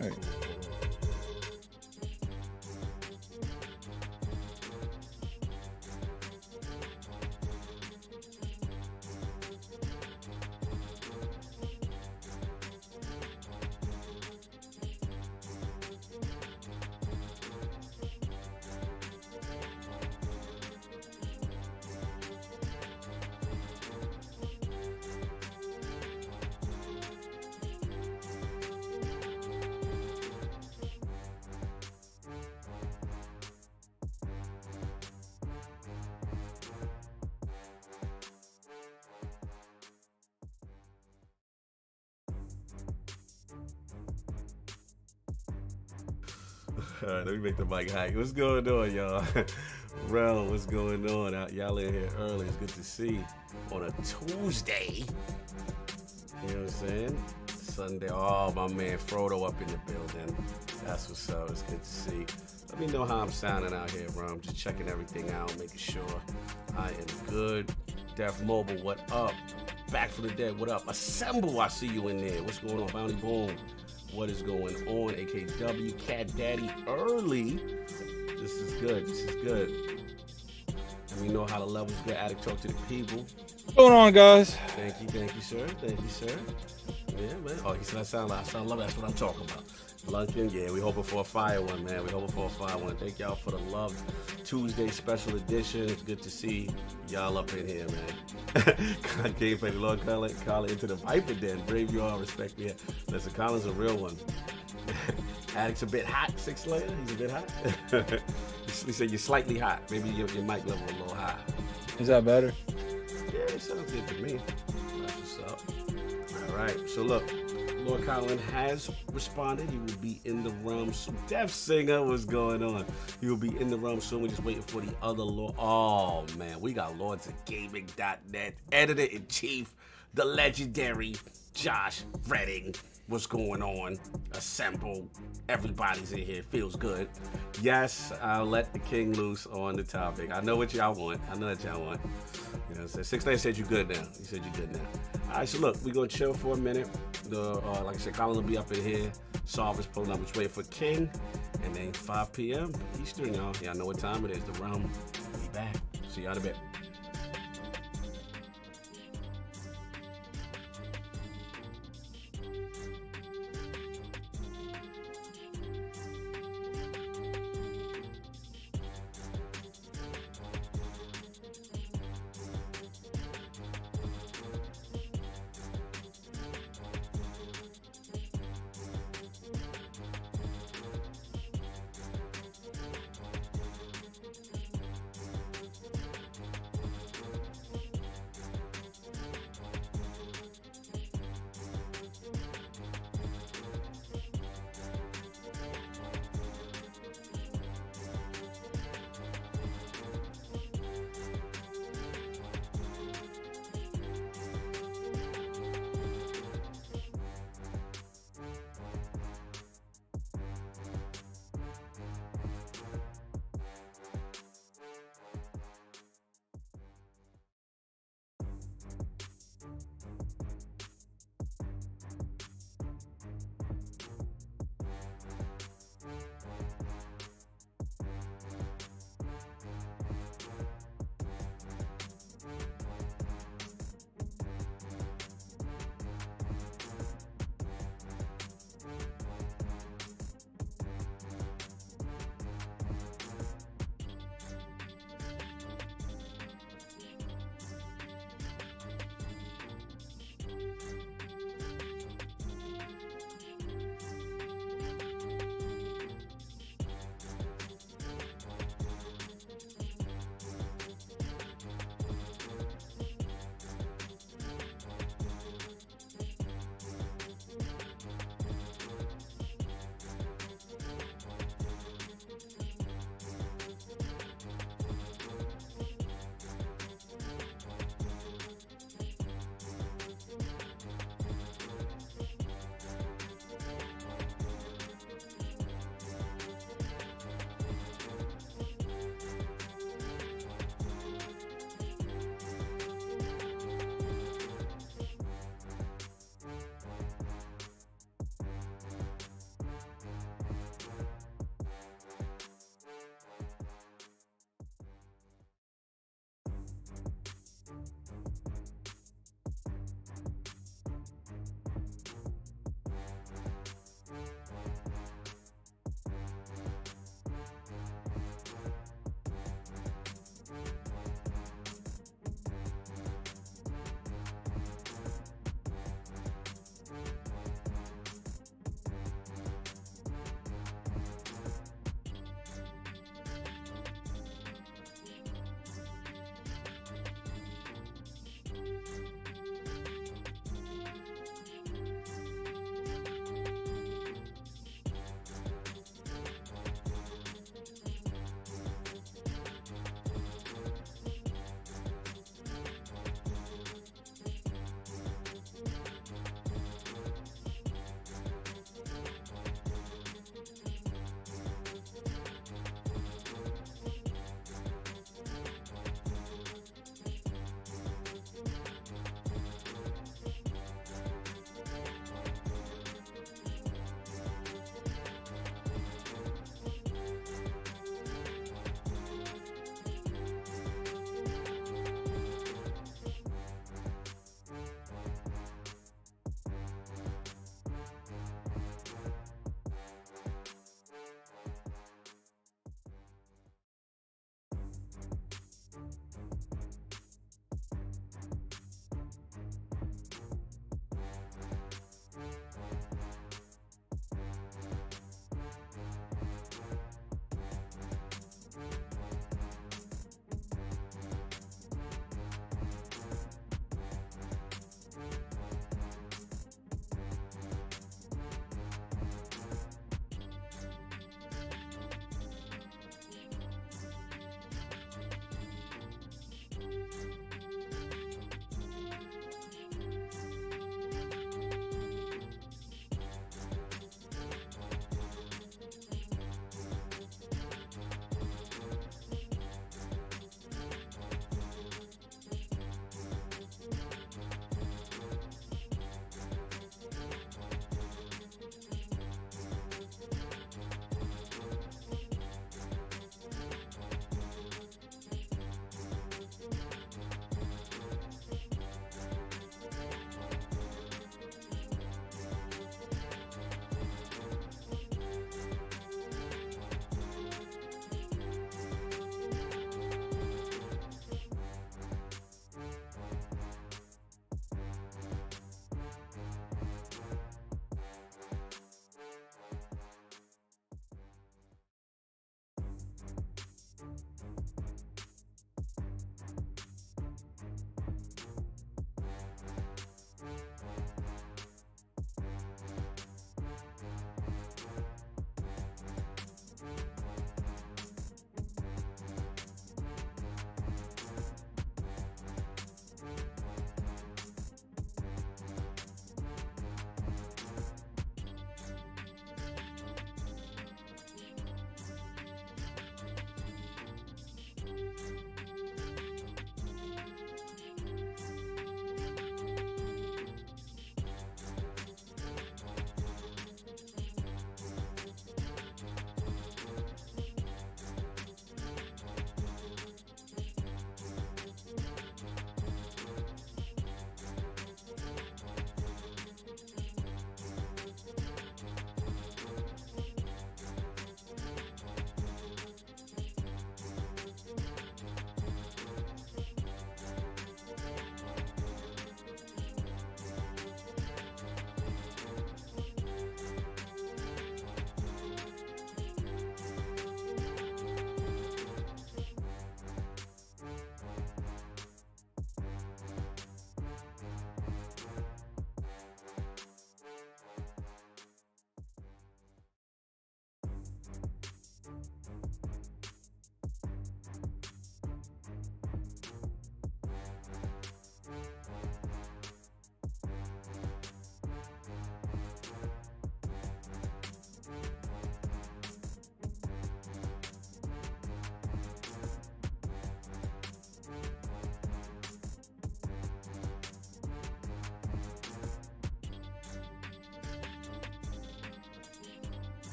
right. All right, let me make the mic high. What's going on, y'all? Rel, what's going on? Y'all in here early. It's good to see on a Tuesday. You know what I'm saying? Sunday. Oh, my man Frodo up in the building. That's what's up. It's good to see. Let me know how I'm sounding out here, bro. I'm just checking everything out, making sure I am good. Def Mobile, what up? Back from the dead, what up? Assemble, I see you in there. What's going on? Bounty Boom. What is going on? AKW, Cat Daddy Early. This is good. This is good. And we know how the levels get. Addict talk to the people. What's going on, guys? Thank you, sir. Thank you, sir. Yeah, man. Oh, he said I sound love. That's what I'm talking about. Luncheon, yeah, we hoping for a fire one, man. We hoping for a fire one. Thank y'all for the love. Tuesday special edition. It's good to see y'all up in here, man. Gameplay, Lord Colin into the Viper Den. Brave you all, respect me. Listen, Colin's a real one. Addict's a bit hot, 6 layer. He's a bit hot. He said you're slightly hot. Maybe your mic level a little high. Is that better? Yeah, it sounds good to me. That's what's up. All right, so look. Lord Colin has responded. He will be in the realm soon. Def Singer, what's going on? He will be in the realm soon. We're just waiting for the other Lord. Oh, man. We got Lords of Gaming.net, editor-in-chief, the legendary Josh Redding. What's going on? Assemble. Everybody's in here. Feels good. Yes, I'll let the king loose on the topic. I know what y'all want. I know what y'all want. You know what I'm saying? 6 Days said you good now. He said you good now. All right, so look, we're going to chill for a minute. Like I said, Colin will be up in here. Solve is pulling up. We're waiting for King. And then 5 p.m. Eastern, y'all. Y'all know what time it is. The realm. We back. See y'all in a bit.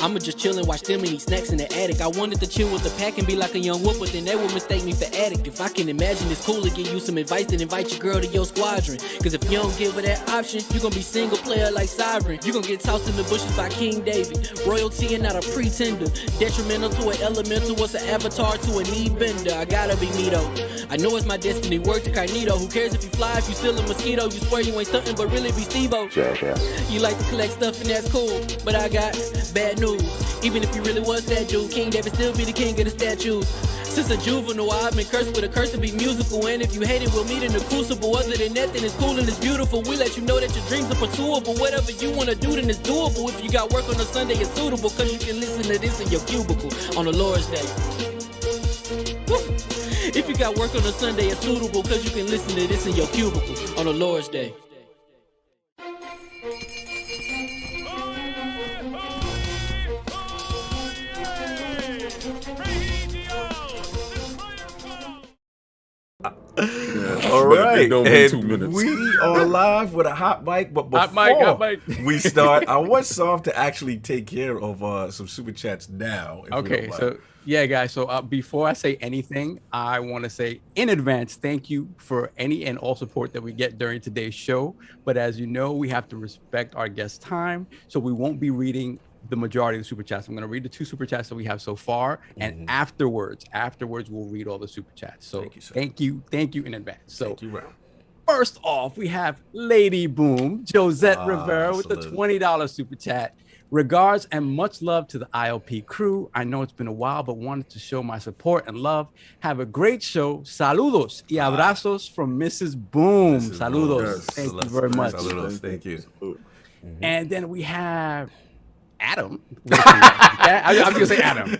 I'ma just chill and watch them and eat snacks in the attic. I wanted to chill with the pack and be like a young whoop, but then they would mistake me for addict. If I can imagine it's cool to give you some advice, then invite your girl to your squadron. Cause if you don't give her that option, you gon' be single player like Sovereign. You gon' get tossed in the bushes by King David. Royalty and not a pretender. Detrimental to an elemental, what's an avatar to a knee bender? I gotta be me though. I know it's my destiny, word to Cognito. Who cares if you fly, if you still a mosquito? You swear you ain't stuntin', but really be Steve-O. Yeah. You like to collect stuff and that's cool, but I got bad news. Even if you really was that dude, King David still be the king of the statues. Since a juvenile, I've been cursed with a curse to be musical. And if you hate it, we'll meet in the crucible. Other than that, then it's cool and it's beautiful. We let you know that your dreams are pursuable. Whatever you wanna do, then it's doable. If you got work on a Sunday, it's suitable. Cause you can listen to this in your cubicle on the Lord's Day. Woo. If you got work on a Sunday, it's suitable. Cause you can listen to this in your cubicle on the Lord's Day. All right, and 2 and minutes. we are live with a hot mic. But before Hot mic. we start, I want Soft to actually take care of some super chats now. Okay, so yeah, guys. So before I say anything, I want to say in advance, thank you for any and all support that we get during today's show. But as you know, we have to respect our guest time, so we won't be reading the majority of the super chats. I'm going to read the 2 super chats that we have so far, and afterwards we'll read all the super chats. So thank you in advance. So thank you, Ron. First off, we have Lady Boom Josette Rivera with the $20 super chat. Regards and much love to the ILP crew. I know it's been a while, but wanted to show my support and love. Have a great show. Saludos y abrazos from Mrs. Boom. Saludos. Yes. Thank you very much. Saludos. Thank you. And then we have Adam. I'm going to say Adam.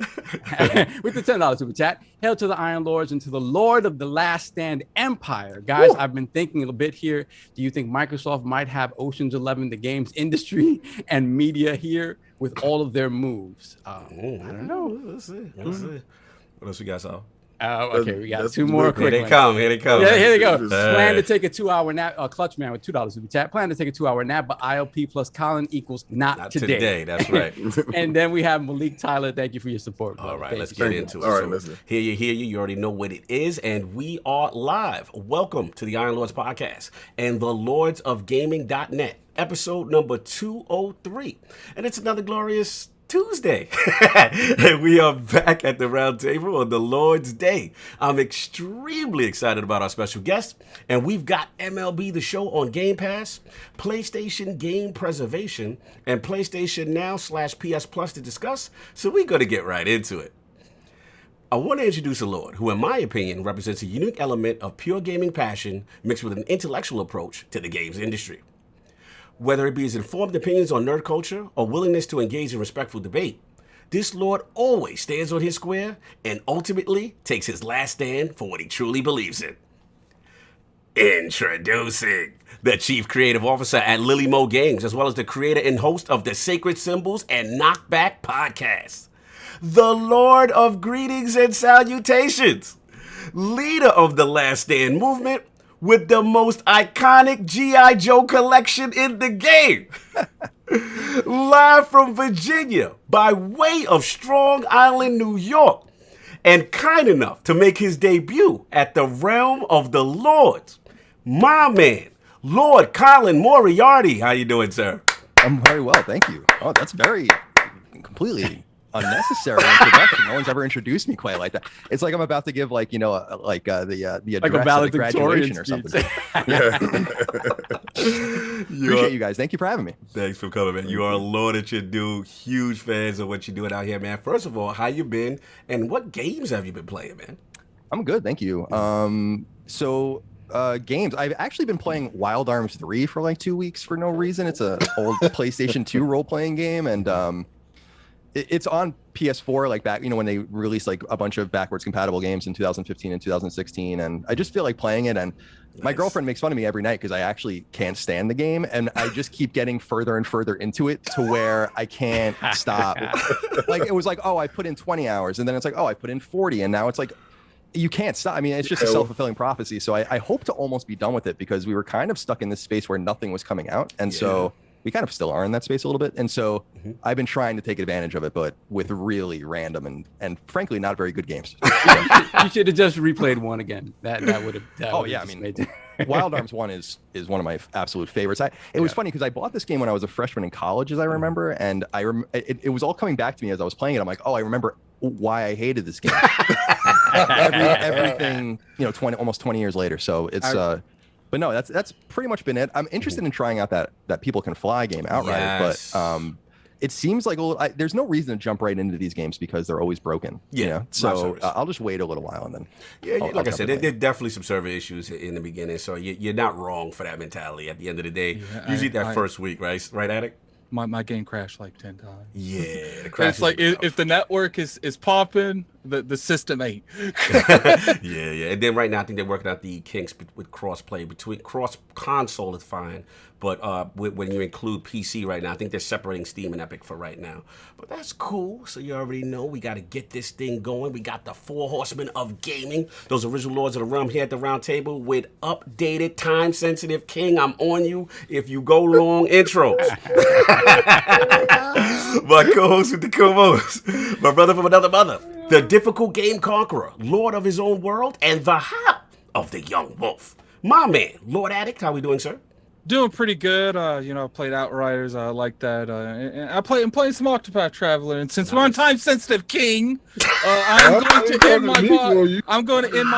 With the $10 super chat. Hail to the Iron Lords and to the Lord of the Last Stand Empire. Guys, I've been thinking a bit here. Do you think Microsoft might have Ocean's 11, the games industry and media here with all of their moves? I don't know. Let's see. Let's see. What else we got, Sal? Okay, we got 2 more quick ones. Here they come. Yeah, here they go. Plan to take a 2-hour nap. Clutch Man with $2 super chat. Plan to take a 2-hour nap, but ILP plus Colin equals not today. That's right. And then we have Malik Tyler. Thank you for your support. All right, let's get into it. All right, listen. Hear you. You already know what it is, and we are live. Welcome to the Iron Lords podcast and the Lords of Gaming.net, episode number 203. And it's another glorious Tuesday. And we are back at the round table on the Lord's Day. I'm extremely excited about our special guest, and we've got MLB The Show on GamePass, PlayStation Game Preservation, and PlayStation Now /PSPlus to discuss, so we're going to get right into it. I want to introduce a Lord who, in my opinion, represents a unique element of pure gaming passion mixed with an intellectual approach to the games industry. Whether it be his informed opinions on nerd culture or willingness to engage in respectful debate, this Lord always stands on his square and ultimately takes his last stand for what he truly believes in. Introducing the Chief Creative Officer at Lillymo Games, as well as the creator and host of the SacredSymbols and Knockback podcasts, the Lord of Greetings and Salutations, leader of the Last Stand movement, with the most iconic G.I. Joe collection in the game. Live from Virginia by way of Strong Island, New York. And kind enough to make his debut at the Realm of the Lords. My man, Lord Colin Moriarty. How you doing, sir? I'm very well, thank you. Oh, that's very completely unnecessary introduction. No one's ever introduced me quite like that. It's like I'm about to give, like, you know, the address a at the graduation or something. Appreciate you guys. Thank you for having me. Thanks for coming, man. You are a Lord at your do. Huge fans of what you're doing out here, man. First of all, how you been, and what games have you been playing, man? I'm good, thank you. So games. I've actually been playing Wild Arms 3 for like 2 weeks for no reason. It's a old PlayStation 2 role-playing game, and it's on PS4, like back, when they released like a bunch of backwards compatible games in 2015 and 2016, and I just feel like playing it. And my girlfriend makes fun of me every night because I actually can't stand the game, and I just keep getting further and further into it to where I can't stop. Like it was like, oh, I put in 20 hours, and then it's like, oh, I put in 40, and now it's like, you can't stop. I mean, it's just a self-fulfilling prophecy. So I hope to almost be done with it, because we were kind of stuck in this space where nothing was coming out, and so we kind of still are in that space a little bit. And so I've been trying to take advantage of it, but with really random and frankly not very good games. You should have just replayed one again. That would have. Oh yeah, I mean, Wild Arms 1 is one of my absolute favorites. It was funny because I bought this game when I was a freshman in college, as I remember, and it was all coming back to me as I was playing it. I'm like, oh, I remember why I hated this game. Everything, almost 20 years later. So it's but no, that's pretty much been it. I'm interested in trying out that People Can Fly game, Outriders, but it seems like there's no reason to jump right into these games because they're always broken. So I'll just wait a little while and then. Yeah, like I said, there's definitely some server issues in the beginning, so you're not wrong for that mentality. At the end of the day, usually that first week, right, Addict? My game crashed like 10 times. Yeah, it's like if the network is popping, the system ain't. yeah. And then right now, I think they're working out the kinks with cross-play. Between cross-console is fine, but when you include PC right now, I think they're separating Steam and Epic for right now. But that's cool. So you already know we got to get this thing going. We got the 4 horsemen of gaming, those original lords of the realm here at the round table with updated, time-sensitive King. I'm on you if you go long intros. My co-host with the co-host, my brother from another mother, the difficult game conqueror, lord of his own world, and the how of the young wolf. My man, Lord Addict, how we doing, sir? Doing pretty good. I played Outriders. I like that. And I'm playing some Octopath Traveler. And since we're on time sensitive King, I'm going to end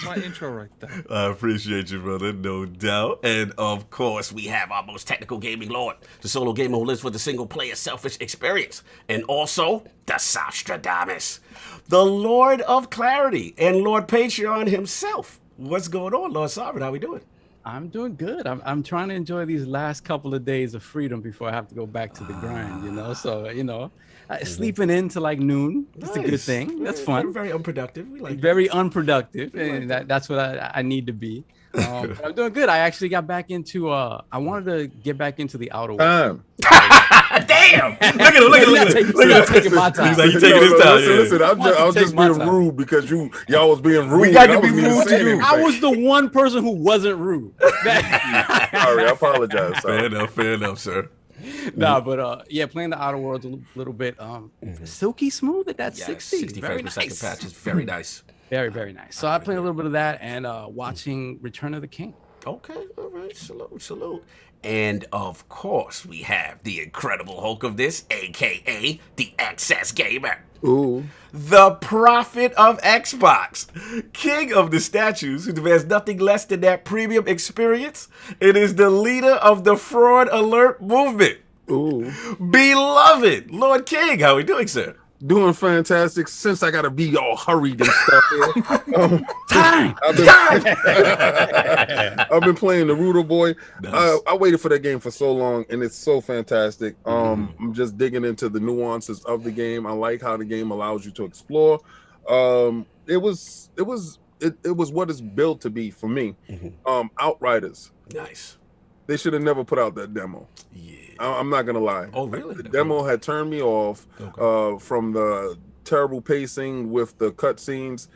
my intro right there. I appreciate you, brother, no doubt. And of course, we have our most technical gaming lord, the solo gamer who lives for the single player selfish experience, and also the Sostradamus, the Lord of Clarity, and Lord Patreon himself. What's going on, Lord Sovereign? How we doing? I'm doing good. I'm trying to enjoy these last couple of days of freedom before I have to go back to the grind, So, sleeping in to like noon. It's a good thing. That's fun. Very unproductive. We like very unproductive. And that's what I need to be. But I'm doing good. I actually got back into I wanted to get back into the Outer Worlds. Damn! Look at him. Taking my time. He's like, you taking his time. Listen, I was just being rude because y'all was being rude. We got to be rude to you. I was the one person who wasn't rude. Sorry, I apologize. Fair enough, sir. Nah, but playing the Outer Worlds a little bit silky smooth at that 60 frames per second patch is very nice. Very, very nice. So I played a little bit of that and watching Return of the King. Okay, all right, salute. And of course, we have the Incredible Hulk of this, aka the Excess Gamer. Ooh. The Prophet of Xbox, King of the Statues, who demands nothing less than that premium experience. It is the leader of the Fraud Alert movement. Ooh. Beloved Lord King, how are we doing, sir? Doing fantastic. Since I gotta be all hurried and stuff here. Time. I've been playing the Ruder Boy. Nice. I waited for that game for so long, and it's so fantastic. I'm just digging into the nuances of the game. I like how the game allows you to explore. It was what it's built to be for me. Outriders. Nice. They should have never put out that demo. Yeah. I'm not gonna lie. Oh, really? The demo had turned me off from the terrible pacing with the cutscenes.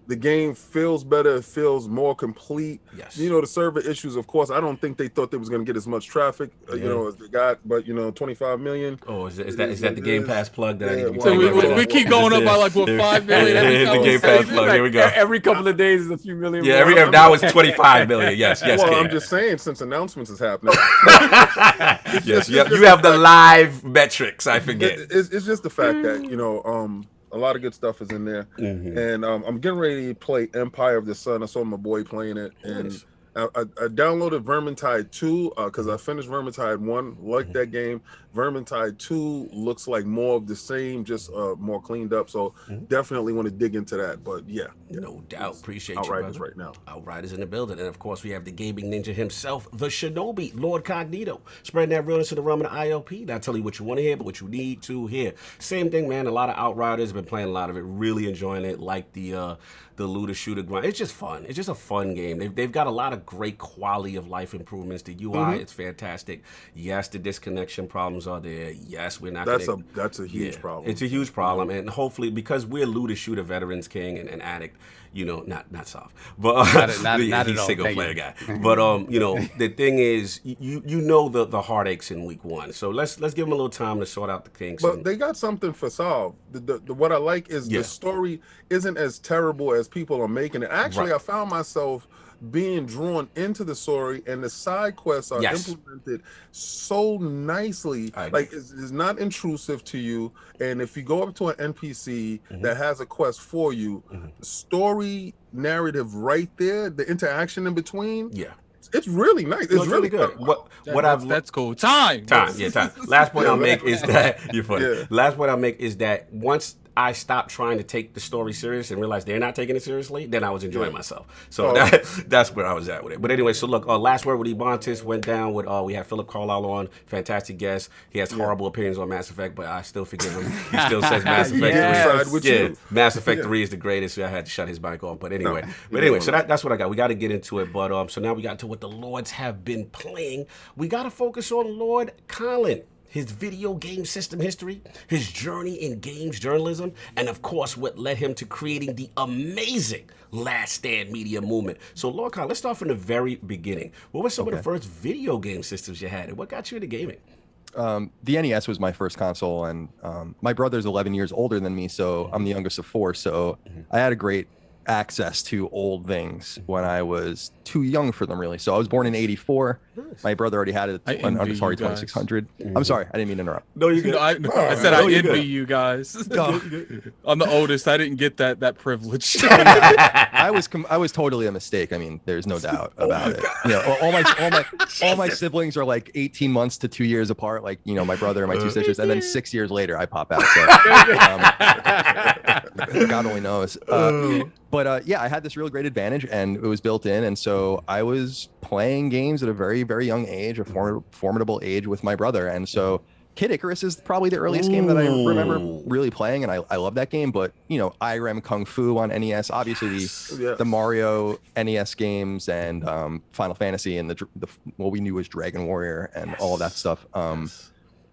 The game feels better. It feels more complete. Yes. The server issues, of course, I don't think they thought they was going to get as much traffic, as they got, but 25 million. Oh, is that the GamePass plug that I need to be So we keep going up by like 5 million every the GamePass plug. Here we go. Every couple of days is a few million. Yeah, now it's 25 million. Yes. Well, I'm just saying, since announcements is happening. Yes, you have the live metrics. I forget. It's just the fact that a lot of good stuff is in there, and I'm getting ready to play Empire of the Sun. I saw my boy playing it, and I downloaded Vermintide 2 because I finished Vermintide 1. Like that game. Vermintide 2 looks like more of the same, just more cleaned up. So definitely want to dig into that. But yeah, no doubt. Appreciate you, Outriders brother. right now. Outriders in the building. And of course, we have the gaming ninja himself, the Shinobi, Lord Cognito, spreading that realness in the realm of the ILP. Not telling you what you want to hear, but what you need to hear. Same thing, man. A lot of Outriders, been playing a lot of it, really enjoying it, like the looter shooter grind. It's just fun. It's just a fun game. They've got a lot of great quality of life improvements. The UI, it's fantastic. Yes, the disconnection problems are there. Yes, we're not. That's a huge problem. It's a huge problem, and hopefully, because we're looter shooter veterans king and addict, you know, not soft, but not he's at all. single player guy. But you know, the thing is, you know the heartaches in week one. So let's give them a little time to sort out the kinks. But they got something for solve. What I like is the story isn't as terrible as people are making it. Actually, I found myself being drawn into the story, and the side quests are implemented so nicely. Like it's not intrusive to you, and if you go up to an NPC that has a quest for you, the story narrative right there, the interaction in between, it's really nice. It's really good. That's cool. Time. Last point I'll make is that you're funny. Last point I'll make is that once I stopped trying to take the story serious and realized they're not taking it seriously, then I was enjoying myself. So that's where I was at with it. But anyway, so look, last word with Ebontis went down with, we had Philip Carlisle on, fantastic guest. He has horrible opinions on Mass Effect, but I still forgive him. He still says Mass Effect 3. Mass Effect 3 is the greatest, so I had to shut his mic off. But anyway, so that's what I got. We got to get into it. But so now we got to what the Lords have been playing. We got to focus on Lord Colin. His video game system history, his journey in games journalism, and of course, what led him to creating the amazing LastStandMedia movement. So, Lord Colin, let's start from the very beginning. What were some of the first video game systems you had, and what got you into gaming? The NES was my first console, and my brother's 11 years older than me, so I'm the youngest of 4. So I had a great access to old things when I was too young for them, really. So I was born in '84. My brother already had it. I'm sorry, 2600. I'm sorry, I didn't mean to interrupt. No, you good. I said I envy you guys. I'm the oldest. I didn't get that privilege. I was totally a mistake. I mean, there's no doubt about it. You know, all my siblings are like 18 months to 2 years apart. Like, you know, my brother and my 2 sisters, and then 6 years later I pop out. So God only knows. But yeah, I had this real great advantage, and it was built in. And so I was playing games at a very, very young age, a formidable age with my brother. And so Kid Icarus is probably the earliest game that I remember really playing, and I love that game. But, you know, IREM Kung Fu on NES, obviously the Mario NES games, and Final Fantasy, and the what we knew was Dragon Warrior and all of that stuff.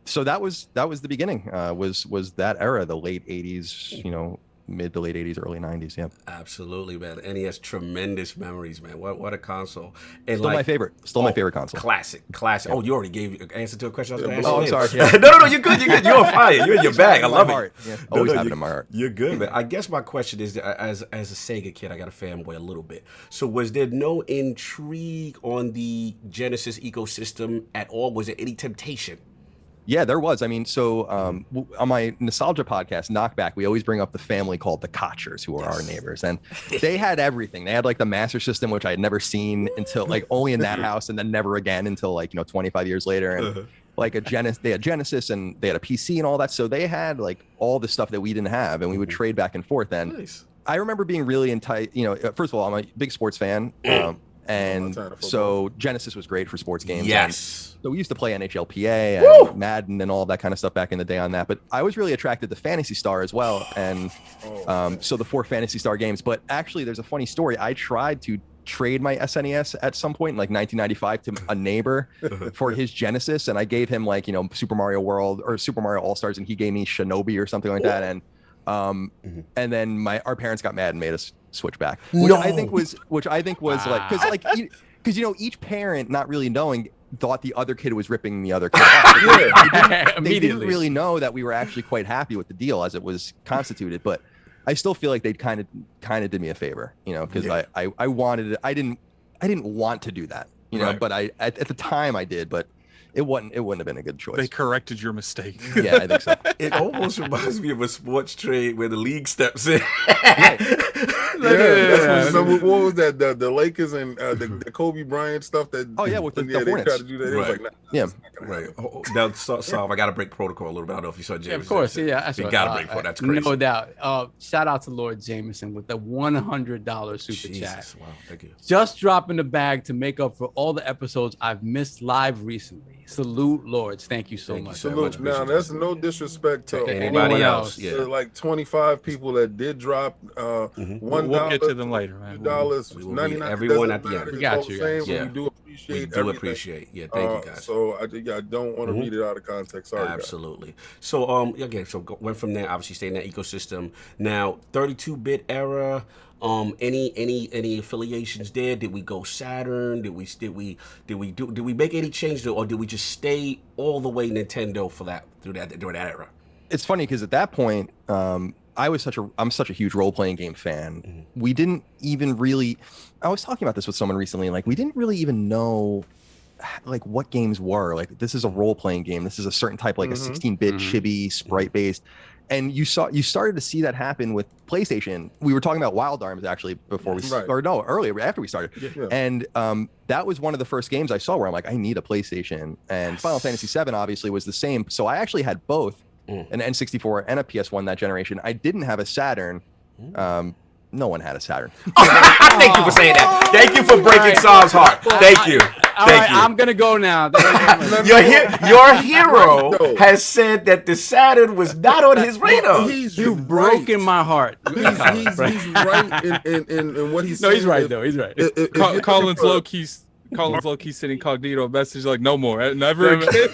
So that was the beginning. Was that era, the late 80s, you know, mid to late 80s, early 90s. Yeah, absolutely, man. NES, tremendous memories, man. What a console. And still my favorite console. Classic. Oh, you already gave an answer to a question I was going to ask. Oh, I'm sorry. Yeah. No, you're good. You're on fire. You're in your bag. I love it. Yeah, always have it in my heart. You're good, man. I guess my question is, as a Sega kid, I got a fanboy a little bit. So was there no intrigue on the Genesis ecosystem at all? Was there any temptation? Yeah, there was. I mean, so on my nostalgia podcast, Knockback, we always bring up the family called the Kochers, who are our neighbors, and they had everything. They had like the Master System, which I had never seen until like only in that house, and then never again until like, you know, 25 years later. And like they had Genesis, and they had a PC and all that. So they had like all the stuff that we didn't have, and we would trade back and forth. And I remember being really you know, first of all, I'm a big sports fan. And so Genesis was great for sports games. Yes. So we used to play NHLPA and Madden and all of that kind of stuff back in the day on that. But I was really attracted to Phantasy Star as well. And so the 4 Phantasy Star games. But actually, there's a funny story. I tried to trade my SNES at some point in like 1995 to a neighbor for his Genesis. And I gave him like, you know, Super Mario World or Super Mario All-Stars. And he gave me Shinobi or something like that. And then our parents got mad and made us switch back, which I think was like, because you know, each parent not really knowing thought the other kid was ripping the other kid off. They didn't really know that we were actually quite happy with the deal as it was constituted. But I still feel like they kind of did me a favor, you know, because I wanted it. I didn't want to do that, you know, but at the time I did, but it wouldn't have been a good choice. They corrected your mistake. Yeah, I think so. It almost reminds me of a sports trade where the league steps in. Remember what was that? The Lakers and the Kobe Bryant stuff. That with the they Hornets. tried to do that. It was like, Right. Now, so I got to break protocol a little bit. I don't know if you saw James. Yeah, of course. Yeah, you got to break protocol. That's crazy. No doubt. Shout out to Lord Jameson with the $100 super chat. Wow, thank you. Just dropping the bag to make up for all the episodes I've missed live recently. Salute, Lords. Thank you so much. Salute. Now, that's no disrespect to anybody else. Yeah. Like 25 people that did drop $1. We'll get to them later, man. $2.99. Everyone at the end. We got you guys. We do appreciate everything. Yeah, thank you guys. So I don't want to read it out of context. Sorry, absolutely. Guys. So went from there, obviously stay in that ecosystem. Now 32-bit era. Any affiliations there? Did we go Saturn? Did we make any changes, or did we just stay all the way Nintendo for that during that era? It's funny because at that point, I'm such a huge role-playing game fan. We didn't even really. I was talking about this with someone recently. Like, we didn't really even know like what games were. Like, this is a role-playing game. This is a certain type, like a 16-bit chibi sprite-based. And you started to see that happen with PlayStation. We were talking about Wild Arms actually before earlier after we started. Yeah. And that was one of the first games I saw where I'm like, I need a PlayStation. And Final Fantasy VII obviously was the same. So I actually had both an N64 and a PS1 that generation. I didn't have a Saturn. No one had a Saturn. Thank you for saying that. Thank you for breaking Saul's heart. Thank you. All right, I'm gonna go now. Your hero has said that the Saturn was not on his radar. You've broken my heart. He's right in what he's saying. No, he's right though. He's right. Colin's low-key sitting incognito message like, no more, never again.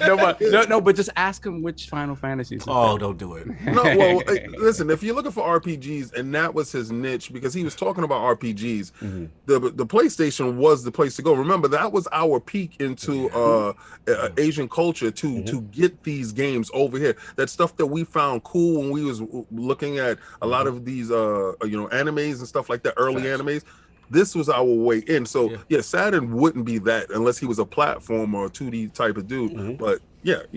No, but just ask him which Final Fantasy. Don't do it. No, well, listen, if you're looking for RPGs, and that was his niche because he was talking about RPGs, the PlayStation was the place to go. Remember, that was our peek into Asian culture to get these games over here. That stuff that we found cool when we was looking at a lot of these animes and stuff like that, early animes. This was our way in. So Saturn wouldn't be that unless he was a platform or a 2D type of dude. But to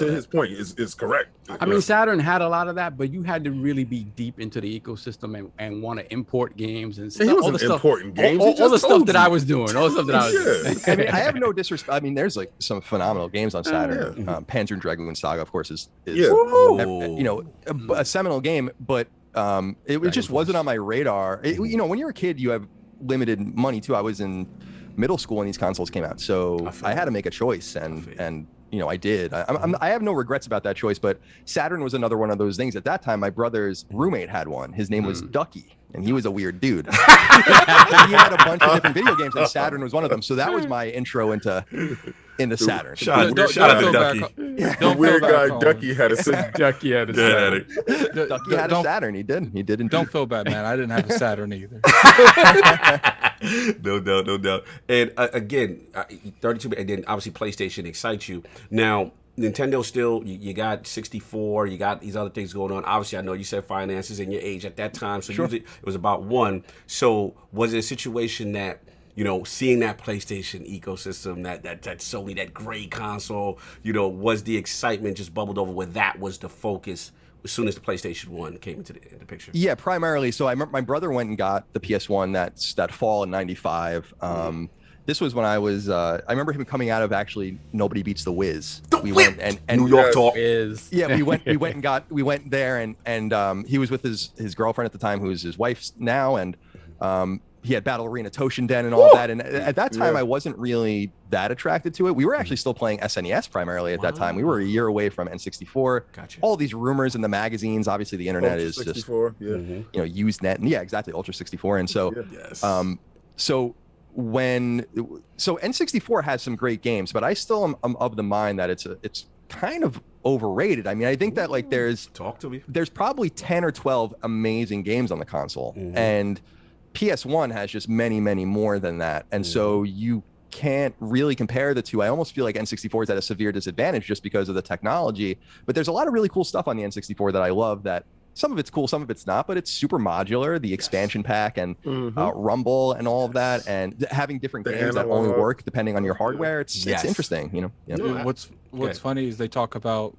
his point is correct. I mean, Saturn had a lot of that, but you had to really be deep into the ecosystem and want to import games and stuff. He wasn't importing games. All the stuff that I was doing. All the stuff that I was doing. I mean, I have no disrespect. I mean, there's like some phenomenal games on Saturn. Panzer Dragoon Saga, of course, is a seminal game, but it just wasn't on my radar. When you're a kid, you have limited money too. I was in middle school when these consoles came out, so I had to make a choice, and I did. I have no regrets about that choice. But Saturn was another one of those things. At that time, my brother's roommate had one. His name was Ducky, and he was a weird dude. He had a bunch of different video games, and Saturn was one of them. So that was my intro into Saturn. Shout out to Ducky. The weird guy Ducky had a Saturn. Ducky had a Saturn. He did. Don't feel bad, man. I didn't have a Saturn either. No doubt. And again, 32, and then obviously PlayStation excites you. Now, Nintendo still, you got 64, you got these other things going on. Obviously, I know you said finances and your age at that time, so usually it was about one. So was it a situation that, seeing that PlayStation ecosystem, that Sony, that great console, was the excitement just bubbled over where that was the focus as soon as the PlayStation 1 came into the picture? Yeah, primarily. So I remember my brother went and got the PS1 that fall in '95. This was when I was. I remember him coming out of actually Nobody Beats the Wiz. We went and New York talk. Yeah, we went there and he was with his girlfriend at the time, who is his wife now, and he had Battle Arena Toshinden and all that. And at that time, I wasn't really that attracted to it. We were actually still playing SNES primarily at that time. We were a year away from N64. Gotcha. All these rumors in the magazines. Obviously, the internet Ultra is 64, just Usenet. And exactly, Ultra 64. And so, so N64 has some great games, but I still am of the mind that it's kind of overrated. I mean, I think that like there's probably 10 or 12 amazing games on the console, and PS1 has just many more than that, and so you can't really compare the two. I almost feel like N64 is at a severe disadvantage just because of the technology, but there's a lot of really cool stuff on the N64 that I love. That some of it's cool, some of it's not, but it's super modular. The expansion pack and Rumble and all of that, and having different games that only work depending on your hardware. It's interesting, What's funny is they talk about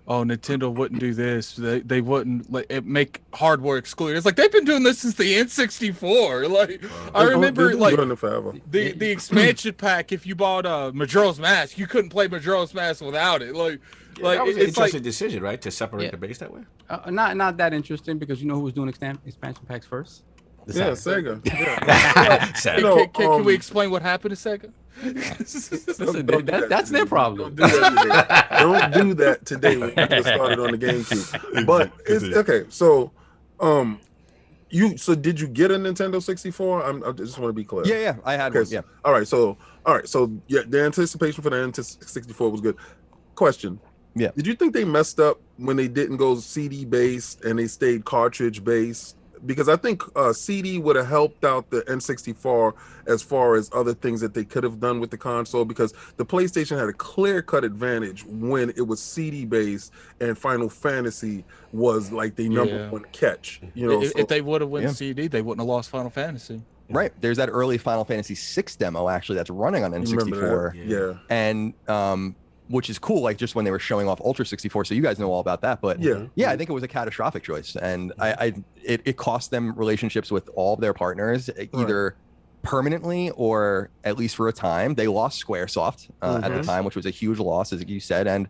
oh, Nintendo wouldn't do this. They wouldn't make hardware exclusive. It's like they've been doing this since the N64. Like I remember, like the expansion pack. If you bought Majora's Mask, you couldn't play Majora's Mask without it. Like that was an interesting decision, right? To separate the base that way. Not that interesting because you know who was doing expansion packs first? Sega. Yeah. Can we explain what happened to Sega? That's their problem. Don't do that today when you just started on the GameCube. But it's okay. So, did you get a Nintendo 64? I just want to be clear. Yeah, I had one. Yeah. All right. So yeah, the anticipation for the N64 was good. Question. Yeah. Did you think they messed up when they didn't go CD based and they stayed cartridge based? Because I think CD would have helped out the N64 as far as other things that they could have done with the console, because the PlayStation had a clear-cut advantage when it was CD-based and Final Fantasy was like the number one catch. You know, if they would have went CD, they wouldn't have lost Final Fantasy. Right. There's that early Final Fantasy VI demo actually that's running on N64. Yeah. And which is cool, like just when they were showing off Ultra 64, so you guys know all about that. But yeah, I think it was a catastrophic choice, and it cost them relationships with all of their partners, either permanently or at least for a time. They lost SquareSoft at the time, which was a huge loss, as you said, and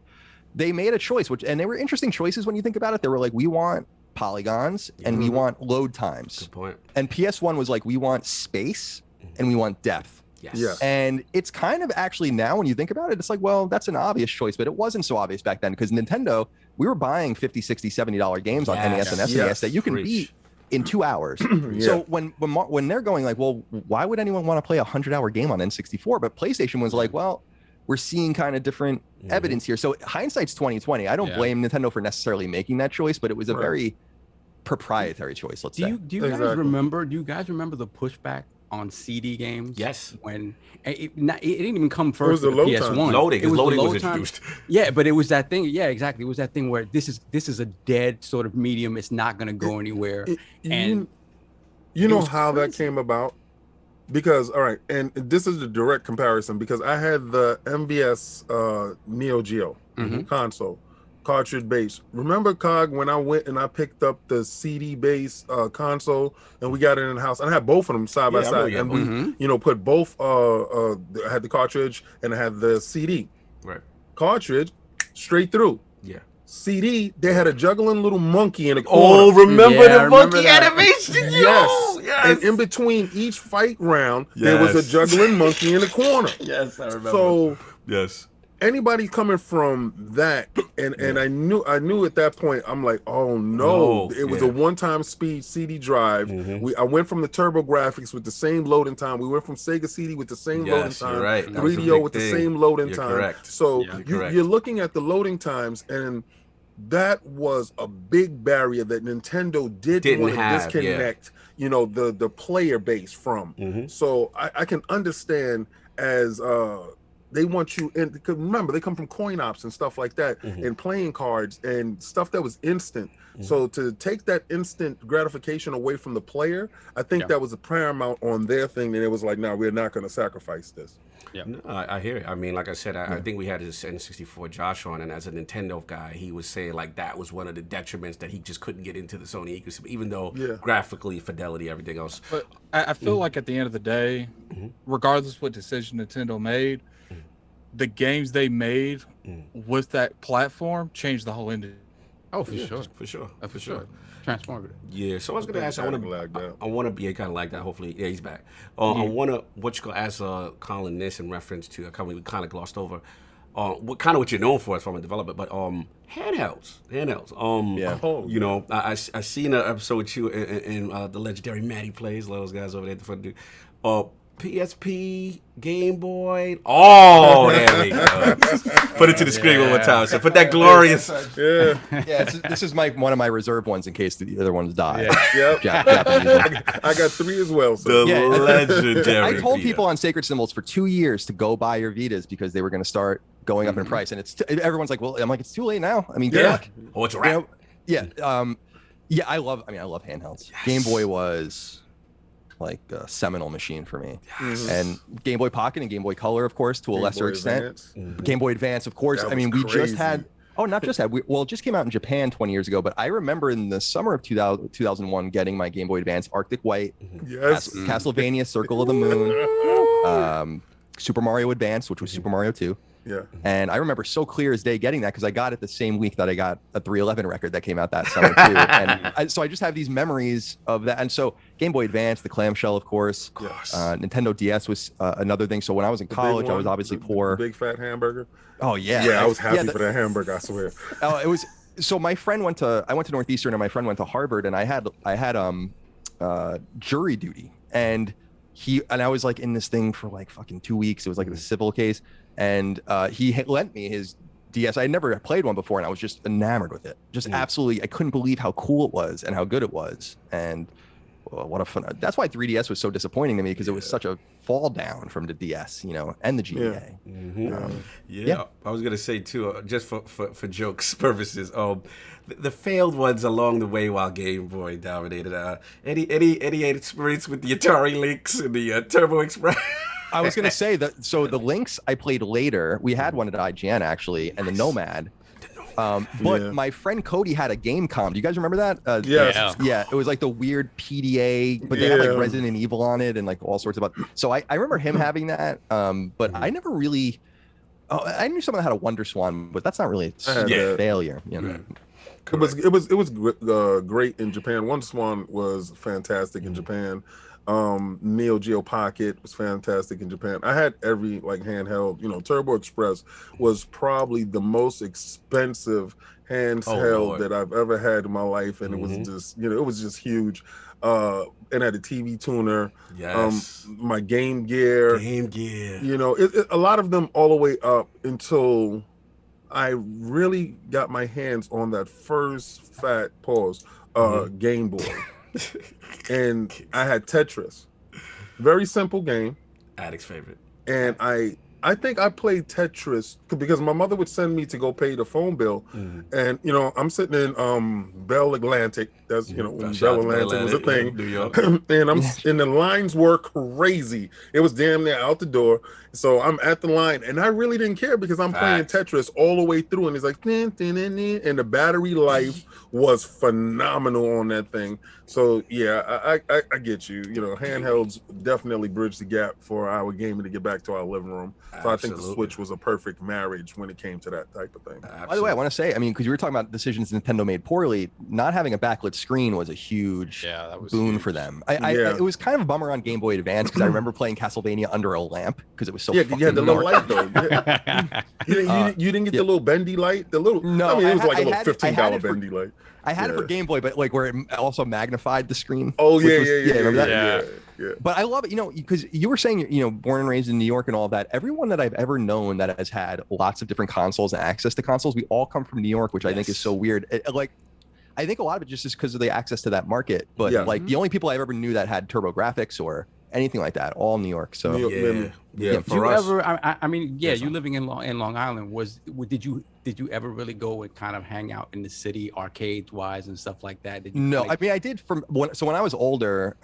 they made a choice, and they were interesting choices when you think about it. They were like, we want polygons and we want load times. Good point. And PS1 was like, we want space and we want depth. Yes. Yeah. And it's kind of actually now when you think about it, it's like, well, that's an obvious choice, but it wasn't so obvious back then because Nintendo, we were buying $50, $60, $70 games on NES and SNES that you can beat in 2 hours. So when they're going like, well, why would anyone want to play a 100-hour game on N64? But PlayStation was like, well, we're seeing kind of different evidence here. So hindsight's 2020. I don't blame Nintendo for necessarily making that choice, but it was a very proprietary choice. Let's say. Do you guys remember? Do you guys remember the pushback on CD games? Yes. When it didn't even come first. It was the PS1. Loading was introduced. Yeah, but it was that thing. Yeah, exactly. It was that thing where this is a dead sort of medium. It's not going to go anywhere. And you know how that came about? Because all right, and this is a direct comparison because I had the MVS Neo Geo console, cartridge based. Remember, Cog, when I went and I picked up the CD based console and we got it in the house, and I had both of them side by side, and we put both. I had the cartridge and I had the CD. Right. Cartridge straight through. Yeah. CD, they had a juggling little monkey in a corner. Oh, remember the monkey animation? Yes. And in between each fight round, there was a juggling monkey in the corner. Yes, I remember. So yes, anybody coming from that, and I knew at that point, I'm like, oh no, it was a one-time speed CD drive. I went from the TurboGrafx with the same loading time. We went from Sega CD with the same loading time. Right. 3DO with the same loading time. Correct. So you're looking at the loading times, and that was a big barrier that Nintendo didn't want to disconnect, the player base from. So I can understand as they want you in, because remember, they come from coin ops and stuff like that, and playing cards and stuff that was instant. So to take that instant gratification away from the player, I think that was a paramount on their thing. And it was like, no, we're not going to sacrifice this. Yeah, no, I hear it. I mean, like I said, I think we had his N64 Josh on, and as a Nintendo guy, he was saying like that was one of the detriments that he just couldn't get into the Sony ecosystem, even though graphically, fidelity, everything else. But I feel like at the end of the day, regardless what decision Nintendo made, the games they made with that platform changed the whole industry. Oh, for sure. Transformative. Yeah, so I was gonna ask. I want to be kind of like that. Hopefully, he's back. I want to what you gonna ask Colin this in reference to a company we kind of glossed over. What you're known for as from a development, but handhelds. I seen an episode with you in the legendary Matty Plays. Those guys over there at the front. PSP, Game Boy. Oh, there we go. Put it to the screen one more time. So put that glorious. This is one of my reserve ones in case the other ones die. I got 3 as well. So. The legendary. I told people on Sacred Symbols for 2 years to go buy your Vitas because they were going to start going up in price, and everyone's like, well, I'm like, it's too late now. I mean, good luck. Oh, it's a wrap. I love handhelds. Yes. Game Boy was like a seminal machine for me, and Game Boy Pocket and Game Boy Color, of course, to a lesser extent. Game Boy Advance, of course. I mean, we just had Oh, not just that. Well, it just came out in Japan 20 years ago, but I remember in the summer of 2001 getting my Game Boy Advance, Arctic White, Yes. Castlevania, Circle of the Moon, Super Mario Advance, which was Super Mario 2. Yeah. And I remember so clear as day getting that because I got it the same week that I got a 311 record that came out that summer too. And so I just have these memories of that. And so Game Boy Advance, the clamshell, of course. Nintendo DS was another thing. So when I was in college, I was obviously poor. The big fat hamburger. Oh yeah. Yeah, I was happy for that hamburger, I swear. Oh, it was. So my friend I went to Northeastern and my friend went to Harvard, and I had jury duty, and I was like in this thing for like fucking 2 weeks. It was like a civil case, and he lent me his DS. I had never played one before, and I was just enamored with it. Just absolutely, I couldn't believe how cool it was and how good it was. And what a fun! That's why 3DS was so disappointing to me, because it was such a fall down from the DS, and the GBA. I was gonna say too, just for jokes purposes, the failed ones along the way while Game Boy dominated. Any experience with the Atari Lynx and the Turbo Express? I was gonna say that. So the Lynx I played later. We had one at IGN actually, and the Nomad. But my friend Cody had a Gamecom. Do you guys remember that? Yeah. It was like the weird PDA, but they had like Resident Evil on it and like all sorts of. So I remember him having that. But I never really. I knew someone that had a Wonder Swan, but that's not really a failure. It was great in Japan. Wonder Swan was fantastic in Japan. Neo Geo Pocket was fantastic in Japan. I had every like handheld. Turbo Express was probably the most expensive handheld that I've ever had in my life, and it was just it was just huge. And I had a TV tuner. My Game Gear. A lot of them all the way up until I really got my hands on that first Game Boy. And I had Tetris. Very simple game. Addict's favorite. And I think I played Tetris because my mother would send me to go pay the phone bill. And I'm sitting in Bell Atlantic. That's when Bell Atlantic was a thing. New York. And the lines were crazy. It was damn near out the door. So I'm at the line, and I really didn't care because I'm playing Tetris all the way through, and it's like and the battery life was phenomenal on that thing. So yeah, I get you. Handhelds definitely bridge the gap for our gaming to get back to our living room. So I think the Switch was a perfect marriage when it came to that type of thing. By the way, I want to say, because you were talking about decisions Nintendo made poorly, not having a backlit screen was a huge boon for them. It was kind of a bummer on Game Boy Advance because I remember playing Castlevania under a lamp because it was so fucking the little light though. You didn't get the little bendy light. The little it was like a little $15 bendy light. I had it for Game Boy, but like where it also magnified the screen. Oh yeah. Remember that? Yeah. But I love it, because you were saying, born and raised in New York and all of that. Everyone that I've ever known that has had lots of different consoles and access to consoles, we all come from New York, which I think is so weird. I think a lot of it just is because of the access to that market. But the only people I ever knew that had TurboGrafx or anything like that, all New York. So Did you ever? You living in Long Island, did you ever really go and kind of hang out in the city, arcades wise and stuff like that? I did when I was older,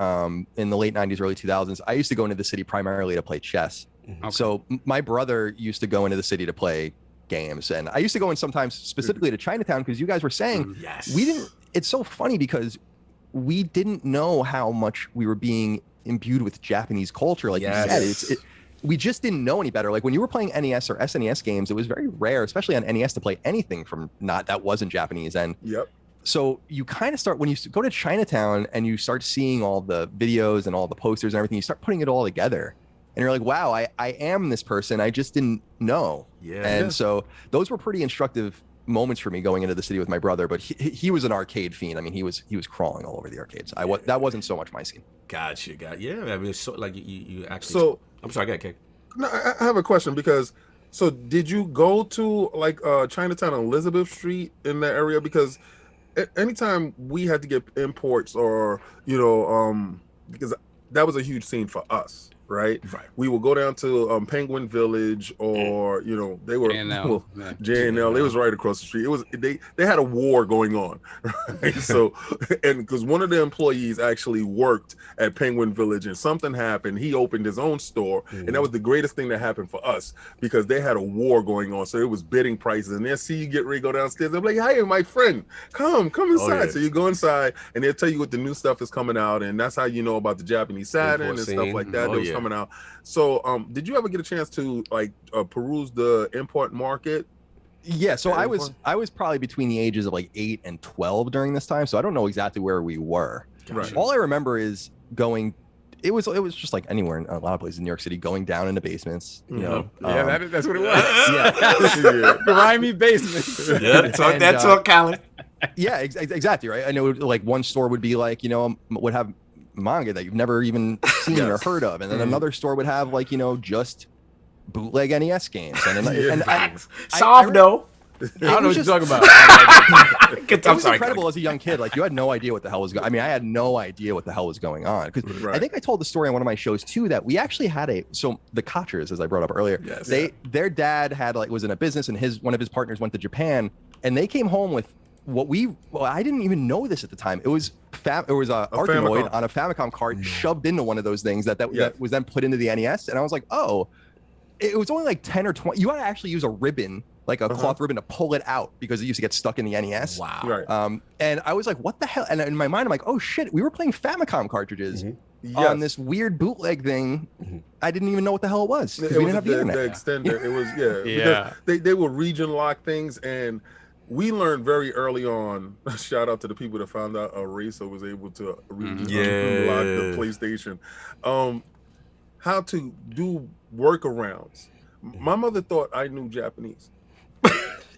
in the late 90s, early 2000s, I used to go into the city primarily to play chess. Okay. So my brother used to go into the city to play games, and I used to go in sometimes specifically to Chinatown because you guys were saying we didn't. It's so funny because we didn't know how much we were being imbued with Japanese culture, like you said. We just didn't know any better. Like when you were playing NES or SNES games, it was very rare, especially on NES, to play anything that wasn't Japanese. And so you kind of start, when you go to Chinatown and you start seeing all the videos and all the posters and everything, you start putting it all together. And you're like, wow, I am this person. I just didn't know. So those were pretty instructive moments for me going into the city with my brother. But he was an arcade fiend. He was crawling all over the arcades. That wasn't so much my scene. Gotcha. It's so like you actually. So I'm sorry, go ahead, Kate. No, I have a question because. So did you go to like Chinatown on Elizabeth Street in that area? Because anytime we had to get imports or because that was a huge scene for us. right? We would go down to Penguin Village, or they were JNL. It was right across the street. It was they had a war going on, right? So, and because one of the employees actually worked at Penguin Village, and something happened, he opened his own store, and that was the greatest thing that happened for us because they had a war going on. So it was bidding prices, and they'll see you get ready to go downstairs. I'm like, hey, my friend, come inside. So you go inside, and they'll tell you what the new stuff is coming out, and that's how you know about the Japanese satin and stuff like that that was coming out. So did you ever get a chance to peruse the import market? Yeah, so I was probably between the ages of like 8 and 12 during this time, so I don't know exactly where we were. Right. All I remember is going. It was just like anywhere in a lot of places in New York City, going down into basements. That's what it was. Yeah, grimy basements. Yeah, talk, Colin. Yeah, exactly right. I know like one store would be like would have manga that you've never even seen or heard of, and then another store would have like just bootleg NES games. And Soft though. I don't know what you're talking about. It was incredible as a young kid. Like you had no idea what the hell was going. I mean, I had no idea what the hell was going on because I think I told the story on one of my shows too that we actually had the Kochers, as I brought up earlier. Yes. Their dad was in a business, and one of his partners went to Japan, and they came home with I didn't even know this at the time. It was a Arkanoid on a Famicom card shoved into one of those things that was then put into the NES, and I was like, oh, it was only like 10 or 20. You had to actually use a ribbon, like a cloth ribbon, to pull it out because it used to get stuck in the NES. Wow. Right. And I was like, what the hell? And in my mind, I'm like, oh shit, we were playing Famicom cartridges on this weird bootleg thing. I didn't even know what the hell it was because we didn't have the internet. The extender. It was because they would region lock things, and we learned very early on. Shout out to the people that found out Eraser was able to region lock the PlayStation. How to do workarounds. My mother thought I knew Japanese.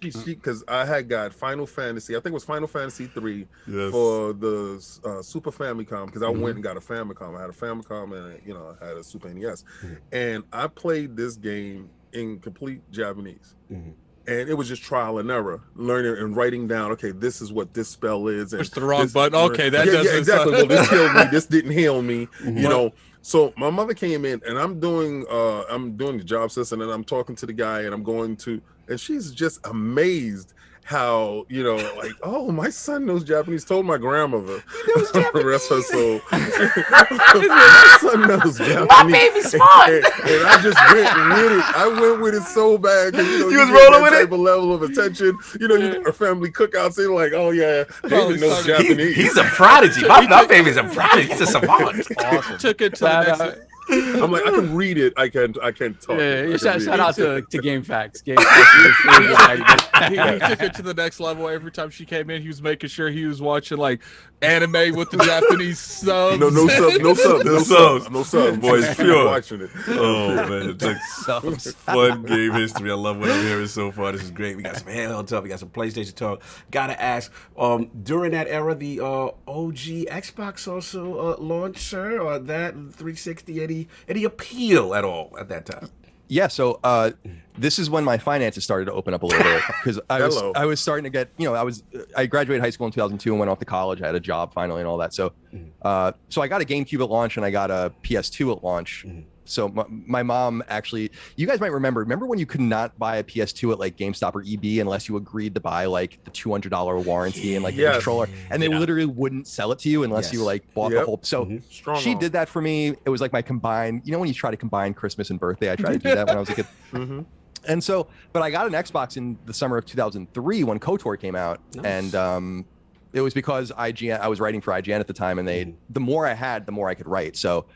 Because I had got Final Fantasy, I think it was Final Fantasy 3 for the Super Famicom, because I went and got a Famicom. I had a Famicom and I had a Super NES. And I played this game in complete Japanese. And it was just trial and error, learning and writing down, okay, this is what this spell is. Push the wrong button. Okay, that doesn't... Yeah, exactly. Well, this killed me. This didn't heal me, So my mother came in, and I'm doing the job system, and I'm talking to the guy, and she's just amazed how oh, my son knows Japanese. Told my grandmother, rest her soul. My son knows Japanese. My baby's smart. And I just went with it. I went with it so bad because you was rolling with it. Level of attention. Our family cookouts. They're like, oh yeah, David knows Japanese. He's a prodigy. My baby's a prodigy. He's a savant. Awesome. Took it to the next. I'm like, I can read it. I can talk. Shout out to GameFAQs. He took it to the next level. Every time she came in, he was making sure he was watching like anime with the Japanese subs. No subs. Boys, pure. Watching it. Oh man, it's fun game history. I love what I'm hearing so far. This is great. We got some handheld talk. We got some PlayStation talk. Gotta ask, during that era, the OG Xbox also launched, sir, or that 360 any appeal at all at that time? Yeah, so this is when my finances started to open up a little bit because I was starting to get, I graduated high school in 2002 and went off to college. I had a job finally and all that. So so I got a GameCube at launch and I got a PS2 at launch. So my mom actually, you guys might remember when you could not buy a PS2 at like GameStop or EB unless you agreed to buy like the $200 warranty and like the controller, and they literally wouldn't sell it to you unless you like bought the whole. So she did that for me. It was like my combined, when you try to combine Christmas and birthday, I tried to do that when I was a kid. And so, but I got an Xbox in the summer of 2003 when KOTOR came out, and it was because IGN, I was writing for IGN at the time, and the more I had, the more I could write. So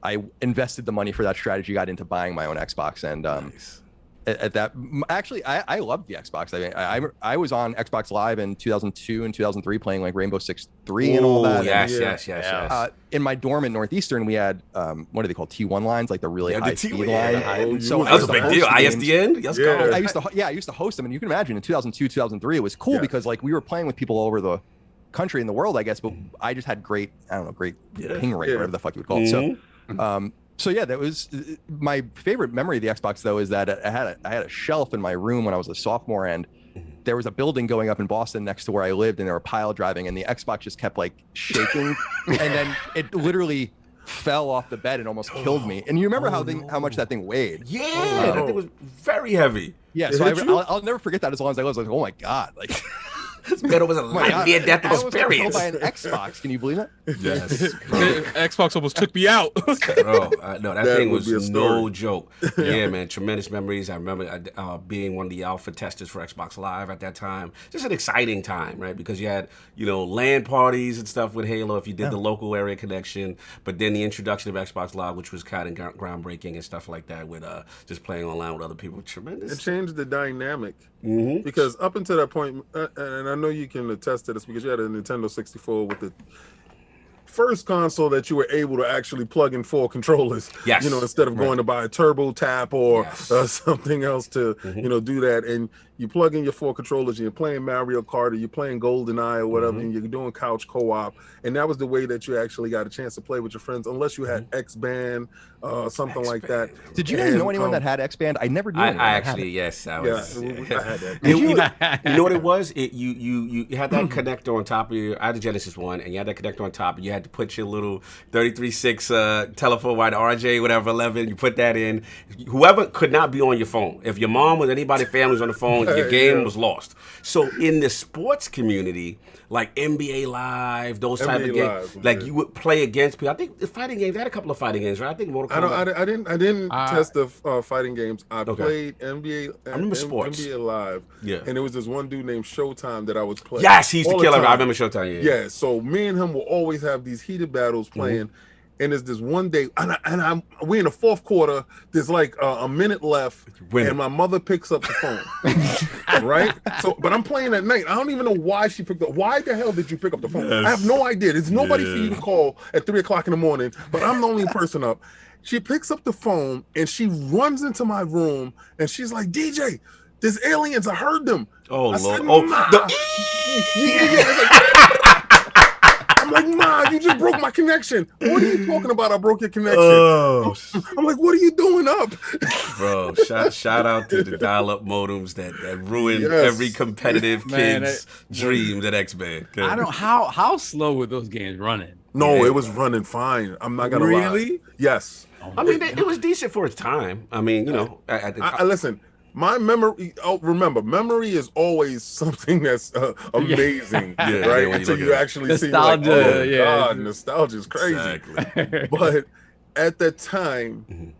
I invested the money for that strategy, got into buying my own Xbox, and at that, actually, I loved the Xbox. I mean, I was on Xbox Live in 2002 and 2003 playing like Rainbow Six 3 and all that. Yes. In my dorm at Northeastern, we had what are they called? T1 lines, like the really high speed line. So that was a big deal. ISDN. I used to host them, and you can imagine in 2002, 2003, it was cool because like we were playing with people all over the country and the world, I guess. But I just had great ping rate, whatever the fuck you would call it. So that was my favorite memory of the Xbox, though, is that I had a shelf in my room when I was a sophomore, and there was a building going up in Boston next to where I lived, and they were pile driving, and the Xbox just kept like shaking, and then it literally fell off the bed and almost killed me. And you remember how much that thing weighed? Yeah, that thing was very heavy. Yeah, so I'll never forget that as long as I was like, oh my god, like. This battle was a near-death experience. By an Xbox, can you believe it? Yes. Xbox almost took me out. Bro, no, that thing was no joke. Yeah, man, tremendous memories. I remember being one of the alpha testers for Xbox Live at that time. Just an exciting time, right? Because you had, LAN parties and stuff with Halo if you did the local area connection. But then the introduction of Xbox Live, which was kind of groundbreaking and stuff like that, with just playing online with other people. Tremendous. It changed the dynamic. Mm-hmm. Because up until that point, and I know you can attest to this because you had a Nintendo 64 with the first console that you were able to actually plug in 4 controllers. Yes. Instead of going to buy a Turbo Tap or something else to, do that. And you plug in your 4 controllers and you're playing Mario Kart or you're playing GoldenEye or whatever, and you're doing couch co-op. And that was the way that you actually got a chance to play with your friends, unless you had X-Band, something like that. Did you guys know anyone that had X-Band? I never knew. I actually, yes. I had that. You know what it was? You had that connector on top of your, I had the Genesis one, and you had that connector on top, and you had to put your little 33.6 telephone wire, RJ, whatever, 11, you put that in. Whoever could not be on your phone. If your mom or anybody, family was on the phone, your game was lost. So in the sports community, like NBA Live, those type of games, like you would play against people. I think the fighting games, they had a couple of fighting games, right? I think Mortal Kombat. I didn't test the fighting games. I played NBA. I remember sports. NBA Live. Yeah. And there was this one dude named Showtime that I was playing. Yes, he used to kill him. I remember Showtime. Yeah. So me and him will always have these heated battles playing. And there's this one day, and we're in the fourth quarter. There's like a minute left, and my mother picks up the phone, right? So, but I'm playing at night. I don't even know why she picked up. Why the hell did you pick up the phone? I have no idea. There's nobody for you to call at 3 o'clock in the morning, but I'm the only person up. She picks up the phone and she runs into my room, and she's like, "DJ, there's aliens. I heard them." Oh I Lord! I'm like, "Ma, you just broke my connection. What are you talking about? I broke your connection." I'm like, "What are you doing up?" Bro, shout out to the dial-up modems that ruined every competitive kid's dream at X-Band. I don't how slow were those games running? No, it was running fine. I'm not gonna lie. Really? Yes. I mean, it was decent for its time. I mean, listen. My memory, remember, memory is always something that's amazing, right? Until you actually see, like, oh, God, nostalgia is crazy. Exactly. But at that time,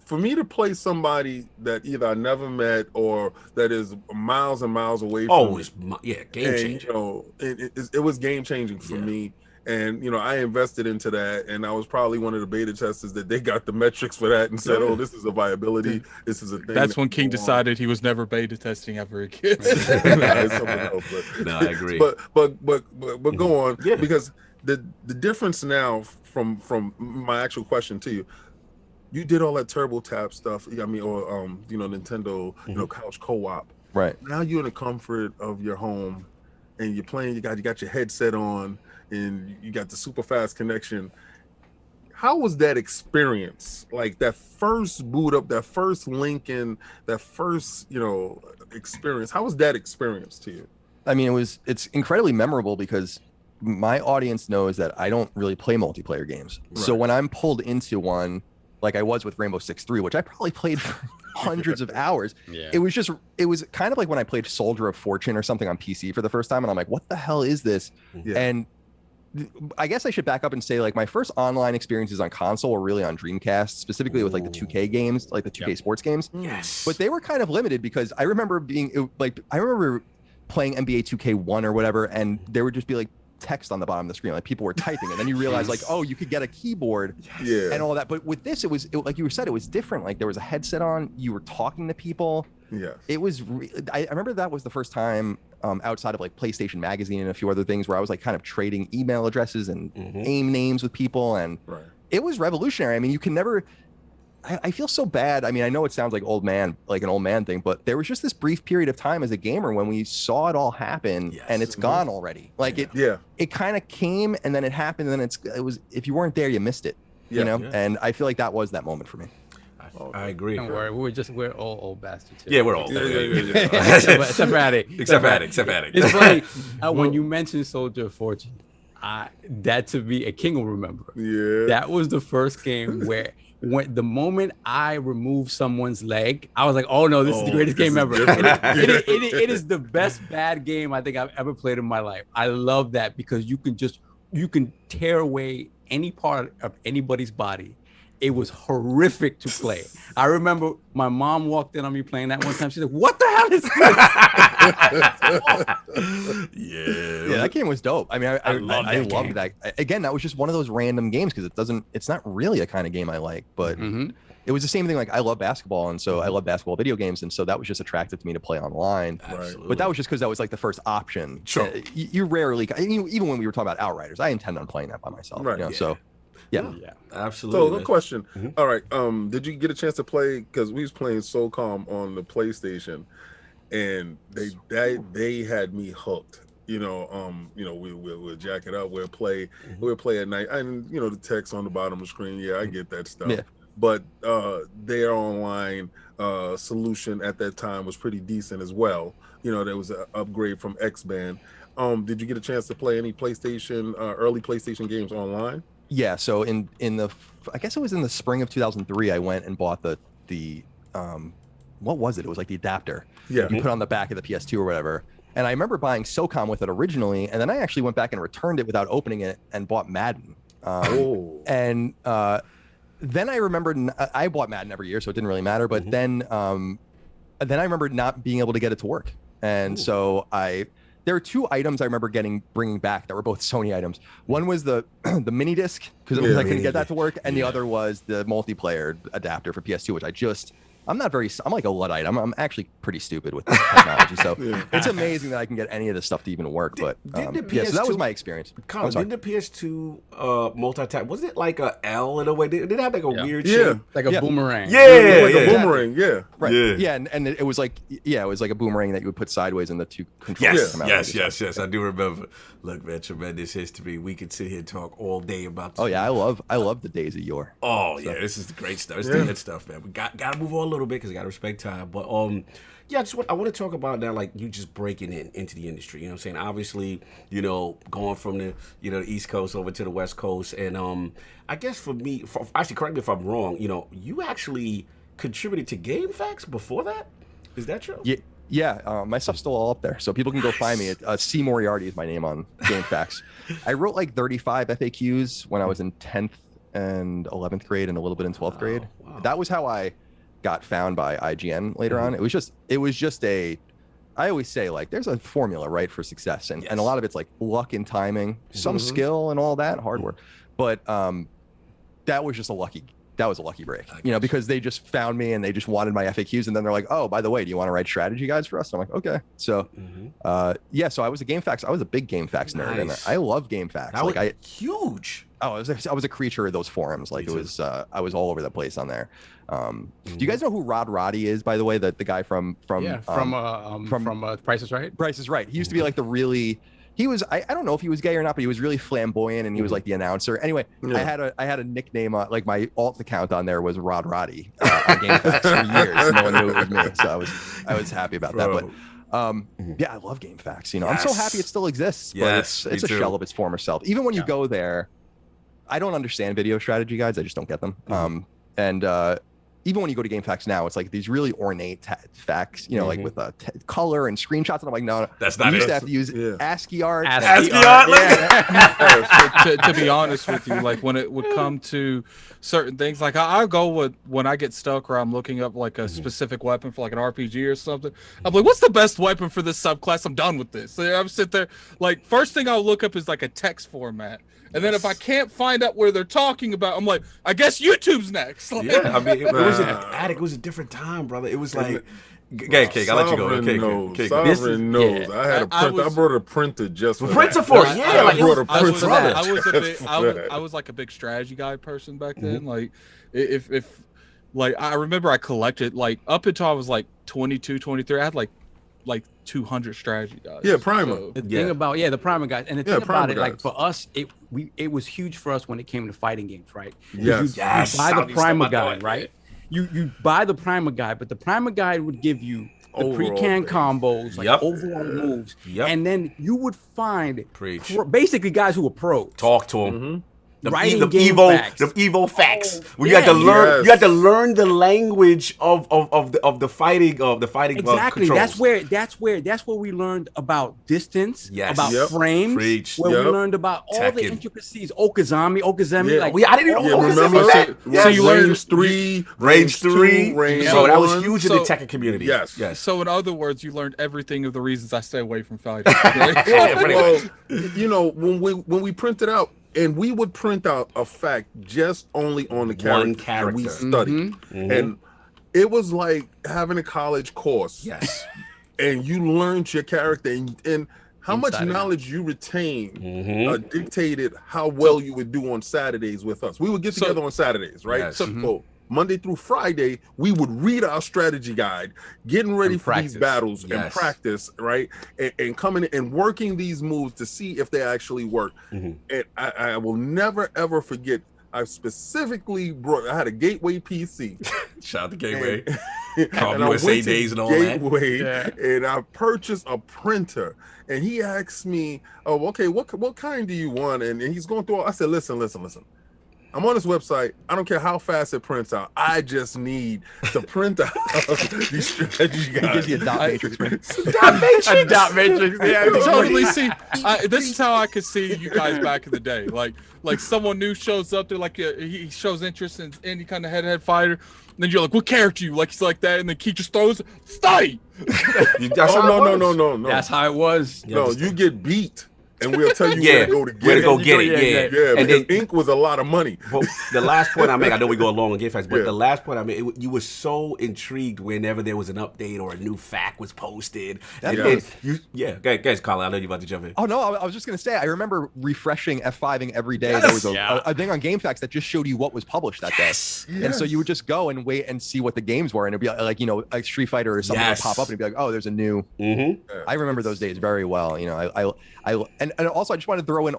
for me to play somebody that either I never met or that is miles and miles away from me, game changer. It was game changing for me. And, I invested into that, and I was probably one of the beta testers that they got the metrics for that and said, oh, this is a viability. This is a thing. That's when King decided he was never beta testing ever again. No, I agree. But go on, because the difference now from my actual question to you, you did all that Turbo Tap stuff, Nintendo, couch co-op. Right. Now you're in the comfort of your home, and you're playing, you got your headset on, and you got the super fast connection. How was that experience? Like that first boot up, that first link in, that first, experience. How was that experience to you? I mean, it's incredibly memorable because my audience knows that I don't really play multiplayer games. Right. So when I'm pulled into one, like I was with Rainbow Six 3, which I probably played for hundreds of hours. Yeah. It was kind of like when I played Soldier of Fortune or something on PC for the first time, and I'm like, what the hell is this? Yeah. And I guess I should back up and say, like, my first online experiences on console were really on Dreamcast, specifically with like the 2K games, like the 2K sports games. Yes. But they were kind of limited because I remember playing NBA 2K1 or whatever, and there would just be like text on the bottom of the screen, like people were typing, and then you realize like, oh, you could get a keyboard and all that. But with this, it was like you said, it was different. Like there was a headset on, you were talking to people. Yeah, it was. I remember that was the first time outside of like PlayStation Magazine and a few other things where I was like kind of trading email addresses and AIM names with people, and it was revolutionary. I mean, you can never. I feel so bad. I mean, I know it sounds like an old man thing, but there was just this brief period of time as a gamer when we saw it all happen, and it's gone already. Like it kind of came and then it happened, and then it was if you weren't there, you missed it. You know, and I feel like that was that moment for me. I agree. Don't worry, we're all old bastards. Yeah, we're old. Except for Addict. Except for Addict. It's funny when you mentioned Soldier of Fortune. that to me, a King will remember. Yeah. That was the first game where when the moment I removed someone's leg, I was like, oh no, this is the greatest game ever. It is the best bad game I think I've ever played in my life. I love that because you can tear away any part of anybody's body. It was horrific to play. I remember my mom walked in on me playing that one time. She's like, what the hell is this? Yeah, that game was dope. I mean, I loved that. Again, that was just one of those random games because it's not really a kind of game I like, but it was the same thing. Like I love basketball, and so I love basketball video games, and so that was just attractive to me to play online. Absolutely. But that was just because that was like the first option. Sure. You rarely, even when we were talking about Outriders, I intend on playing that by myself. Right. You know, so. Yeah, absolutely. So, the question. All right. Did you get a chance to play? Because we was playing SOCOM on the PlayStation, and they had me hooked. We'll jack it up. We'll play at night, and the text on the bottom of the screen. Yeah, I get that stuff. Yeah. But their online solution at that time was pretty decent as well. There was an upgrade from X-Band. Did you get a chance to play any PlayStation early PlayStation games online? Yeah, so in the I guess it was in the spring of 2003, I went and bought the what was it? It was like the adapter. Yeah. You put on the back of the PS2 or whatever. And I remember buying SOCOM with it originally, and then I actually went back and returned it without opening it and bought Madden. And then I remembered I bought Madden every year, so it didn't really matter. But then I remember not being able to get it to work, and so there are two items I remember bringing back that were both Sony items. One was the mini disc because I couldn't get that to work, and the other was the multiplayer adapter for PS2, which I'm like a Luddite. I'm actually pretty stupid with technology, so it's amazing that I can get any of this stuff to even work. But so that was my experience. Colin, didn't the PS2 multi-tap, was it like a L in a way? Did it have like a weird shape? Like a boomerang. A boomerang, right. Yeah, and it was like a boomerang that you would put sideways and the two controls come out. Yes, I do remember. Look, man, tremendous history. We could sit here and talk all day about this. Oh yeah, I love the days of yore. Oh yeah, this is the great stuff. It's the good stuff, man. We got to move on a little bit because I got to respect time. But I want to talk about now, like you just breaking into the industry. You know what I'm saying? Obviously, going from the the East Coast over to the West Coast, and I guess for me, actually, correct me if I'm wrong. You actually contributed to GameFAQs before that. Is that true? Yeah, my stuff's still all up there, so people can go find me. C. Moriarty is my name on GameFAQs. I wrote like 35 FAQs when I was in 10th and 11th grade and a little bit in 12th grade. Wow. That was how I got found by IGN later on. It was just I always say, like, there's a formula, right, for success, and a lot of it's like luck and timing, some skill and all that, hard work, but that was just a lucky break, because they just found me and they just wanted my FAQs, and then they're like, oh, by the way, do you want to write strategy guides for us? And I'm like, okay. So so I was a GameFAQs. I was a big GameFAQs nerd, and I love GameFAQs. That was huge. Oh, I was a creature of those forums. Like, it was I was all over the place on there. Do you guys know who Rod Roddy is, by the way? The guy from Price is Right? Price is Right. He used to be like he was, I don't know if he was gay or not, but he was really flamboyant, and he was like the announcer. Anyway, I had a nickname, like my alt account on there was Rod Roddy on GameFAQs for years. No one knew it was me, so I was happy about that. But I love GameFAQs. I'm so happy it still exists, but it's a shell of its former self. Even when you go there, I don't understand video strategy guides. I just don't get them. Even when you go to GameFAQs now, it's like these really ornate facts, like with color and screenshots. And I'm like, no, that's not it. You used to have to use ASCII art. ASCII art. To be honest with you, like when it would come to certain things, like I'll go with when I get stuck or I'm looking up like a specific weapon for like an RPG or something. I'm like, what's the best weapon for this subclass? I'm done with this. So I'm sitting there, like, first thing I'll look up is like a text format. And then if I can't find out where they're talking about, I'm like, I guess YouTube's next. Like, I mean, it was an attic. It was a different time, brother. It was like, Cake, I'll let you go. Sovereign knows. I had a printer. I brought a printer just for printer for it. Yeah, I brought a printer for that. I was like a big strategy guy person back then. Like, if like I remember I collected, like, up until I was like 22, 23, I had like 200 strategy guys. Yeah, Primer. So the thing about the Primer guys, and the thing about it, like, for us, it was huge for us when it came to fighting games, right? Yes. You buy the Primer guide, right? you buy the primer guide, but the primer guide would give you the Overall pre-canned things. combos, like overall moves, and then you would find basically guys who were pros. Talk to them. The Evo facts. Where you had to learn. You had to learn the language of the fighting Exactly. controls. That's where we learned about distance, about frames. Preach. Where we learned about all the intricacies. Okazami. Yeah. Like I didn't even know remember. So you learned range 3, range. So that was huge in the Tekken community. Yes. So in other words, you learned everything of the reasons I stay away from fighting. Well, you know, when we printed out. And we would print out a fact just only on the character that we studied. And it was like having a college course. Yes. And you learned your character and how much knowledge you retain dictated how well you would do on Saturdays with us. We would get together on Saturdays, right? Yes. So Monday through Friday, we would read our strategy guide, getting ready for these battles and practice, right? And coming and working these moves to see if they actually work. And I will never, ever forget, I specifically I had a Gateway PC. Shout out to Gateway. And USA days and all Gateway, that. And I purchased a printer. And he asked me, "Oh, okay, what kind do you want?" And he's going through. I said, "Listen. I'm on this website. I don't care how fast it prints out. I just need to print out these strategy guides." He gives you a dot matrix print. A dot matrix. Yeah, Totally. See, this is how I could see you guys back in the day. Like someone new shows up, they're like, he shows interest in any kind of head-to-head fighter. And then you're like, "What character you like?" He's like that, and then Keith just throws, "Study." No. That's how it was. No, you get beat. And we'll tell you where to go to get it. Yeah, and then ink was a lot of money. Well, the last point I make, I know we go along on GamePass, but the last point I made, you were so intrigued whenever there was an update or a new fact was posted. Guys, Colin, I know you're about to jump in. Oh no, I was just gonna say, I remember refreshing F5ing every day. There was a thing on GameFAQs that just showed you what was published that day, and so you would just go and wait and see what the games were, and it'd be like, you know, like Street Fighter or something would pop up, and it'd be like, "Oh, there's a new." I remember those days very well. You know, and also I just wanted to throw in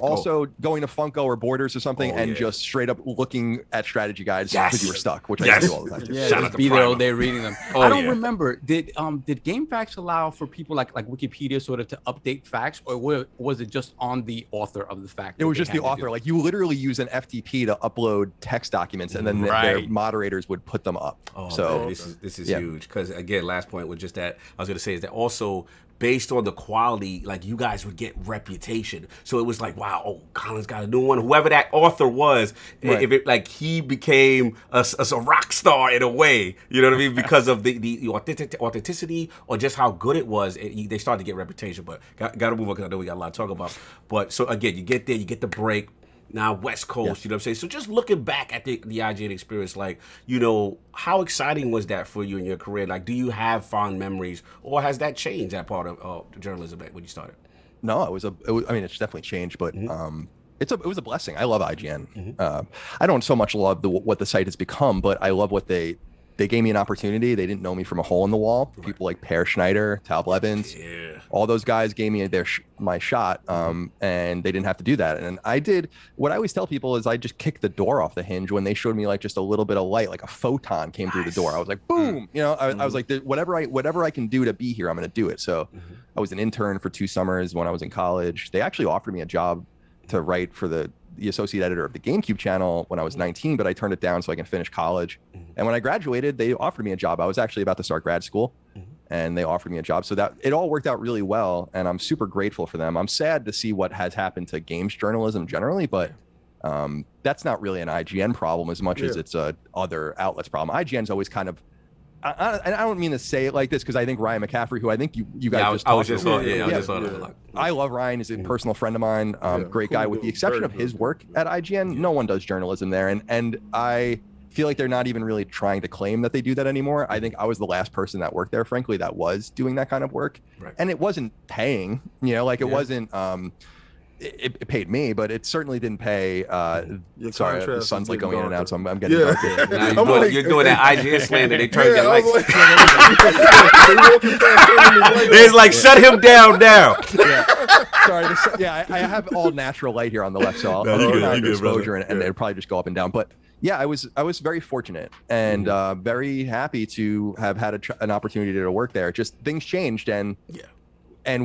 going to Funko or Borders or something and just straight up looking at strategy guides because you were stuck, which I do all the time. Yeah, just be there all day reading them. I don't remember. Did GameFAQs allow for people like Wikipedia sort of to update facts, or was it just on the author of the fact? It was just the author. Like you literally use an FTP to upload text documents, and then their moderators would put them up. So man, this is huge because again, last point was just that I was going to say is that also, based on the quality, like you guys would get reputation. So it was like, wow, Colin's got a new one. Whoever that author was, if it like he became a rock star in a way, you know what I mean? Because of the authenticity or just how good it was, they started to get reputation. But got to move on because I know we got a lot to talk about. But so again, you get there, you get the break. Now West Coast, you know what I'm saying? So just looking back at the IGN experience, like, you know, how exciting was that for you in your career? Like, do you have fond memories, or has that changed, that part of journalism when you started? No, I mean, it's definitely changed, but it was a blessing. I love IGN. I don't so much love what the site has become, but I love what they gave me an opportunity. They didn't know me from a hole in the wall. People like Per Schneider, Tal Blevins, all those guys gave me my shot, and they didn't have to do that. And I did what I always tell people is I just kicked the door off the hinge when they showed me like just a little bit of light, like a photon came through the door. I was like, boom, you know, I was like, whatever I can do to be here, I'm going to do it. So I was an intern for 2 summers when I was in college. They actually offered me a job to write for the associate editor of the GameCube channel when I was 19, but I turned it down so I can finish college. And when I graduated, they offered me a job. I was actually about to start grad school, and they offered me a job. So that it all worked out really well, and I'm super grateful for them. I'm sad to see what has happened to games journalism generally, but that's not really an IGN problem as much as it's a other outlets problem. IGN's always kind of, and I don't mean to say it like this because I think Ryan McCaffrey, who I think you guys I love Ryan. He's a personal friend of mine. Great guy. With the exception of his work at IGN, no one does journalism there, and I feel like they're not even really trying to claim that they do that anymore. I think I was the last person that worked there, frankly, that was doing that kind of work, and it wasn't paying. You know, like it wasn't. It paid me, but it certainly didn't pay. Sorry, the sun's like going in and out, so I'm getting dark. You're doing that IGN slander. They turned their lights. It's like shut him down now. Sorry, I have all natural light here on the left, so I'll turn on the exposure and it'll probably just go up and down. But Yeah, I was very fortunate and very happy to have had an opportunity to work there. Just things changed, and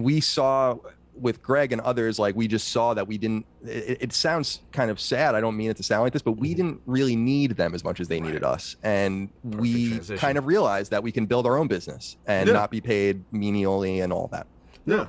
we saw with Greg and others, like we just saw that we didn't. It sounds kind of sad. I don't mean it to sound like this, but we didn't really need them as much as they needed us, and we kind of realized that we can build our own business and not be paid menially and all that. Yeah,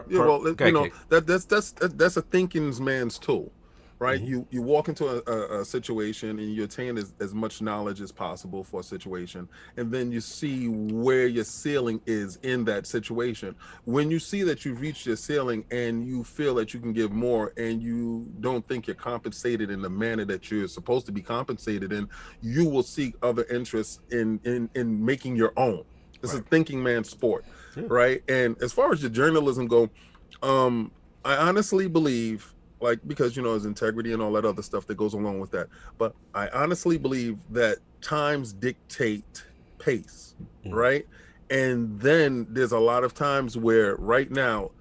well, you know, that's a thinking man's tool. Right, you walk into a situation and you attain as much knowledge as possible for a situation, and then you see where your ceiling is in that situation. When you see that you've reached your ceiling and you feel that you can give more, and you don't think you're compensated in the manner that you're supposed to be compensated in, you will seek other interests in making your own. This is a thinking man's sport, right? And as far as the journalism go, I honestly believe, like, because, you know, there's integrity and all that other stuff that goes along with that. But I honestly believe that times dictate pace, right? And then there's a lot of times where right now,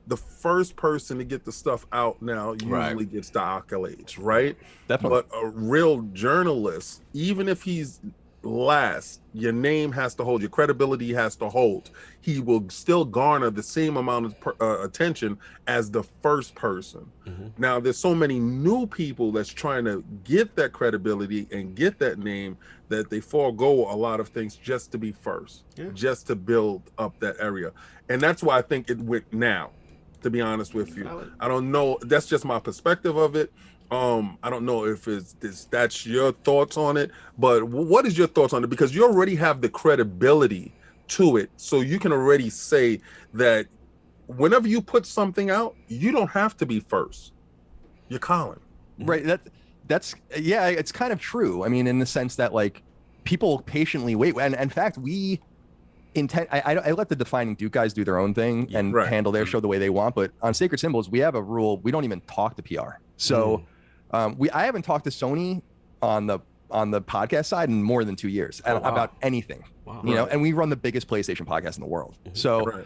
the first person to get the stuff out now usually gets the accolades, right? Definitely. But a real journalist, even if he's last, your name has to hold, your credibility has to hold. He will still garner the same amount of attention as the first person. Now there's so many new people that's trying to get that credibility and get that name that they forego a lot of things just to be first, just to build up that area. And that's why I think it went now, to be honest with you. I don't know, that's just my perspective of it. I don't know if that's your thoughts on it, but what is your thoughts on it? Because you already have the credibility to it, so you can already say that whenever you put something out, you don't have to be first. You're Colin. Right. That's yeah, it's kind of true. I mean, in the sense that, like, people patiently wait, and in fact, I let the Defining Duke guys do their own thing and handle their show the way they want. But on Sacred Symbols, we have a rule: we don't even talk to PR. So I haven't talked to Sony on the podcast side in more than 2 years about anything. You know, and we run the biggest PlayStation podcast in the world. So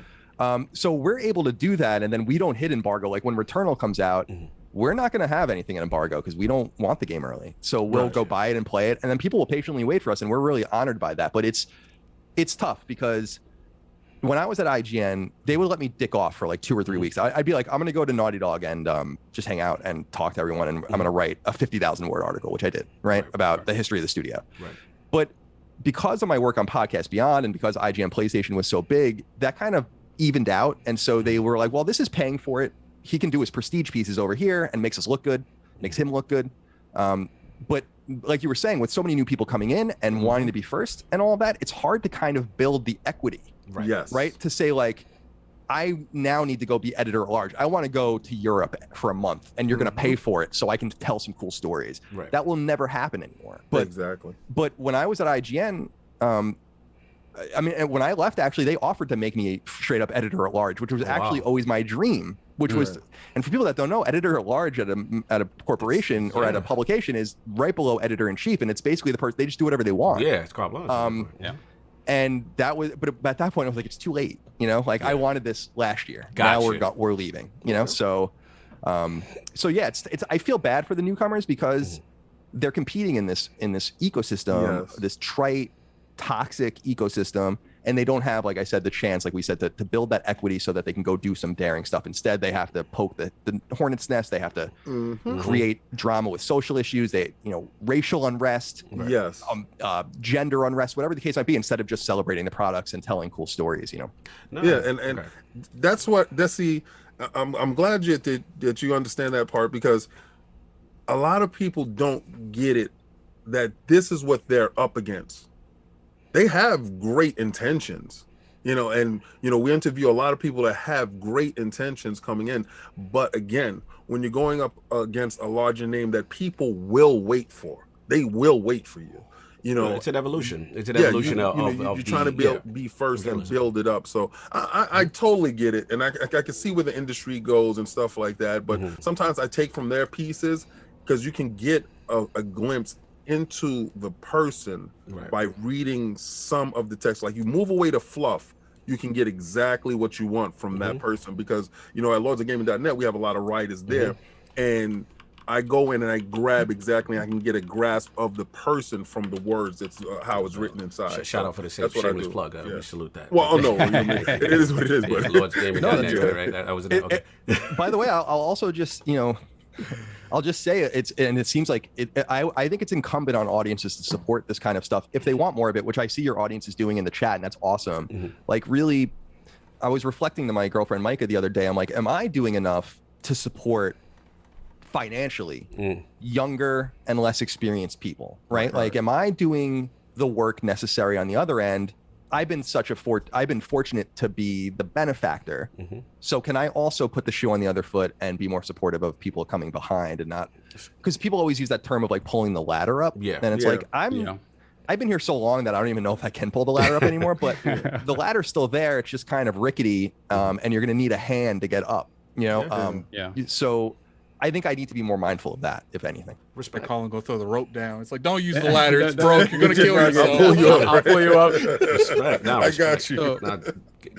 so we're able to do that, and then we don't hit embargo. Like when Returnal comes out, we're not going to have anything in embargo because we don't want the game early. So we'll go buy it and play it, and then people will patiently wait for us, and we're really honored by that. But it's tough because when I was at IGN, they would let me dick off for like 2 or 3 weeks. I'd be like, I'm going to go to Naughty Dog and just hang out and talk to everyone, and I'm going to write a 50,000 word article, which I did, about the history of the studio. But because of my work on Podcast Beyond and because IGN PlayStation was so big, that kind of evened out. And so they were like, well, this is paying for it. He can do his prestige pieces over here and makes us look good, makes him look good. But like you were saying, with so many new people coming in and wanting to be first and all that, it's hard to kind of build the equity. Right. To say, like, I now need to go be editor at large. I want to go to Europe for a month, and you're going to pay for it so I can tell some cool stories. That will never happen anymore. But But when I was at IGN, I mean, when I left, actually, they offered to make me a straight up editor at large, which was actually always my dream. Which was, and for people that don't know, editor at large at a corporation or at a publication is right below editor in chief, and it's basically the person, they just do whatever they want. It's carte blanche. And that was, but at that point, I was like, it's too late, you know. Like I wanted this last year. Now we're leaving, you know. So yeah, it's. I feel bad for the newcomers because they're competing in this ecosystem, this trite, toxic ecosystem, and they don't have, like I said, the chance, like we said, to build that equity so that they can go do some daring stuff. Instead, they have to poke the hornet's nest. They have to create drama with social issues. They, you know, racial unrest, gender unrest, whatever the case might be, instead of just celebrating the products and telling cool stories, you know. And that's the. I'm glad that you understand that part, because a lot of people don't get it, that this is what they're up against. They have great intentions, you know, and, you know, we interview a lot of people that have great intentions coming in. But again, when you're going up against a larger name that people will wait for, they will wait for you. You know, it's an evolution. It's an evolution of you're trying to be first and build it up. So I totally get it. And I can see where the industry goes and stuff like that. But sometimes I take from their pieces, because you can get a glimpse into the person by reading some of the text. Like, you move away the fluff, you can get exactly what you want from that person. Because, you know, at lordsofgaming.net, we have a lot of writers there, and I go in and I grab exactly. I can get a grasp of the person from the words. That's how it's written inside. Shout out for the shameless plug. We salute that. Well, no, it is what it is. But Lord's gaming. Right? That was okay. By the way, I'll also just I'll just say it seems like I think it's incumbent on audiences to support this kind of stuff if they want more of it, which I see your audience is doing in the chat, and that's awesome. Like, really, I was reflecting to my girlfriend Micah the other day. I'm like, am I doing enough to support financially younger and less experienced people, right? Like, am I doing the work necessary on the other end? I've been fortunate to be the benefactor. So can I also put the shoe on the other foot and be more supportive of people coming behind, and not, because people always use that term of like pulling the ladder up. And it's like, I've been here so long that I don't even know if I can pull the ladder up anymore, but the ladder's still there. It's just kind of rickety. And you're going to need a hand to get up, So I think I need to be more mindful of that, if anything. Respect. Colin, go throw the rope down. It's like, don't use the ladder. It's broke. You're gonna kill yourself. I'll pull you up. Respect. Now, I got you. Now,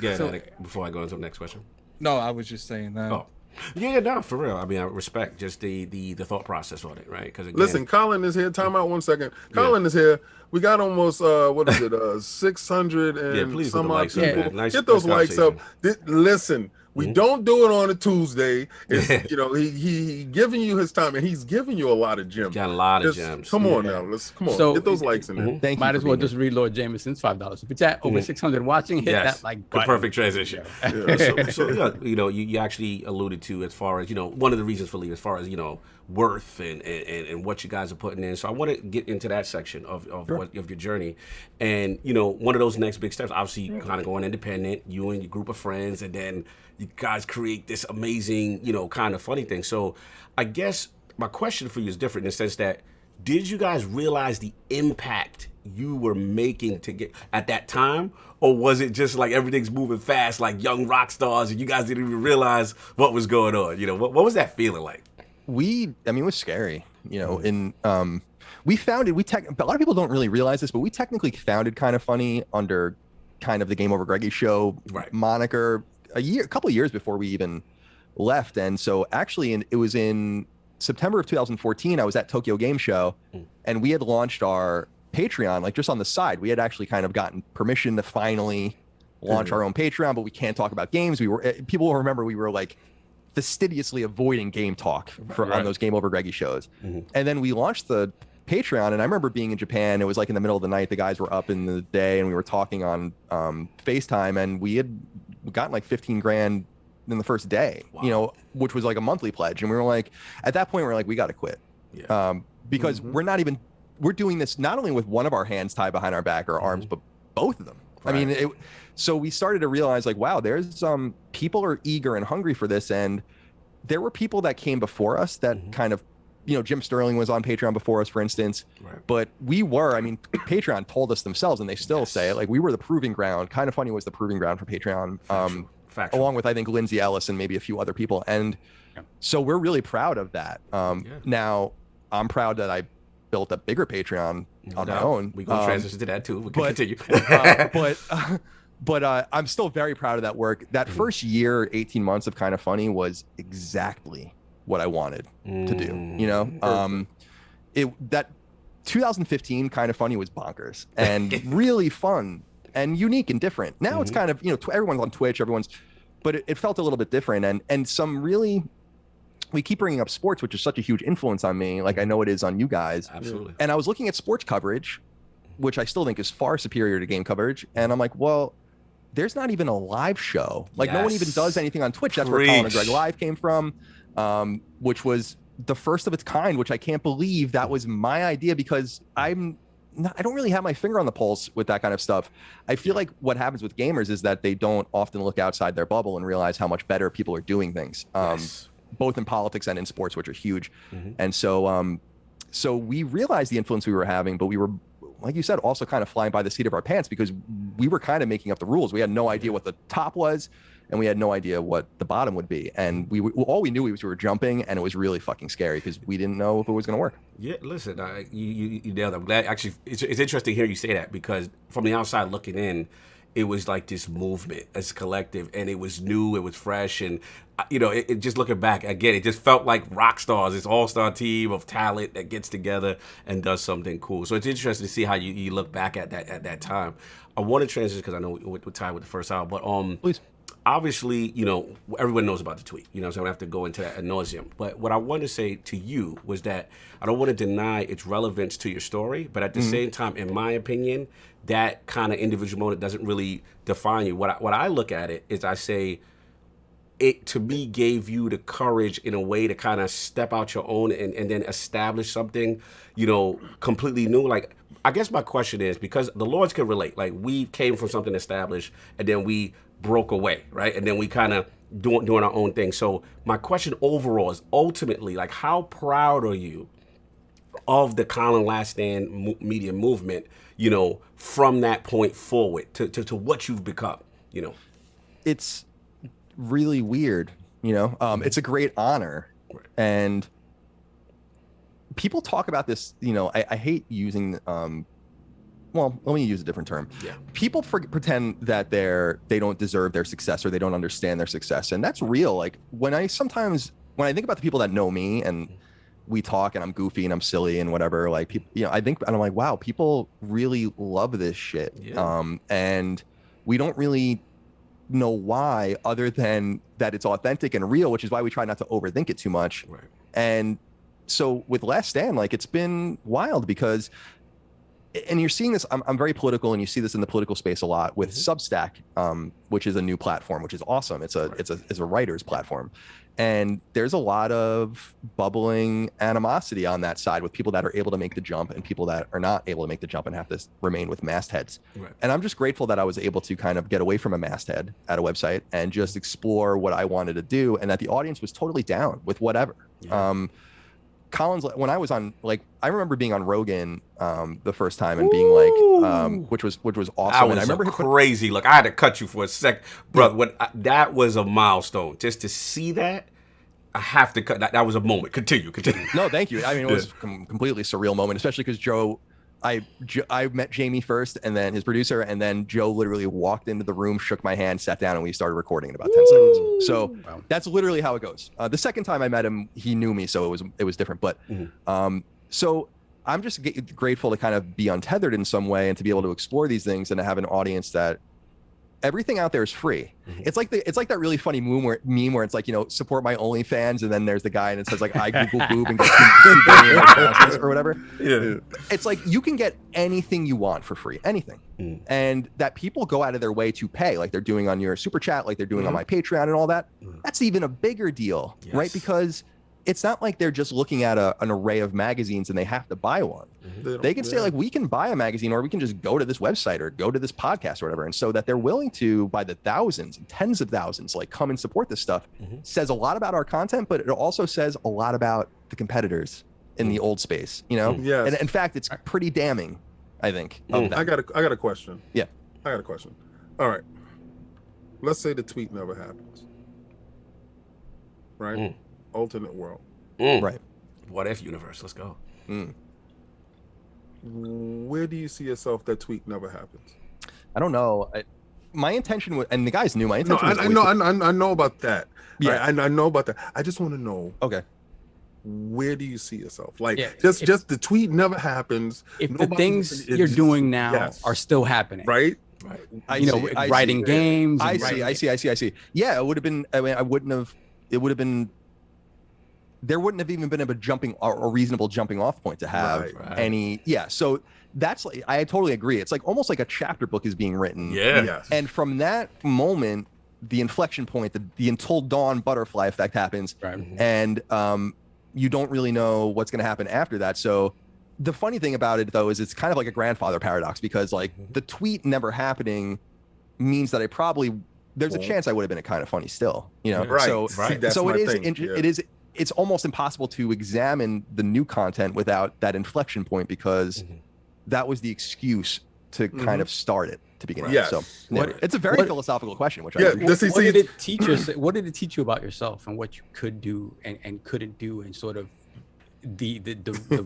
get at it before I go into the next question. No, I was just saying that. Oh, yeah, no, for real. I mean, I respect just the thought process on it, right? Because listen, Colin is here. Time out 1 second. Colin is here. We got almost 600 and please some odd get people. nice, Get those likes up. Listen. We don't do it on a Tuesday. It's, he giving you his time, and he's giving you a lot of gems. Got a lot of gems. Come on now, So, get those likes in there. Thank you. Might as well just read Lord Jameson's $5. If it's at over 600 watching, hit that like button. The perfect transition. So you actually alluded to, as far as one of the reasons for leaving, as far as worth and what you guys are putting in. So I want to get into that section of your journey, and one of those next big steps, obviously, kind of going independent. You and your group of friends, and then you guys create this amazing, kind of funny thing. So I guess my question for you is different in the sense that, did you guys realize the impact you were making to get at that time? Or was it just like everything's moving fast, like young rock stars, and you guys didn't even realize what was going on? What was that feeling like? It was scary, we founded, a lot of people don't really realize this, but we technically founded KindaFunny under kind of the Game Over Greggy show moniker a couple of years before we even left. And so actually it was in September of 2014, I was at Tokyo Game Show, and we had launched our Patreon, like just on the side. We had actually kind of gotten permission to finally launch our own Patreon, but we can't talk about games. People will remember we were like fastidiously avoiding game talk on those Game Over Greggy shows. And then we launched the Patreon, and I remember being in Japan. It was like in the middle of the night. The guys were up in the day, and we were talking on FaceTime, and we had gotten like 15 grand in the first day, which was like a monthly pledge. And we were like, at that point, we were like, we got to quit. Because we're doing this not only with one of our hands tied behind our back or arms, but both of them. I mean, so we started to realize like, wow, there's people are eager and hungry for this. And there were people that came before us that kind of, Jim Sterling was on Patreon before us, for instance, but Patreon told us themselves, and they still say it, like, we were the proving ground. KindaFunny was the proving ground for Patreon, along with, I think, Lindsay Ellis and maybe a few other people. And so we're really proud of that. Now I'm proud that I built a bigger Patreon on my own. We can transition to that too. We can continue. But I'm still very proud of that work. That first year, 18 months of KindaFunny was exactly what I wanted to do. That 2015 KindaFunny was bonkers and really fun and unique and different. Now it's kind of, everyone's on Twitch, but it felt a little bit different, and some really, we keep bringing up sports, which is such a huge influence on me, like I know it is on you guys. Absolutely. And I was looking at sports coverage, which I still think is far superior to game coverage, and I'm like, well, there's not even a live show. Like no one even does anything on Twitch. That's where Colin and Greg Live came from, which was the first of its kind, which I can't believe that was my idea, because I don't really have my finger on the pulse with that kind of stuff. I feel like what happens with gamers is that they don't often look outside their bubble and realize how much better people are doing things, both in politics and in sports, which are huge. And so we realized the influence we were having, but we were, like you said, also kind of flying by the seat of our pants, because we were kind of making up the rules. We had no idea what the top was, and we had no idea what the bottom would be. And all we knew was we were jumping, and it was really fucking scary because we didn't know if it was going to work. Yeah, listen, you nailed it. I'm glad. Actually, it's interesting to hear you say that, because from the outside looking in, it was like this movement, as collective, and it was new, it was fresh, and it just looking back again, it just felt like rock stars, this all-star team of talent that gets together and does something cool. So it's interesting to see how you look back at that time. I want to transition because I know we're tied with the first hour, but Please. obviously, everyone knows about the tweet, so I don't have to go into that ad nauseum. But what I wanted to say to you was that I don't want to deny its relevance to your story, but at the same time, in my opinion, that kind of individual moment doesn't really define you. What I look at it is I say, it to me gave you the courage in a way to kind of step out your own and then establish something, completely new. Like, I guess my question is, because the Lords can relate, like we came from something established and then we broke away, right? And then we kind of doing our own thing. So my question overall is ultimately, like, how proud are you of the Colin Last Stand Media movement, from that point forward to what you've become, It's really weird, it's a great honor. Right. And people talk about this, I hate using, well, let me use a different term. Yeah. People pretend that they don't deserve their success or they don't understand their success. And that's real. Like when I think about the people that know me and we talk and I'm goofy and I'm silly and whatever, like people, I think, and I'm like, wow, people really love this shit. Yeah. And we don't really know why, other than that it's authentic and real, which is why we try not to overthink it too much. Right. And so with Last Stand, like it's been wild because, and you're seeing this, I'm very political, and you see this in the political space a lot with Substack, which is a new platform, which is awesome. It's a writer's platform. And there's a lot of bubbling animosity on that side with people that are able to make the jump and people that are not able to make the jump and have to remain with mastheads. Right. And I'm just grateful that I was able to kind of get away from a masthead at a website and just explore what I wanted to do, and that the audience was totally down with whatever. Yeah. Colin's, when I was on, like, I remember being on Rogan the first time and being like, which was awesome. That and I remember crazy. Look, I had to cut you for a sec, brother. That was a milestone. Just to see that, I have to cut. That was a moment. Continue. No, thank you. I mean, it was a completely surreal moment, especially because Joe. I met Jamie first, and then his producer, and then Joe literally walked into the room, shook my hand, sat down, and we started recording in about 10 seconds. So that's literally how it goes. The second time I met him, he knew me, so it was different. But so I'm just grateful to kind of be untethered in some way and to be able to explore these things and to have an audience that everything out there is free. It's like that really funny meme where it's like, support my OnlyFans, and then there's the guy and it says like I Google boob and get 2 billion or whatever. Yeah. It's like you can get anything you want for free, anything. And that people go out of their way to pay, like they're doing on your super chat, like they're doing on my Patreon and all that. That's even a bigger deal, right? Because it's not like they're just looking at an array of magazines and they have to buy one. They can say like, we can buy a magazine, or we can just go to this website or go to this podcast or whatever. And so that they're willing to, by the thousands and tens of thousands, like come and support this stuff says a lot about our content, but it also says a lot about the competitors in the old space, Yes. And in fact, it's pretty damning, I think. Of I got a question. Yeah. I got a question. All right. Let's say the tweet never happens. Right? Alternate world. Right. What if universe? Let's go. Where do you see yourself that tweet never happens? I don't know. My intention was, and the guys knew my intention. I know about that. Yeah. Right? I know about that. I just want to know. Okay. Where do you see yourself? Like, just the tweet never happens. If the things you're doing now are still happening, right? Right. Writing games. I see. Yeah, it would have been. I mean, it would have been. There wouldn't have even been a reasonable jumping off point to have any. Yeah. So that's like, I totally agree. It's like almost like a chapter book is being written. Yeah. Yes. And from that moment, the inflection point, the until dawn butterfly effect happens. Right. And you don't really know what's going to happen after that. So the funny thing about it, though, is it's kind of like a grandfather paradox, because like the tweet never happening means that there's a chance I would have been a kind of funny still, Right. So it is. It's almost impossible to examine the new content without that inflection point, because that was the excuse to kind of start it to begin with. Yes. So it's a very philosophical question, which I appreciate. What did it teach us? What did it teach you about yourself and what you could do and couldn't do, and sort of the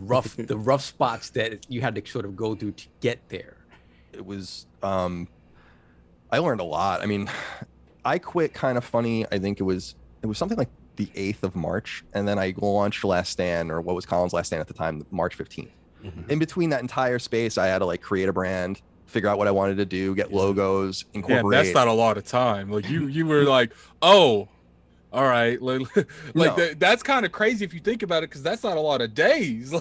rough spots that you had to sort of go through to get there? It was I learned a lot. I mean, I quit KindaFunny. I think it was something like the 8th of March, and then I launched Last Stand, or what was Colin's Last Stand at the time, March 15th. In between that entire space, I had to like create a brand, figure out what I wanted to do, get logos, incorporate. Yeah, that's not a lot of time. Like you were like, oh, all right, like that's kind of crazy if you think about it, because that's not a lot of days.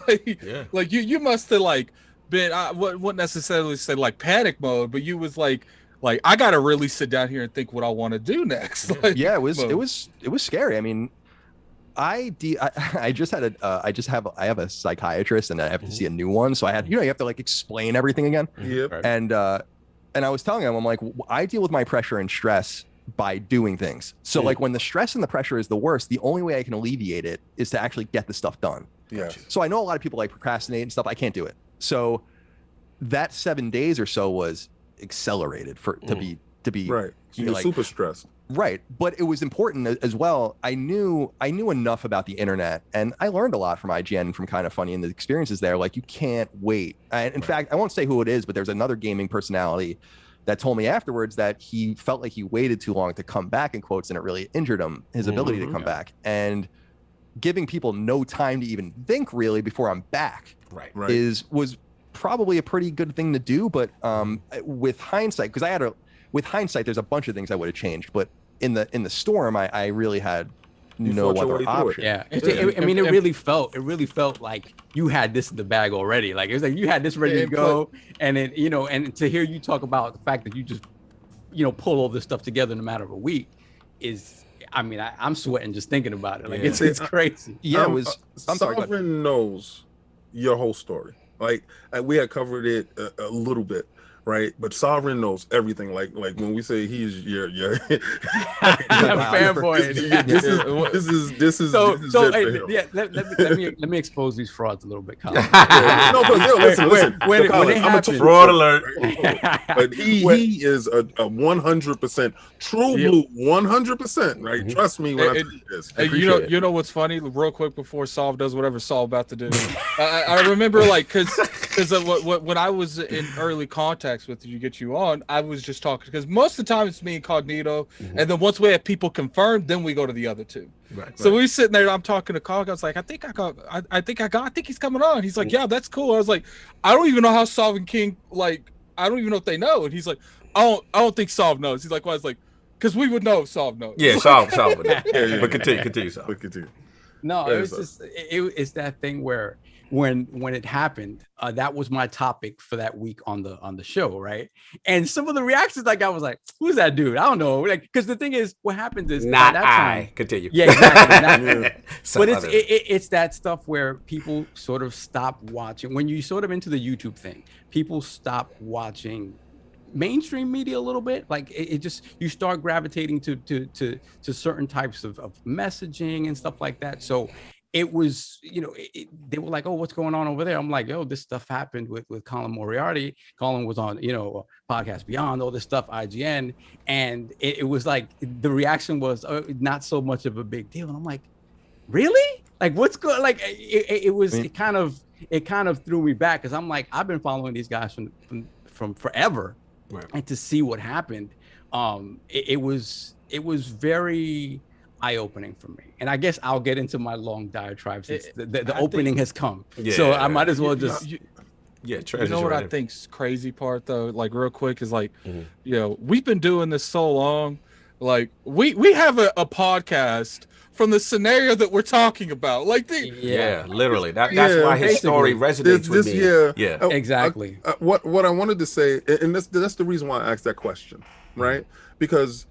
Like you must have like been wouldn't necessarily say like panic mode, but you was like I gotta really sit down here and think what I want to do next. Like, yeah, it was scary. I mean, I just had I have a psychiatrist, and I have to see a new one, so I had, you have to like explain everything again. Yep. And I was telling him, I'm like, I deal with my pressure and stress by doing things. So like when the stress and the pressure is the worst, the only way I can alleviate it is to actually get the stuff done. Yeah. So I know a lot of people like procrastinate and stuff. I can't do it. So that 7 days or so was accelerated to be right. So you're like, super stressed. Right. But it was important as well. I knew enough about the internet, and I learned a lot from IGN, from KindaFunny, and the experiences there. Like, you can't wait. In fact, I won't say who it is, but there's another gaming personality that told me afterwards that he felt like he waited too long to come back, in quotes, and it really injured him, his ability to come back. And giving people no time to even think really before I'm back was probably a pretty good thing to do. But with hindsight, because with hindsight, there's a bunch of things I would have changed, but in the storm, I really had no other option. Yeah, I mean, it really felt like you had this in the bag already. Like, it was like you had this ready to go, and it, and to hear you talk about the fact that you just, pull all this stuff together in a matter of a week is, I mean, I'm sweating just thinking about it. Like, it's crazy. Yeah, it was. Sovereign knows your whole story. Like, we had covered it a little bit. Right, but Sovereign knows everything. Like when we say he's your fanboy. This is let me expose these frauds a little bit, Colin. No, but listen. When it happens, fraud alert. But he is a 100% true blue, 100%. Right, trust me when I tell you this. You know what's funny? Real quick before Solve does whatever Solve about to do, I remember like because when I was in early contact with you, get you on, I was just talking, because most of the time it's me and Cognito, and then once we have people confirmed, then we go to the other two. So we're sitting there, I'm talking to Cog, I was like, I think he's coming on. He's like, yeah, that's cool. I was like, I don't even know how Solve and King, like, I don't even know if they know. And he's like, I don't think Solve knows. He's like, well, I was like, because we would know if Solve knows. Yeah, Solve would know. But continue, Solve. No, it was just it's that thing where when it happened, that was my topic for that week on the show, right? And some of the reactions I got was like, "Who's that dude? I don't know." Like, because the thing is, what happens is not that I. Time, continue. Yeah, exactly. But it's that stuff where people sort of stop watching. When you sort of into the YouTube thing, people stop watching mainstream media a little bit. Like, it just, you start gravitating to certain types of messaging and stuff like that. So it was, they were like, "Oh, what's going on over there?" I'm like, "Yo, this stuff happened with Colin Moriarty. Colin was on, Podcast Beyond, all this stuff, IGN." And it was like, the reaction was not so much of a big deal. And I'm like, really? Like, what's going, like, it kind of threw me back, because I'm like, I've been following these guys from forever. Right. And to see what happened, it was very eye-opening for me. And I guess I'll get into my long diatribe since the opening has come. Yeah, so I might as well just you know what I think's crazy part though, like real quick, is like, we've been doing this so long, like we have a podcast from the scenario that we're talking about. Like, literally. That's why his story resonates with me. Yeah, exactly. What I wanted to say, and that's the reason why I asked that question, right? Because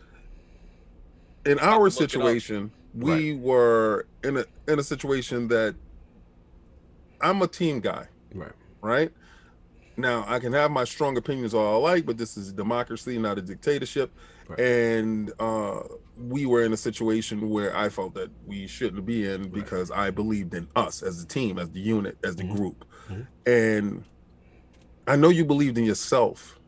in our situation, we were in a situation that I'm a team guy, right? Now, I can have my strong opinions all I like, but this is a democracy, not a dictatorship. And we were in a situation where I felt that we shouldn't be in, because I believed in us as a team, as the unit, as the group. And I know you believed in yourself,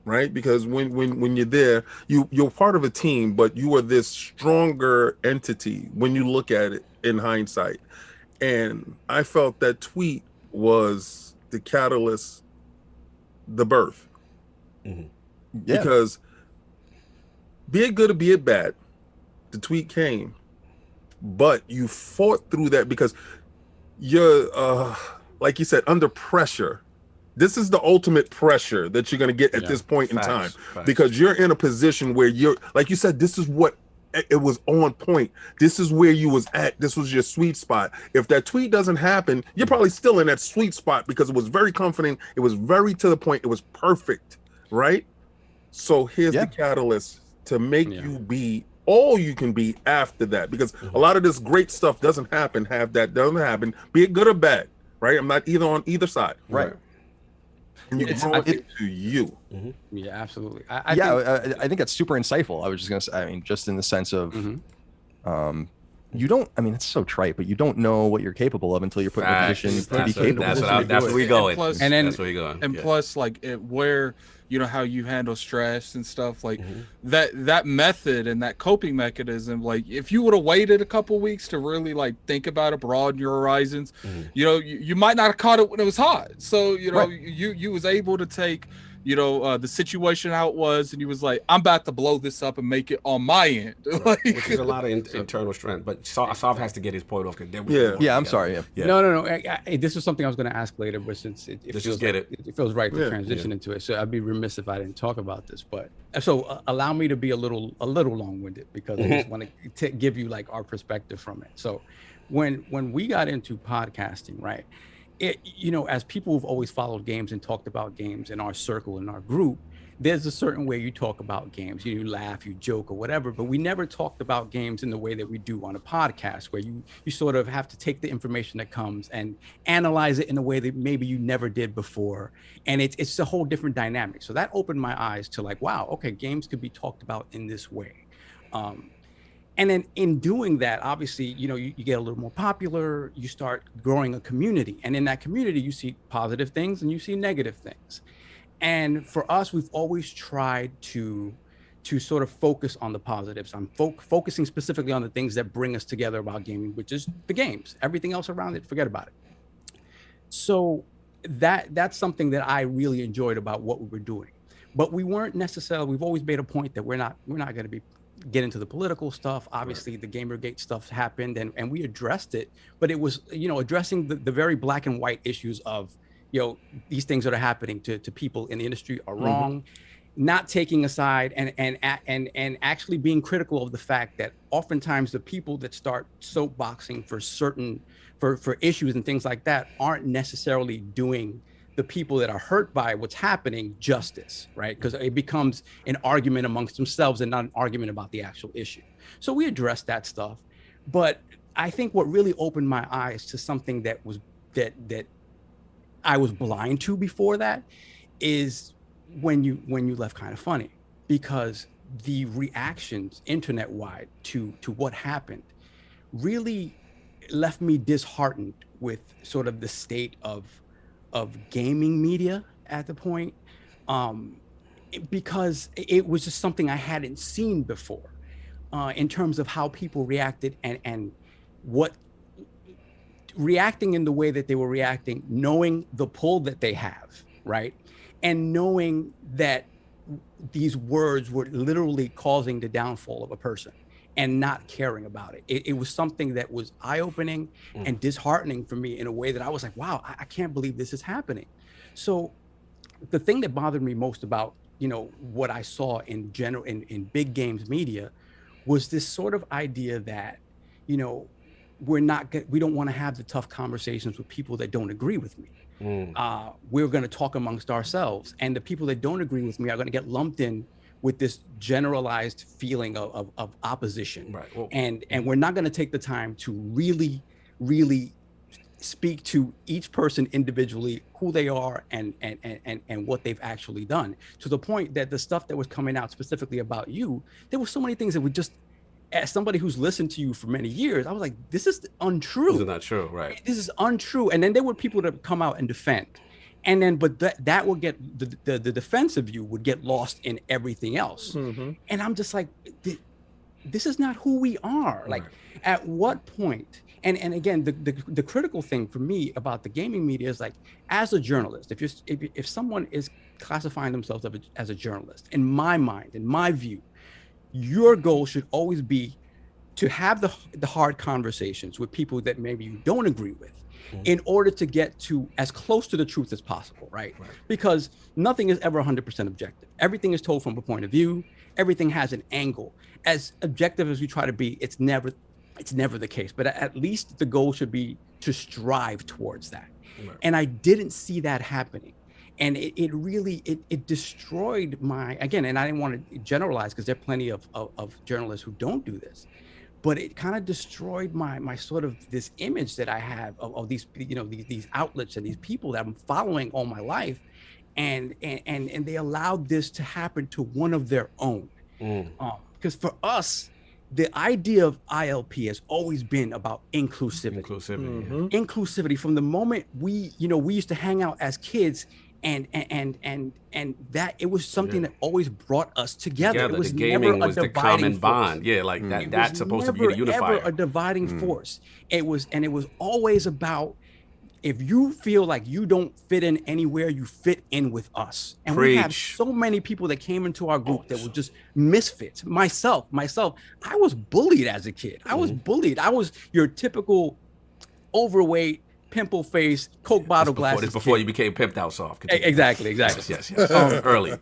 right? Because when you're there, you're part of a team, but you are this stronger entity when you look at it in hindsight. And I felt that tweet was the catalyst, the birth. Because be it good or be it bad, the tweet came, but you fought through that because you're, like you said, under pressure. This is the ultimate pressure that you're going to get at this point in time, because you're in a position where you're, like you said, this is what it was on point. This is where you was at. This was your sweet spot. If that tweet doesn't happen, you're probably still in that sweet spot because it was very comforting. It was very to the point. It was perfect, right? So here's the catalyst to make you be all you can be after that, because a lot of this great stuff doesn't happen, doesn't happen, be it good or bad, right? I'm not either on either side. Right. And you grow it to you. Yeah, absolutely. I think that's super insightful. I was just gonna say, I mean, just in the sense of you don't, I mean, it's so trite, but you don't know what you're capable of until you're put in a position to be capable. That's where we going. Plus, that's where you going. And plus, like where, you know, how you handle stress and stuff, like that method and that coping mechanism, like if you would have waited a couple weeks to really like think about it, broaden your horizons, you know, you might not have caught it when it was hot. So, you know, you was able to take, you know, the situation how it was, and he was like, I'm about to blow this up and make it on my end. Like, which is a lot of internal strength. But Sov has to get his point off. I'm sorry. No. This is something I was going to ask later, but since it feels get like, it feels right to transition into it. So I'd be remiss if I didn't talk about this. But so allow me to be a little long-winded, because I just want to give you like our perspective from it. So when we got into podcasting, right? You know, as people who've always followed games and talked about games in our circle, in our group, there's a certain way you talk about games. You laugh, you joke or whatever, but we never talked about games in the way that we do on a podcast, where you sort of have to take the information that comes and analyze it in a way that maybe you never did before. And it's a whole different dynamic. So that opened my eyes to like, wow, okay, games could be talked about in this way. And then in doing that, obviously, you know, you get a little more popular, you start growing a community. And in that community, you see positive things and you see negative things. And for us, we've always tried to sort of focus on the positives. I'm focusing specifically on the things that bring us together about gaming, which is the games. Everything else around it, forget about it. So that's something that I really enjoyed about what we were doing. But we weren't necessarily, we've always made a point that we're not going to be get into the political stuff. Obviously the Gamergate stuff happened and we addressed it, but it was, you know, addressing the very black and white issues of, you know, these things that are happening to people in the industry are wrong, not taking a side and actually being critical of the fact that oftentimes the people that start soapboxing for issues and things like that aren't necessarily doing the people that are hurt by what's happening justice, right? Because it becomes an argument amongst themselves and not an argument about the actual issue. So we addressed that stuff. But I think what really opened my eyes to something that I was blind to before that is when you left KindaFunny, because the reactions internet-wide to what happened really left me disheartened with sort of the state of gaming media at the point, because it was just something I hadn't seen before in terms of how people reacted and what reacting in the way that they were reacting, knowing the pull that they have, right? And knowing that these words were literally causing the downfall of a person and not caring about it. It was something that was eye-opening and disheartening for me in a way that I was like, wow, I can't believe this is happening. So the thing that bothered me most about, you know, what I saw in general in big games media was this sort of idea that, you know, we don't want to have the tough conversations with people that don't agree with me. We're going to talk amongst ourselves, and the people that don't agree with me are going to get lumped in with this generalized feeling of opposition. Right. Well, and we're not going to take the time to really speak to each person individually, who they are and what they've actually done, to the point that the stuff that was coming out specifically about you, there were so many things that were just, as somebody who's listened to you for many years, I was like, this is untrue. This is not true, right? This is untrue. And then there were people that come out and defend. And then, but that would get, the defense of you would get lost in everything else. And I'm just like, this is not who we are. Like, at what point? And again, the critical thing for me about the gaming media is like, as a journalist, if someone is classifying themselves as a journalist, in my mind, in my view, your goal should always be to have the hard conversations with people that maybe you don't agree with, in order to get to as close to the truth as possible, right? Because nothing is ever 100% objective. Everything is told from a point of view. Everything has an angle. As objective as we try to be, it's never the case. But at least the goal should be to strive towards that. And I didn't see that happening. And it really destroyed my, again, and I didn't want to generalize because there are plenty of journalists who don't do this, but it kind of destroyed my sort of this image that I have of these, you know, these outlets and these people that I'm following all my life. And they allowed this to happen to one of their own. Because for us, the idea of ILP has always been about inclusivity. Inclusivity from the moment we used to hang out as kids, and that it was something that always brought us together. It was the gaming never was a the dividing common force. bond. Yeah, like that. That's supposed to be the unifier. Ever a dividing force. It was always about, if you feel like you don't fit in anywhere, you fit in with us. And we have so many people that came into our group that were just misfits. Myself, I was bullied as a kid. I was bullied. I was your typical overweight, pimple face, Coke bottle glasses. This before you became pimped out soft. Exactly. Yes. Early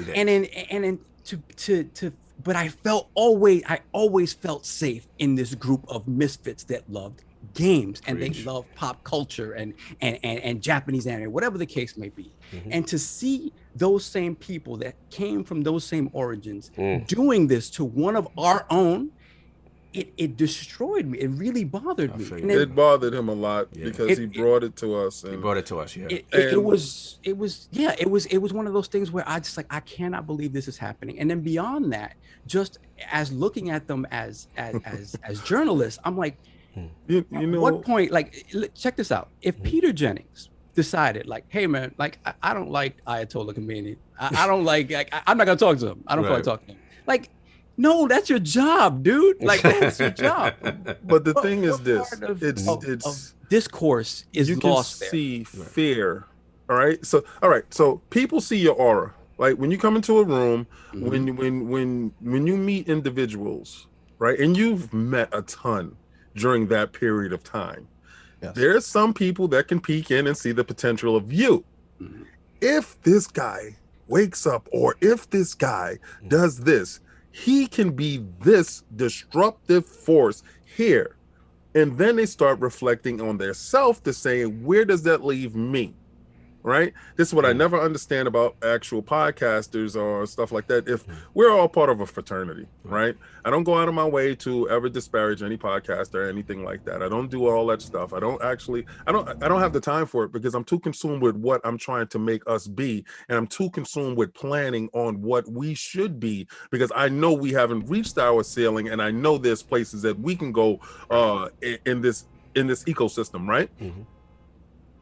days. But I always felt safe in this group of misfits that loved games and they love pop culture and Japanese anime, whatever the case may be. And to see those same people that came from those same origins doing this to one of our own, it destroyed me. It really bothered me. And it bothered him a lot because he brought it to us. And he brought it to us. It was one of those things where I just like, I cannot believe this is happening. And then beyond that, just as looking at them as journalists, I'm like, you know, at what point, like, check this out. If Peter Jennings decided, like, hey man, like, I don't like Ayatollah Khomeini. I don't like, I'm not gonna talk to him. I don't want to talk to him. Like, no, that's your job, dude. Like, that's your job. But the thing is this: it's discourse is lost there. You can see fear. All right. So people see your aura. Like when you come into a room, when you meet individuals, right, and you've met a ton during that period of time. There's some people that can peek in and see the potential of you. If this guy wakes up, or if this guy does this, he can be this disruptive force here. And then they start reflecting on their self to say, where does that leave me? Right? This is what I never understand about actual podcasters or stuff like that. If we're all part of a fraternity, right? I don't go out of my way to ever disparage any podcaster or anything like that. I don't do all that stuff. I don't have the time for it because I'm too consumed with what I'm trying to make us be. And I'm too consumed with planning on what we should be, because I know we haven't reached our ceiling, and I know there's places that we can go in this ecosystem, right?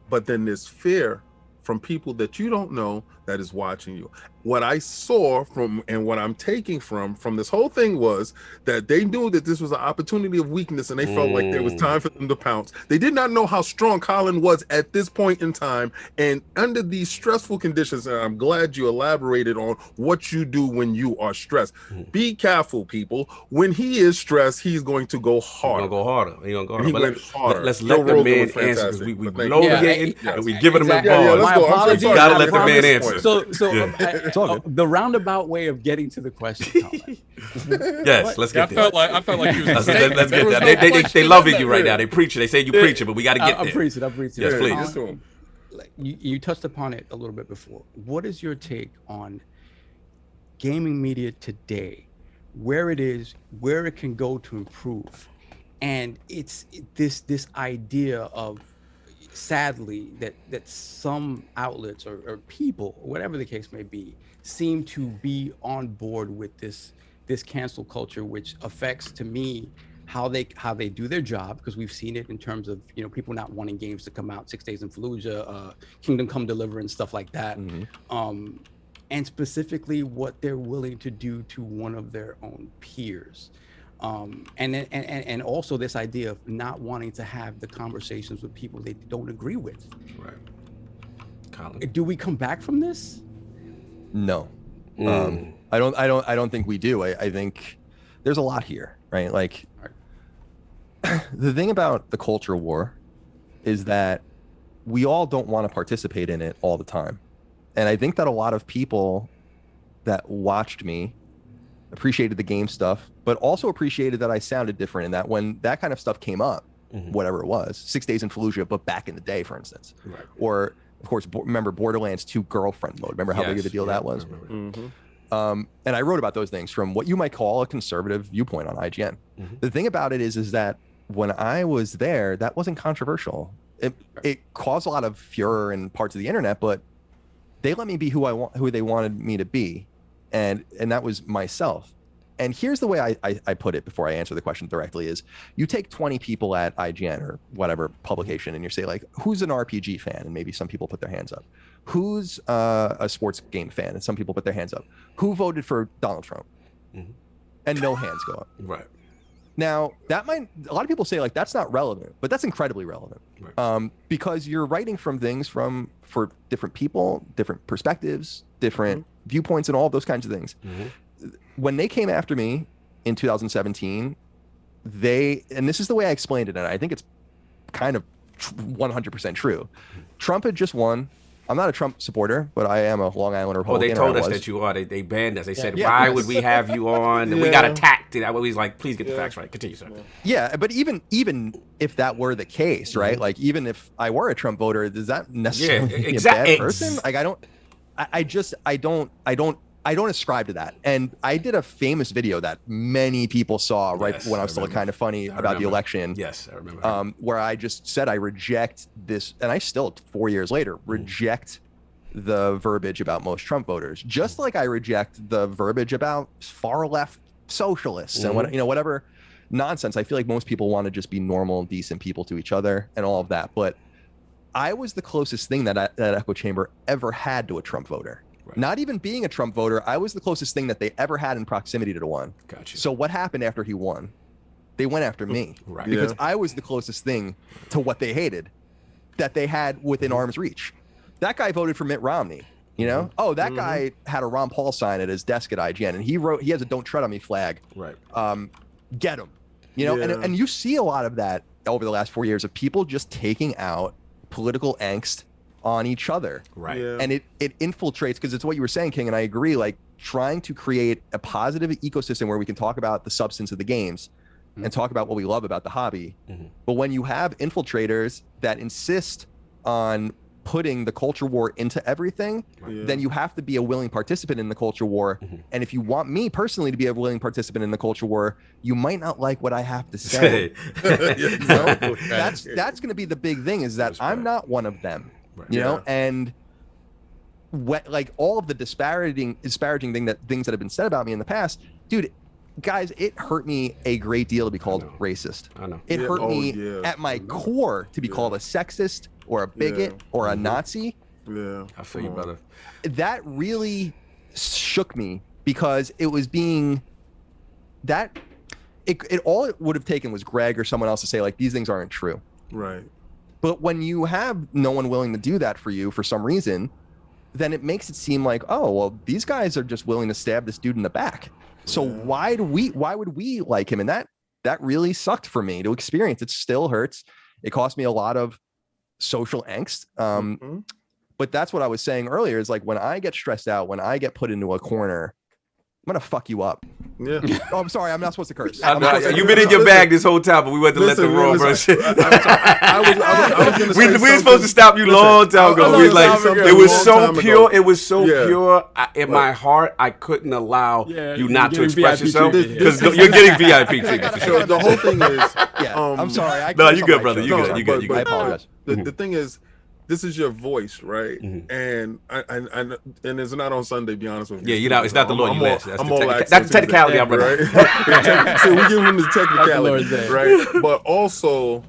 But then there's fear from people that you don't know that is watching you. What I saw from, and what I'm taking from this whole thing, was that they knew that this was an opportunity of weakness, and they felt like there was time for them to pounce. They did not know how strong Colin was at this point in time, and under these stressful conditions, and I'm glad you elaborated on what you do when you are stressed. Be careful, people. When he is stressed, he's going to go hard. He's gonna go harder. But let's let the man answer, because we blow the game and we giving him the ball. My apologies. You gotta let the man answer. The roundabout way of getting to the question, Colin. Yes, let's get there. I felt like you was let's get there. They loving you right now. They preaching. They say you preaching, but we got to get there. I'm preaching. Yes, please. Colin, you touched upon it a little bit before. What is your take on gaming media today, where it is, where it can go to improve? And it's this idea of, sadly, that some outlets or people, whatever the case may be, seem to be on board with this cancel culture, which affects, to me, how they do their job, because we've seen it in terms of, you know, people not wanting games to come out, 6 Days in Fallujah, Kingdom Come Deliver, and stuff like that. And specifically what they're willing to do to one of their own peers. And also this idea of not wanting to have the conversations with people they don't agree with. Right. Colin. Do we come back from this? No. I don't think we do. I think there's a lot here, right? Like the thing about the culture war is that we all don't want to participate in it all the time. And I think that a lot of people that watched me appreciated the game stuff, but also appreciated that I sounded different, and that when that kind of stuff came up, whatever it was, 6 Days in Fallujah, but back in the day, for instance, or of course, remember Borderlands 2 girlfriend mode. Remember how big of a deal that was? And I wrote about those things from what you might call a conservative viewpoint on IGN. The thing about it is that when I was there, that wasn't controversial. It caused a lot of furor in parts of the internet, but they let me be who they wanted me to be, and that was myself. And here's the way I put it before I answer the question directly: is you take 20 people at IGN or whatever publication, and you say like, who's an RPG fan? And maybe some people put their hands up. Who's a sports game fan? And some people put their hands up. Who voted for Donald Trump? And no hands go up. Right. Now, a lot of people say like that's not relevant, but that's incredibly relevant, because you're writing from things for different people, different perspectives, different viewpoints, and all of those kinds of things. When they came after me in 2017, and this is the way I explained it, and I think it's kind of 100% true. Trump had just won. I'm not a Trump supporter, but I am a Long Island Republican. They told us that you are. They banned us. They said, why would we have you on? And we got attacked. That way he's like, please get the facts right. Continue, sir. Yeah, but even if that were the case, right? Like, even if I were a Trump voter, does that necessarily make me a bad person? Like, I don't ascribe to that. And I did a famous video that many people saw when I was still kind of funny about the election. Yes, I remember. Where I just said I reject this, and I still 4 years later reject the verbiage about most Trump voters, just like I reject the verbiage about far left socialists and whatever nonsense. I feel like most people want to just be normal, decent people to each other and all of that. But I was the closest thing that echo chamber ever had to a Trump voter. Right. Not even being a Trump voter, I was the closest thing that they ever had in proximity to one. Gotcha. So what happened after he won? They went after me, right? Because I was the closest thing to what they hated that they had within arm's reach. That guy voted for Mitt Romney, you know? Oh, that guy had a Ron Paul sign at his desk at IGN, and he has a "Don't Tread on Me" flag. Right. Get him, you know? And you see a lot of that over the last 4 years of people just taking out political angst on each other, right? And it infiltrates, because it's what you were saying, King, and I agree, like trying to create a positive ecosystem where we can talk about the substance of the games and talk about what we love about the hobby. But when you have infiltrators that insist on putting the culture war into everything, then you have to be a willing participant in the culture war. And if you want me personally to be a willing participant in the culture war, you might not like what I have to say. You know? That's going to be the big thing, is that I'm not one of them. Right. You know, and like all of the disparaging things that have been said about me in the past, dude, guys, it hurt me a great deal to be called racist. I know. It hurt me at my core to be called a sexist or a bigot or a Nazi. Yeah, I feel you, brother. That really shook me, because it was being that it all it would have taken was Greg or someone else to say like, these things aren't true. Right. But when you have no one willing to do that for you for some reason, then it makes it seem like, oh, well, these guys are just willing to stab this dude in the back. So why would we like him? And that really sucked for me to experience. It still hurts. It cost me a lot of social angst. But that's what I was saying earlier, is like, when I get stressed out, when I get put into a corner, I'm going to fuck you up. Yeah. Oh, I'm sorry. I'm not supposed to curse. You've been in your bag this whole time, but we went to let the roll, bro. We were supposed to stop you long time ago. It was so pure. It was so pure. In my heart, I couldn't allow you not to express yourself, because you're getting VIP treatment for sure. So the whole thing is, I'm sorry. No, you good, brother. You good. I apologize. The thing is, this is your voice, right? And and it's not on Sunday, be honest with you. Yeah, you know, it's not the Lord you miss. That's the technicality I'm right? So we give him the technicality, right? But also,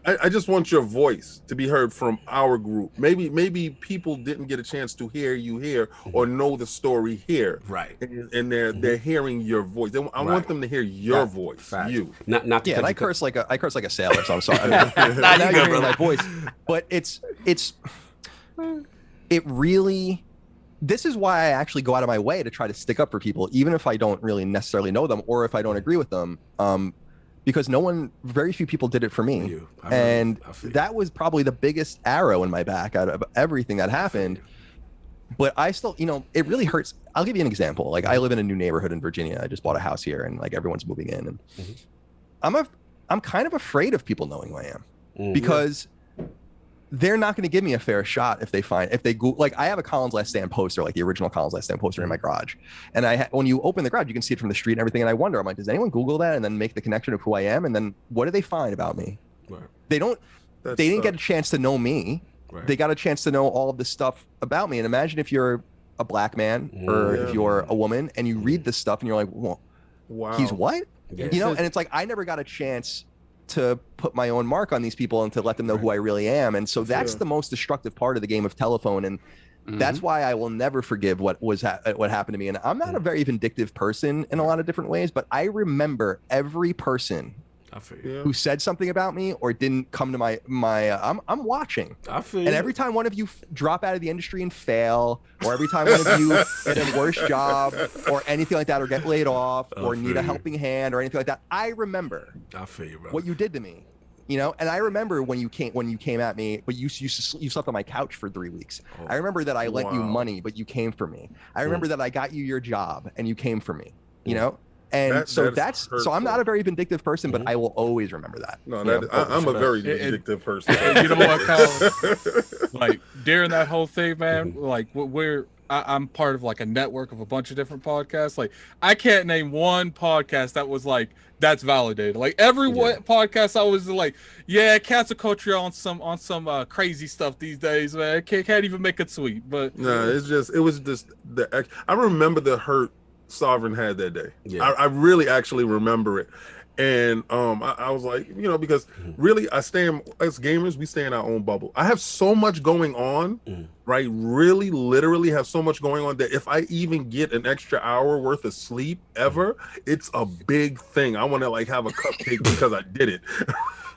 I just want your voice to be heard from our group. Maybe people didn't get a chance to hear you here or know the story here, right? And they're hearing your voice. I want them to hear your voice, fact. you. Not and I curse like a sailor, so I'm sorry. Now you're hearing my voice, but it really this is why I actually go out of my way to try to stick up for people, even if I don't really necessarily know them or if I don't agree with them. Because very few people did it for me. And that was probably the biggest arrow in my back out of everything that happened. But I still, it really hurts. I'll give you an example. Like, I live in a new neighborhood in Virginia. I just bought a house here, and like everyone's moving in. And I'm kind of afraid of people knowing who I am, because they're not going to give me a fair shot if they Google. Like, I have a Colin's Last Stand poster, like the original Colin's Last Stand poster in my garage. And when you open the garage, you can see it from the street and everything. And I wonder, I'm like, does anyone Google that and then make the connection of who I am? And then what do they find about me? Right. They didn't get a chance to know me. Right. They got a chance to know all of this stuff about me. And imagine if you're a black man or if you're a woman and you read this stuff and you're like, well, wow, he's what? Yeah. And it's like, I never got a chance to put my own mark on these people and to let them know who I really am. And so that's the most destructive part of the game of telephone. And that's why I will never forgive what happened to me. And I'm not a very vindictive person in a lot of different ways, but I remember every person who said something about me or didn't come to my I'm watching. And every time one of you drop out of the industry and fail, or every time one of you get a worse job or anything like that, or get laid off or need a helping hand or anything like that, I remember what you did to me. And I remember when you came at me, but you slept on my couch for 3 weeks. I remember that I lent you money, but you came for me. I remember that I got you your job and you came for me, And so I'm not a very vindictive person, but I will always remember that. No, I'm a very vindictive person. You know what, Colin? Like, during that whole thing, man, like I'm part of like a network of a bunch of different podcasts. Like, I can't name one podcast that was like, that's validated. Like, every podcast I was like, yeah, cancel culture on some crazy stuff these days, man. Can't even make it sweet. But no, it was just I remember the hurt Sovereign had that day. I really actually remember it. And I was like, because really as gamers, we stay in our own bubble. I have so much going on, right? Really literally have so much going on that if I even get an extra hour worth of sleep ever, it's a big thing. I want to like have a cupcake because I did it.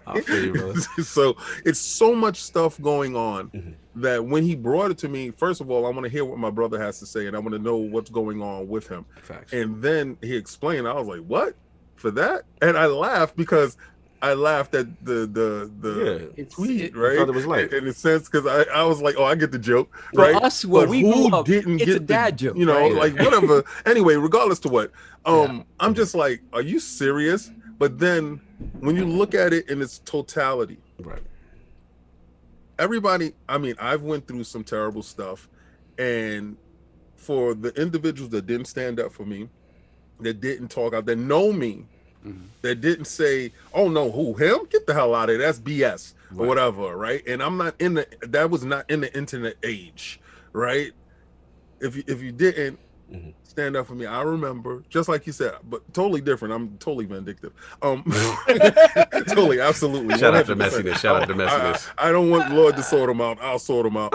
I feel you, brother. So it's so much stuff going on that when he brought it to me, first of all, I want to hear what my brother has to say, and I want to know what's going on with him. Facts. And then he explained. I was like, "What? For that?" And I laughed because I laughed at the tweet, right? I thought it was like in a sense because I was like, "Oh, I get the joke." For right? us, well, we grew up, it's a dad joke, like whatever. Anyway, regardless to what, I'm just like, "Are you serious?" But then when you look at it in its totality, right? Everybody, I mean, I've went through some terrible stuff, and for the individuals that didn't stand up for me, that didn't talk out, that know me, that didn't say, "Oh no, who, him? Get the hell out of there. That's BS," or whatever, right? And I'm not that was not in the internet age, right? If you didn't stand up for me, I remember, just like you said, but totally different. I'm totally vindictive. Totally, absolutely. Shout out to messiness. I don't want Lord to sort them out. I'll sort them out.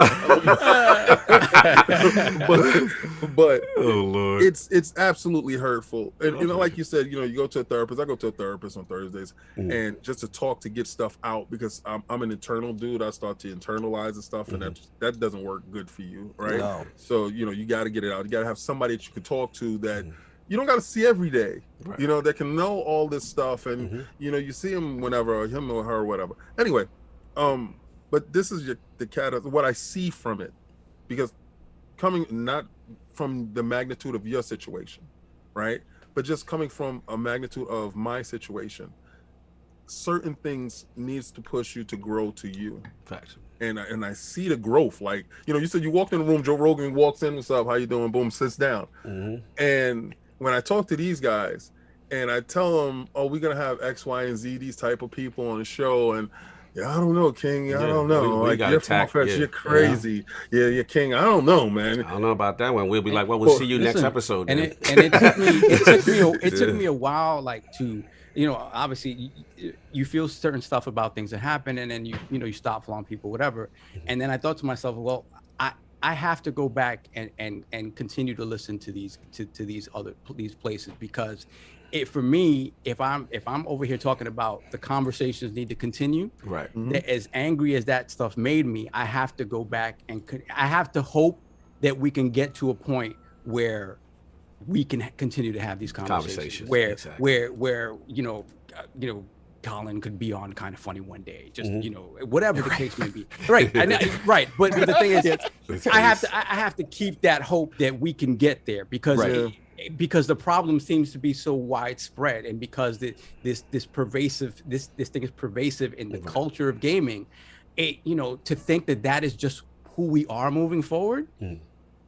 but oh Lord, it's absolutely hurtful. And like you said, you go to a therapist. I go to a therapist on Thursdays, and just to talk, to get stuff out, because I'm an internal dude. I start to internalize and stuff, and that doesn't work good for you, right? No. So you got to get it out. You got to have somebody that you can talk to that you don't got to see every day, right? That can know all this stuff, and you see him whenever, or him or her or whatever. Anyway, but this is what I see from it, because coming not from the magnitude of your situation, right, but just coming from a magnitude of my situation, certain things needs to push you to grow to you. Facts. And I see the growth. Like, you said you walked in the room, Joe Rogan walks in, "What's up? How you doing?" Boom, sits down. And when I talk to these guys and I tell them, "Oh, we're going to have X, Y, and Z, these type of people on the show," and I don't know, King. I don't know. We like, you're far-fetched. You're crazy. Yeah, you're King. I don't know, man. I don't know about that one. We'll be like, well, we'll see you next episode. And it took me a while, like, to, obviously you feel certain stuff about things that happen, and then you stop following people, whatever. And then I thought to myself, well, I have to go back and continue to listen to these these places, because for me, if I'm over here talking about the conversations need to continue, right? As angry as that stuff made me, I have to go back and I have to hope that we can get to a point where we can continue to have these conversations where Colin could be on Kind of Funny one day, just whatever the case may be. Right, right. But the thing is, I have to keep that hope that we can get there because the problem seems to be so widespread, and because this thing is pervasive in the culture of gaming. To think that is just who we are moving forward,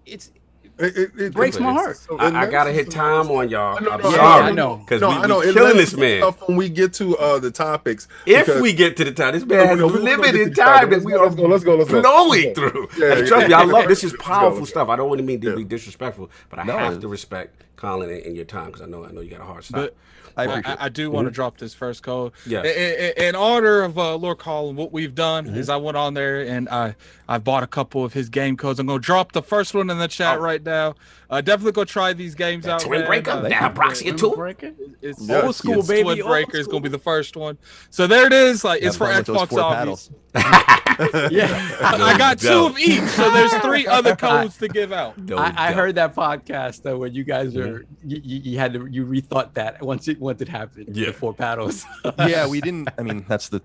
it breaks my heart. I gotta hit time on y'all. I'm sorry. I know. Because we're killing this man. When we get to the topics. If we get to the time, this man has limited time that we are flowing through. Trust me, I love this. Is powerful stuff. I don't want to mean to be disrespectful, but I have to respect Colin and your time, because I know you got a hard stop. I do want to drop this first code. Yeah. In honor of Lord Colin, what we've done is I went on there and I bought a couple of his game codes. I'm going to drop the first one in the chat right now. Definitely go try these games out. Twin Breaker, Proxy 2. It's old school, baby. Twin Breaker is going to be the first one. So there it is. Like, it's for Xbox, obviously. I got 2 of each, so there's 3 other codes to give out. I heard that podcast when you guys are you rethought that once it happened. The 4 paddles. Yeah, we didn't. I mean, that's the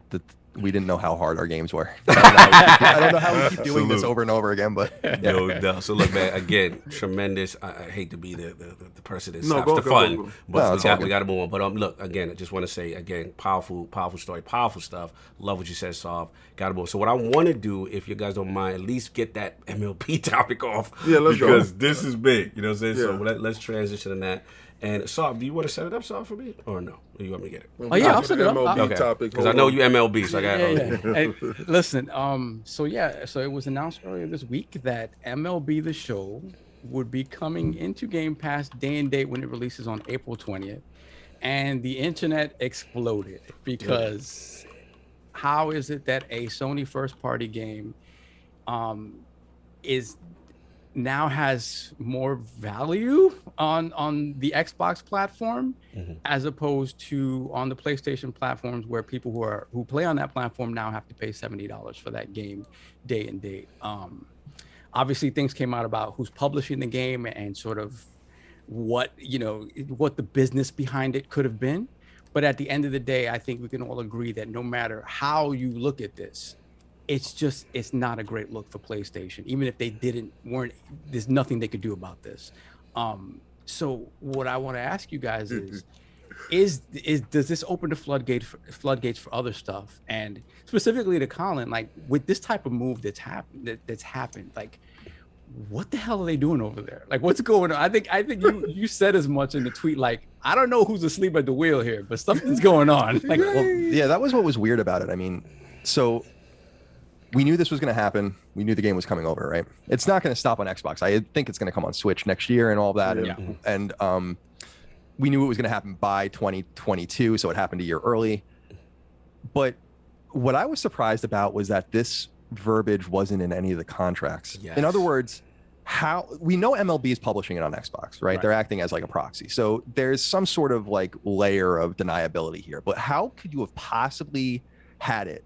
we didn't know how hard our games were. I don't know how we keep doing this over and over again, but no. So look, man, again, tremendous. I hate to be the person that stops the fun, but we got to move on. But look, again, I just want to say again, powerful story, powerful stuff. Love what you said, Solve. Got to move. So what I want to do, if you guys don't mind, at least get that MLB topic off. Yeah, let's go. Because this is big. You know what I'm saying? Yeah. So let's transition to that. And Saab, do you want to set it up, Saab, for me, or no? Or you want me to get it? Oh yeah, I'll set it up. Okay. Because I know you MLB, so I got. Hey, listen, so it was announced earlier this week that MLB The Show would be coming into Game Pass day and date when it releases on April 20th, and the internet exploded because how is it that a Sony first-party game now has more value on the Xbox platform as opposed to on the PlayStation platforms, where people who play on that platform now have to pay $70 for that game day and date. Obviously things came out about who's publishing the game and sort of what the business behind it could have been. But at the end of the day, I think we can all agree that no matter how you look at this, it's not a great look for PlayStation. Even if they there's nothing they could do about this. So what I want to ask you guys is does this open the floodgates for other stuff? And specifically to Colin, like with this type of move that's happened, like what the hell are they doing over there? Like what's going on? I think you said as much in the tweet. Like I don't know who's asleep at the wheel here, but something's going on. Like, that was what was weird about it. I mean, so. We knew this was going to happen. We knew the game was coming over, right? It's not going to stop on Xbox. I think it's going to come on Switch next year and all that. And we knew it was going to happen by 2022, so it happened a year early. But what I was surprised about was that this verbiage wasn't in any of the contracts. Yes. In other words, how we know MLB is publishing it on Xbox, right? They're acting as like a proxy. So there's some sort of like layer of deniability here. But how could you have possibly had it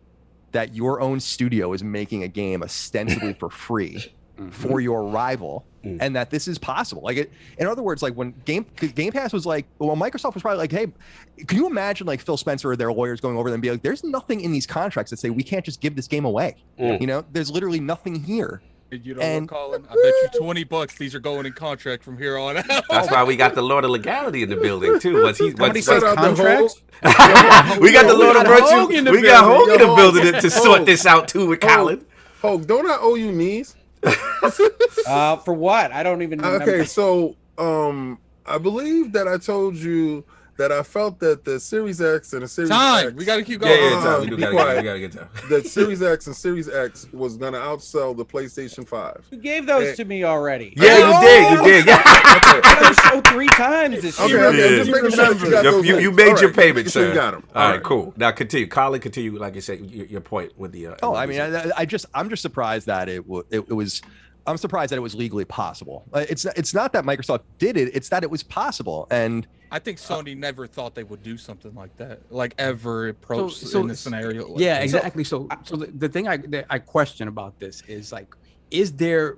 that your own studio is making a game ostensibly for free for your rival, and that this is possible? Like, in other words, like when Game Pass was like, well, Microsoft was probably like, hey, can you imagine like Phil Spencer or their lawyers going over them and be like, there's nothing in these contracts that say we can't just give this game away. You know, there's literally nothing here. You know what, Colin? I bet you $20 these are going in contract from here on out. That's why we got the Lord of Legality in the building too. Somebody says contracts? We got the Lord of Virtue. We got Hogan in the building to sort this out too with Colin. Hogue, don't I owe you knees? For what? I don't even remember. Okay, so I believe that I told you that I felt that the Series X and the Series X... We got to keep going. We gotta get time. That Series X and Series X was going to outsell the PlayStation 5. You gave those to me already. Yeah, you did. Yeah. I show 3 times this year. Okay, just making sure you made your payment, sir. You got them. All right, cool. Now continue. Colin, continue, like you said, your point with the... I mean, I'm just surprised that it was... I'm surprised that it was legally possible. It's not that Microsoft did it; it's that it was possible. And I think Sony never thought they would do something like that, like ever approach in a scenario. Exactly. So the thing I question about this is like, is there,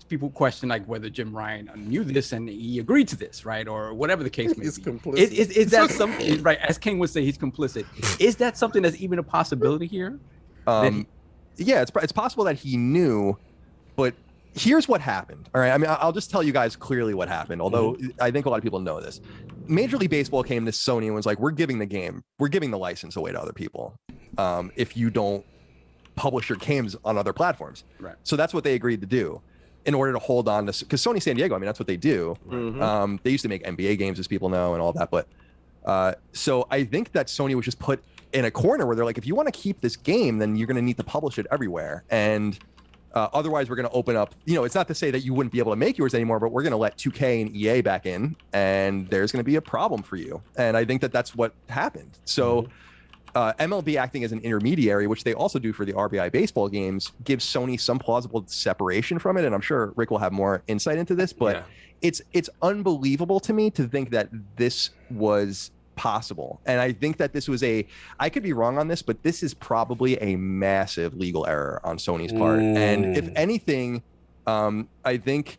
people question like whether Jim Ryan knew this and he agreed to this, right? Or whatever the case may He's be. complicit. Is that something, right? As King would say, he's complicit. Is that something that's even a possibility here? Yeah, it's possible that he knew, but here's what happened. All right. I mean, I'll just tell you guys clearly what happened, although I think a lot of people know this. Major League Baseball came to Sony and was like, we're giving the license away to other people if you don't publish your games on other platforms. Right. So that's what they agreed to do in order to hold on to, because Sony San Diego, I mean, that's what they do. They used to make NBA games, as people know, and all that. But so I think that Sony was just put in a corner where they're like, if you want to keep this game, then you're going to need to publish it everywhere. And otherwise, we're going to open up, it's not to say that you wouldn't be able to make yours anymore, but we're going to let 2K and EA back in, and there's going to be a problem for you. And I think that that's what happened. So MLB acting as an intermediary, which they also do for the RBI baseball games, gives Sony some plausible separation from it. And I'm sure Rick will have more insight into this, but it's unbelievable to me to think that this was possible. And I think that this was I could be wrong on this, but this is probably a massive legal error on Sony's part. And if anything, I think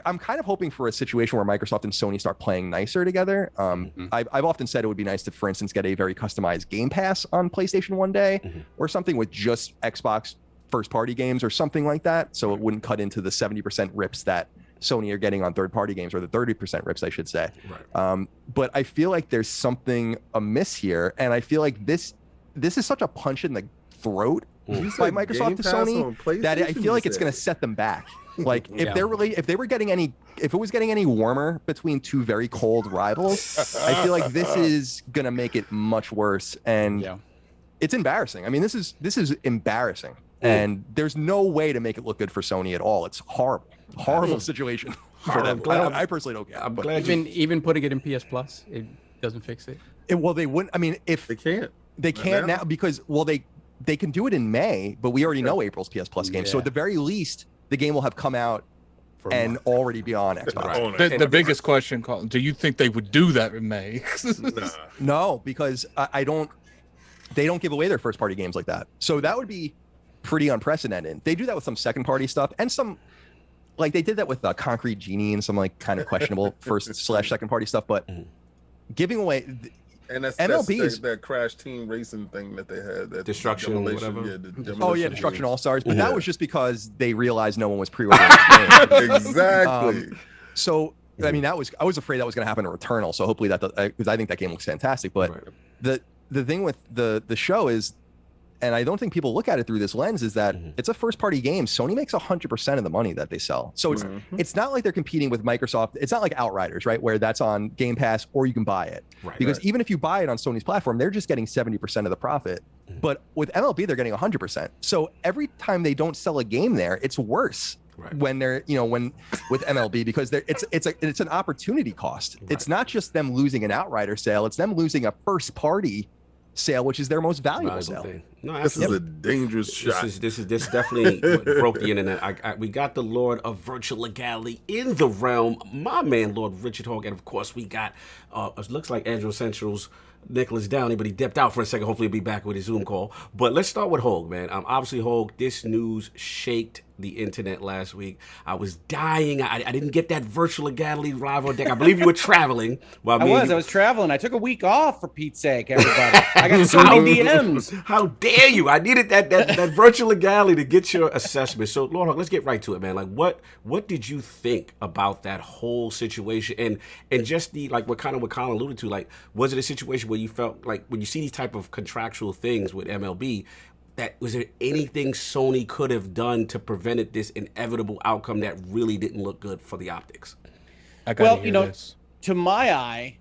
I'm kind of hoping for a situation where Microsoft and Sony start playing nicer together. I've often said it would be nice to, for instance, get a very customized GamePass on PlayStation one day or something with just Xbox first-party games or something like that, so it wouldn't cut into the 70% rips that Sony are getting on third-party games, or the 30% rips, I should say. Right. But I feel like there's something amiss here, and I feel like this is such a punch in the throat by Microsoft to Sony that I feel like it's going to set them back. Like if it was getting any warmer between two very cold rivals, I feel like this is going to make it much worse, and it's embarrassing. I mean, this is embarrassing, and there's no way to make it look good for Sony at all. It's horrible situation for them. I personally don't care. I'm but glad even putting it in PS Plus, it doesn't fix it. Well, they wouldn't. I mean, if they can't now because they can do it in May, but we already know April's PS Plus game. So at the very least, the game will have come out and already be on Xbox. The biggest question, Colin, do you think they would do that in May? No, because they don't give away their first party games like that. So that would be pretty unprecedented. They do that with some second party stuff and some, like they did that with Concrete Genie and some like kind of questionable first/second party stuff, but giving away and that's MLB's that Crash Team Racing thing that they had, that Destruction or whatever. Destruction All Stars, but that was just because they realized no one was pre-ordering the game. Exactly. So I mean, I was afraid that was going to happen to Returnal. So hopefully that, because I think that game looks fantastic. But the thing with the show is, and I don't think people look at it through this lens, is that it's a first-party game. Sony makes 100% of the money that they sell. So it's not like they're competing with Microsoft. It's not like Outriders, right, where that's on Game Pass or you can buy it. Because even if you buy it on Sony's platform, they're just getting 70% of the profit. But with MLB, they're getting 100%. So every time they don't sell a game there, it's worse. When they're, with MLB, because it's an opportunity cost. It's not just them losing an Outrider sale; it's them losing a first-party sale, which is their most valuable sale. No, this is a dangerous shot. This definitely what broke the internet. We got the Lord of Virtual Legality in the realm, my man Lord Richard Hogg, and of course we got it looks like Andrew Central's Nicholas Downey, but he dipped out for a second. Hopefully he'll be back with his Zoom call. But let's start with Hogg, man. Obviously Hogg, this news shaked the internet last week. I was dying. I didn't get that Virtual Legality live on deck. I believe you were traveling. I was traveling. I took a week off, for Pete's sake, everybody. I got so many DMs. How dare you? I needed that Virtual Legality to get your assessment. So, Lord Hogg, let's get right to it, man. Like, what did you think about that whole situation? And just what Colin alluded to, like, was it a situation where you felt like when you see these type of contractual things with MLB, was there anything Sony could have done to prevent this inevitable outcome that really didn't look good for the optics? To my eye,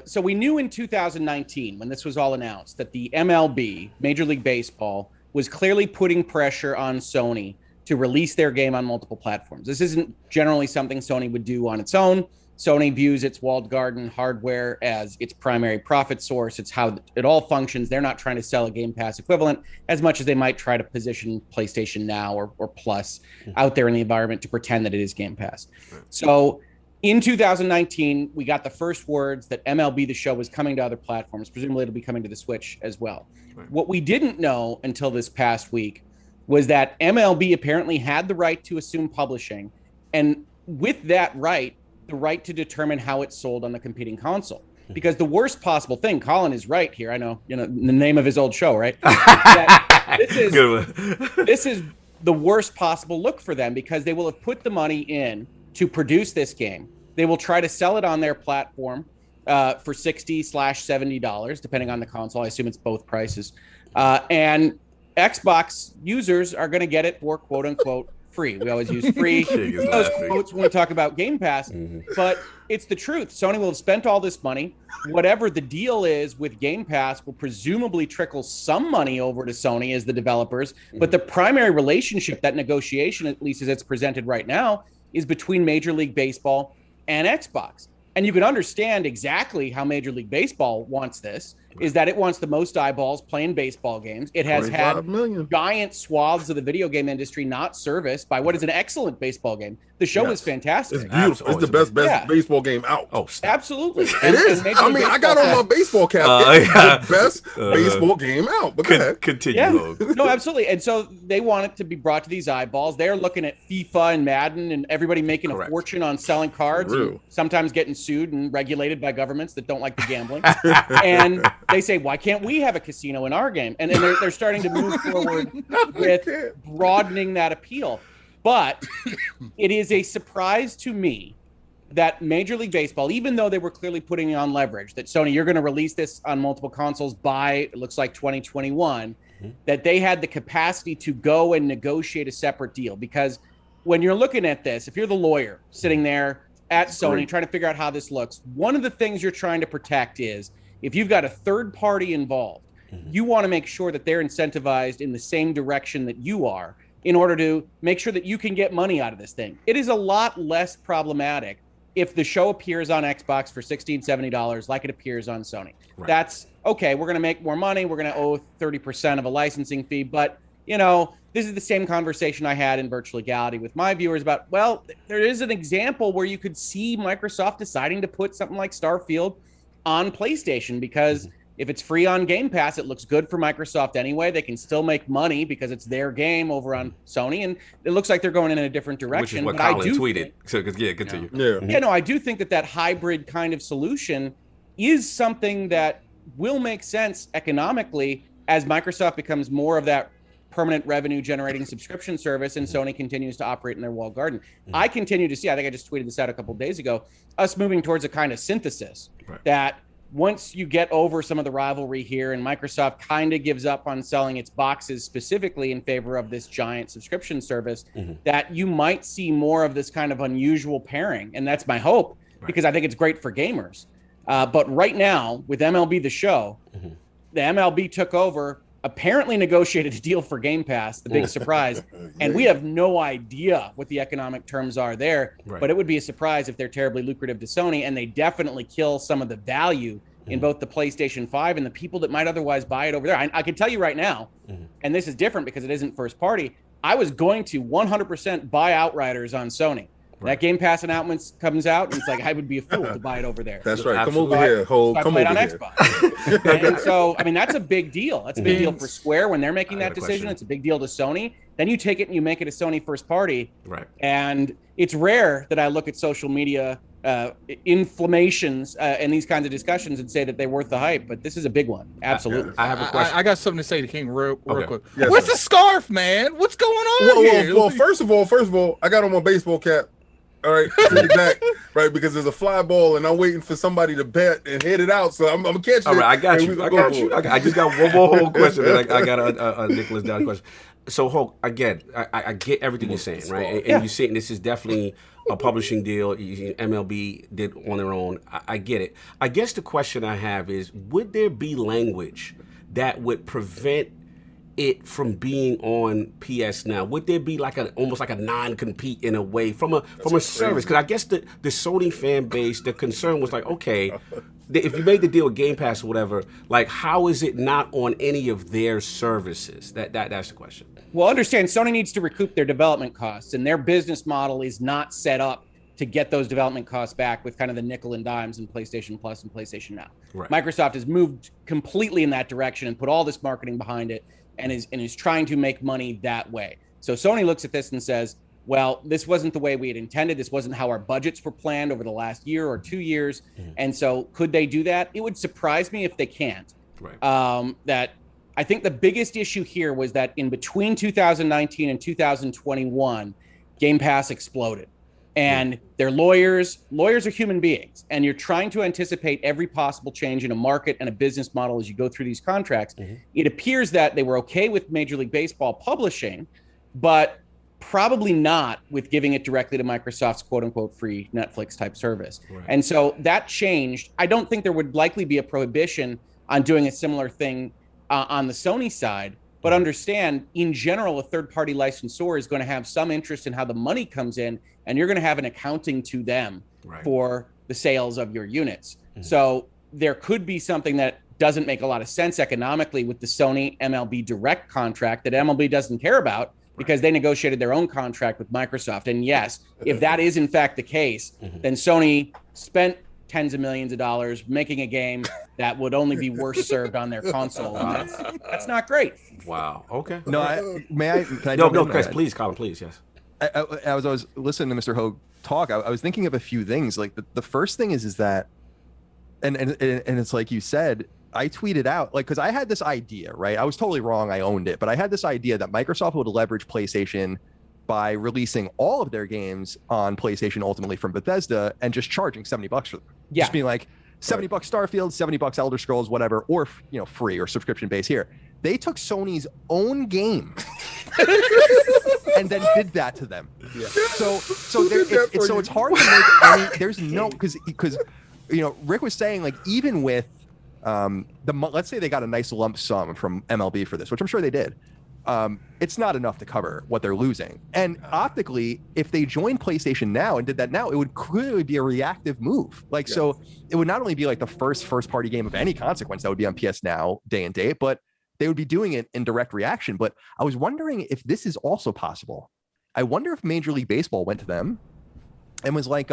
so we knew in 2019 when this was all announced that the MLB, Major League Baseball, was clearly putting pressure on Sony to release their game on multiple platforms. This isn't generally something Sony would do on its own. Sony views its walled garden hardware as its primary profit source. It's how it all functions. They're not trying to sell a Game Pass equivalent as much as they might try to position PlayStation Now or Plus out there in the environment to pretend that it is Game Pass. So in 2019, we got the first words that MLB The Show was coming to other platforms. Presumably it'll be coming to the Switch as well. What we didn't know until this past week was that MLB apparently had the right to assume publishing, and with that right, the right to determine how it's sold on the competing console. Because the worst possible thing, Colin is right here. I know, the name of his old show, right? This is the worst possible look for them, because they will have put the money in to produce this game. They will try to sell it on their platform for $60/$70, depending on the console. I assume it's both prices. And Xbox users are going to get it for quote unquote free. We always use free those quotes when we talk about Game Pass, but it's the truth. Sony will have spent all this money. Whatever the deal is with Game Pass will presumably trickle some money over to Sony as the developers, but the primary relationship, that negotiation, at least as it's presented right now, is between Major League Baseball and Xbox. And you can understand exactly how Major League Baseball wants this, is that it wants the most eyeballs playing baseball games. It has had giant swaths of the video game industry not serviced by what is an excellent baseball game. The show is fantastic. It's beautiful. It's the best baseball game out. Oh, absolutely. It is. I mean, I got on my baseball cap. It's the best baseball game out. But go ahead. Continue. No, absolutely. And so they want it to be brought to these eyeballs. They're looking at FIFA and Madden and everybody making a fortune on selling cards, and sometimes getting sued and regulated by governments that don't like the gambling. And they say, why can't we have a casino in our game? And then they're starting to move forward with broadening that appeal. But it is a surprise to me that Major League Baseball, even though they were clearly putting on leverage, that Sony, you're going to release this on multiple consoles by, it looks like 2021, that they had the capacity to go and negotiate a separate deal. Because when you're looking at this, if you're the lawyer sitting there at Sony trying to figure out how this looks, one of the things you're trying to protect is, if you've got a third party involved, you want to make sure that they're incentivized in the same direction that you are in order to make sure that you can get money out of this thing. It is a lot less problematic if the show appears on Xbox for $60, $70 like it appears on Sony. That's okay. We're going to make more money. We're going to owe 30% of a licensing fee. But, this is the same conversation I had in Virtual Legality with my viewers about, well, there is an example where you could see Microsoft deciding to put something like Starfield on PlayStation, because if it's free on Game Pass, it looks good for Microsoft anyway. They can still make money because it's their game over on Sony, and it looks like they're going in a different direction. Which is what Colin tweeted. Continue. I do think that hybrid kind of solution is something that will make sense economically as Microsoft becomes more of that permanent revenue generating subscription service and Sony continues to operate in their walled garden. I continue to see, I think I just tweeted this out a couple of days ago, us moving towards a kind of synthesis that once you get over some of the rivalry here and Microsoft kind of gives up on selling its boxes specifically in favor of this giant subscription service, that you might see more of this kind of unusual pairing. And that's my hope, because I think it's great for gamers. But right now with MLB The Show, the MLB took over, apparently negotiated a deal for Game Pass, the big surprise. And we have no idea what the economic terms are there, but it would be a surprise if they're terribly lucrative to Sony, and they definitely kill some of the value in both the PlayStation 5 and the people that might otherwise buy it over there. I can tell you right now, and this is different because it isn't first party, I was going to 100% buy Outriders on Sony. That Game Pass announcement comes out, and it's like, I would be a fool to buy it over there. That's right. Come over here, Ho. Come over on here. Xbox. And so, I mean, that's a big deal. That's a big deal for Square when they're making that decision. It's a big deal to Sony. Then you take it and you make it a Sony first party. And it's rare that I look at social media inflammations and these kinds of discussions and say that they're worth the hype, but this is a big one. Absolutely. I have a question. I got something to say to King real quick. Yes, What's the scarf, man? What's going on here? Well, first of all, I got on my baseball cap. All right, back, right, because there's a fly ball and I'm waiting for somebody to bet and hit it out. So I'm catching it. All right, I got you. I just got one more whole question. And I got a Nicholas Down question. So, Hulk, again, I get everything you're saying, right? And you're saying this is definitely a publishing deal. MLB did on their own. I get it. I guess the question I have is, would there be language that would prevent it from being on PSNow? Would there be like almost like a non-compete in a way from a service? Because I guess the Sony fan base, the concern was like, okay, if you made the deal with Game Pass or whatever, like how is it not on any of their services? That's the question. Well, understand Sony needs to recoup their development costs, and their business model is not set up to get those development costs back with kind of the nickel and dimes in PlayStation Plus and PlayStation Now. Microsoft has moved completely in that direction and put all this marketing behind it. and is trying to make money that way. So Sony looks at this and says, well, this wasn't the way we had intended. This wasn't how our budgets were planned over the last year or 2 years. And so could they do that? It would surprise me if they can't. Right. That I think the biggest issue here was that in between 2019 and 2021, Game Pass exploded. And they're lawyers. Lawyers are human beings. And you're trying to anticipate every possible change in a market and a business model as you go through these contracts. It appears that they were okay with Major League Baseball publishing, but probably not with giving it directly to Microsoft's quote unquote free Netflix type service. Right. And so that changed. I don't think there would likely be a prohibition on doing a similar thing on the Sony side, but understand in general, a third party licensor is going to have some interest in how the money comes in, and you're going to have an accounting to them for the sales of your units. So there could be something that doesn't make a lot of sense economically with the Sony MLB direct contract that MLB doesn't care about, because they negotiated their own contract with Microsoft. And yes, if that is in fact the case, then Sony spent tens of millions of dollars making a game that would only be worse served on their console. And that's not great. Wow. Okay. No, can I no, Chris, please, Colin, please, yes. I was listening to Mr. Hogue talk, I was thinking of a few things. Like the first thing is that, and it's like you said, I tweeted out, like, because I had this idea, right? I was totally wrong. I owned it. But I had this idea that Microsoft would leverage PlayStation by releasing all of their games on PlayStation ultimately from Bethesda and just charging $70 for them. Yeah. Just being like $70 Starfield, $70 Elder Scrolls, whatever, or free or subscription based here. They took Sony's own game and then did that to them. Yeah. So it's hard to make any. There's no because Rick was saying, like, even with let's say they got a nice lump sum from MLB for this, which I'm sure they did. It's not enough to cover what they're losing. And optically, if they joined PlayStation Now and did that now, it would clearly be a reactive move. Like, so it would not only be like the first party game of any consequence that would be on PS Now day and date, but they would be doing it in direct reaction. But I was wondering if this is also possible. I wonder if Major League Baseball went to them and was like,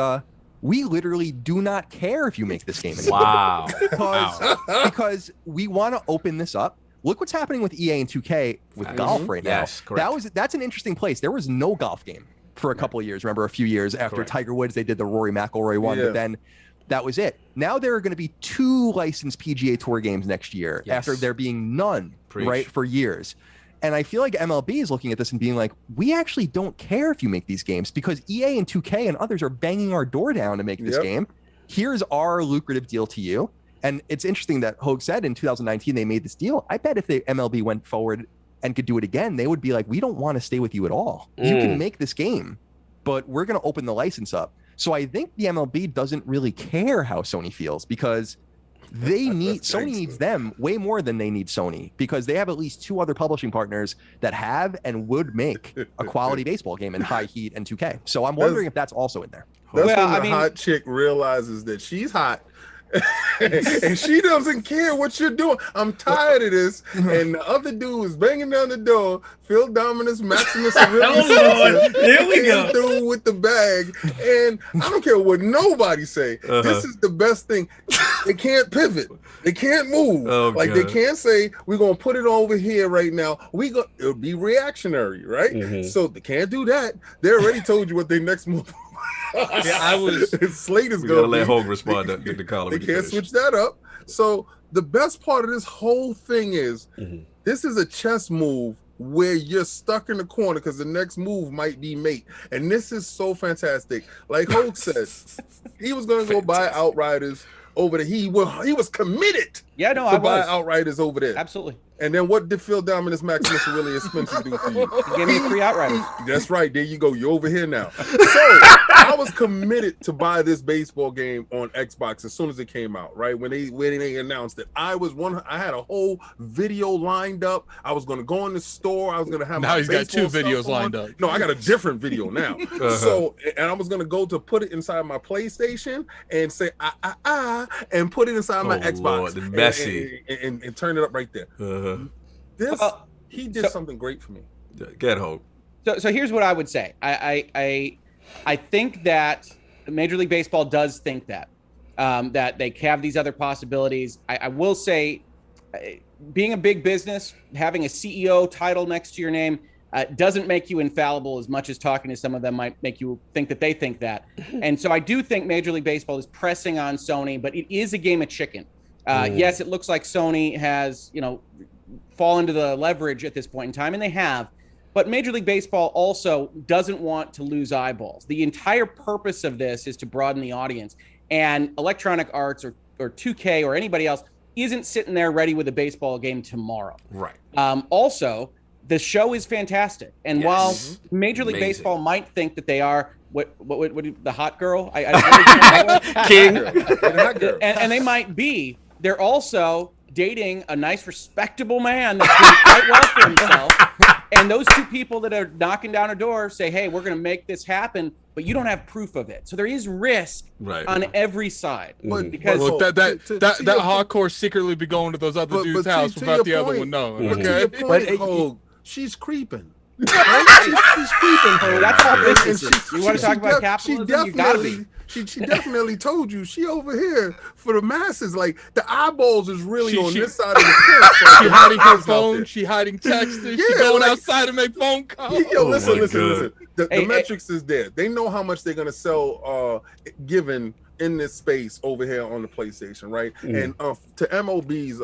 we literally do not care if you make this game anymore. Wow. Because we want to open this up. Look what's happening with EA and 2K with golf right now. Yes, correct. That's an interesting place. There was no golf game for a couple of years. Remember, a few years after Tiger Woods, they did the Rory McIlroy one, but then that was it. Now there are going to be 2 licensed PGA Tour games next year after there being none, right, for years. And I feel like MLB is looking at this and being like, we actually don't care if you make these games because EA and 2K and others are banging our door down to make this game. Here's our lucrative deal to you. And it's interesting that Hogue said in 2019 they made this deal. I bet if the MLB went forward and could do it again, they would be like, we don't want to stay with you at all. You can make this game, but we're going to open the license up. So I think the MLB doesn't really care how Sony feels because Sony needs them way more than they need Sony because they have at least 2 other publishing partners that have and would make a quality baseball game in High Heat and 2K. So I'm wondering if that's also in there. That's when the hot chick realizes that she's hot and she doesn't care what you're doing. I'm tired of this. And the other dude is banging down the door. Phil Dominus, Maximus Aurelius. Here we go. Through with the bag. And I don't care what nobody say. This is the best thing. They can't pivot. They can't move. They can't say, we're going to put it over here right now. It'll be reactionary, right? So they can't do that. They already told you what their next move Slate is going to let Hogue respond to Colin. They can't switch that up. So the best part of this whole thing is this is a chess move where you're stuck in the corner because the next move might be mate. And this is so fantastic. Like Hogue said, he was going to go buy Outriders over there. He was committed to buy Outriders over there. Absolutely. And then what did Phil Dominus Maximus Aurelius Spencer do for you? He gave me 3 Outriders. That's right. There you go. You're over here now. So I was committed to buy this baseball game on Xbox as soon as it came out, right? When they announced it, I had a whole video lined up. I was going to go in the store. I was going to have now he's got 2 videos lined up. No, I got a different video now. So, and I was going to go to put it inside my PlayStation and say, and put it inside my Xbox. Lord, messy. And turn it up right there. He did something great for me. Get Hogue. So here's what I would say. I think that Major League Baseball does think that they have these other possibilities. I will say being a big business, having a CEO title next to your name doesn't make you infallible as much as talking to some of them might make you think that they think that. And so I do think Major League Baseball is pressing on Sony, but it is a game of chicken. Yes, it looks like Sony has, fallen to the leverage at this point in time, and they have. But Major League Baseball also doesn't want to lose eyeballs. The entire purpose of this is to broaden the audience. And Electronic Arts or 2K or anybody else isn't sitting there ready with a baseball game tomorrow. Right. Also, the show is fantastic. And while Major League Baseball might think that they are what the hot girl, King, and they might be, they're also dating a nice, respectable man that's doing quite well for himself. And those two people that are knocking down a door say, hey, we're going to make this happen, but you don't have proof of it. So there is risk on every side. Because that hardcore secretly be going to those other dudes' house without the other one knowing. Okay, but she's creeping. Right? She's creeping. That's all business. You want to talk about capitalism? You gotta be. She definitely told you she over here for the masses. Like the eyeballs is really on this side of the fence. She hiding her phone. She hiding texts. She going outside to make phone calls. Yo, listen. The metrics is there. They know how much they're gonna sell given in this space over here on the PlayStation, right? And to MLB's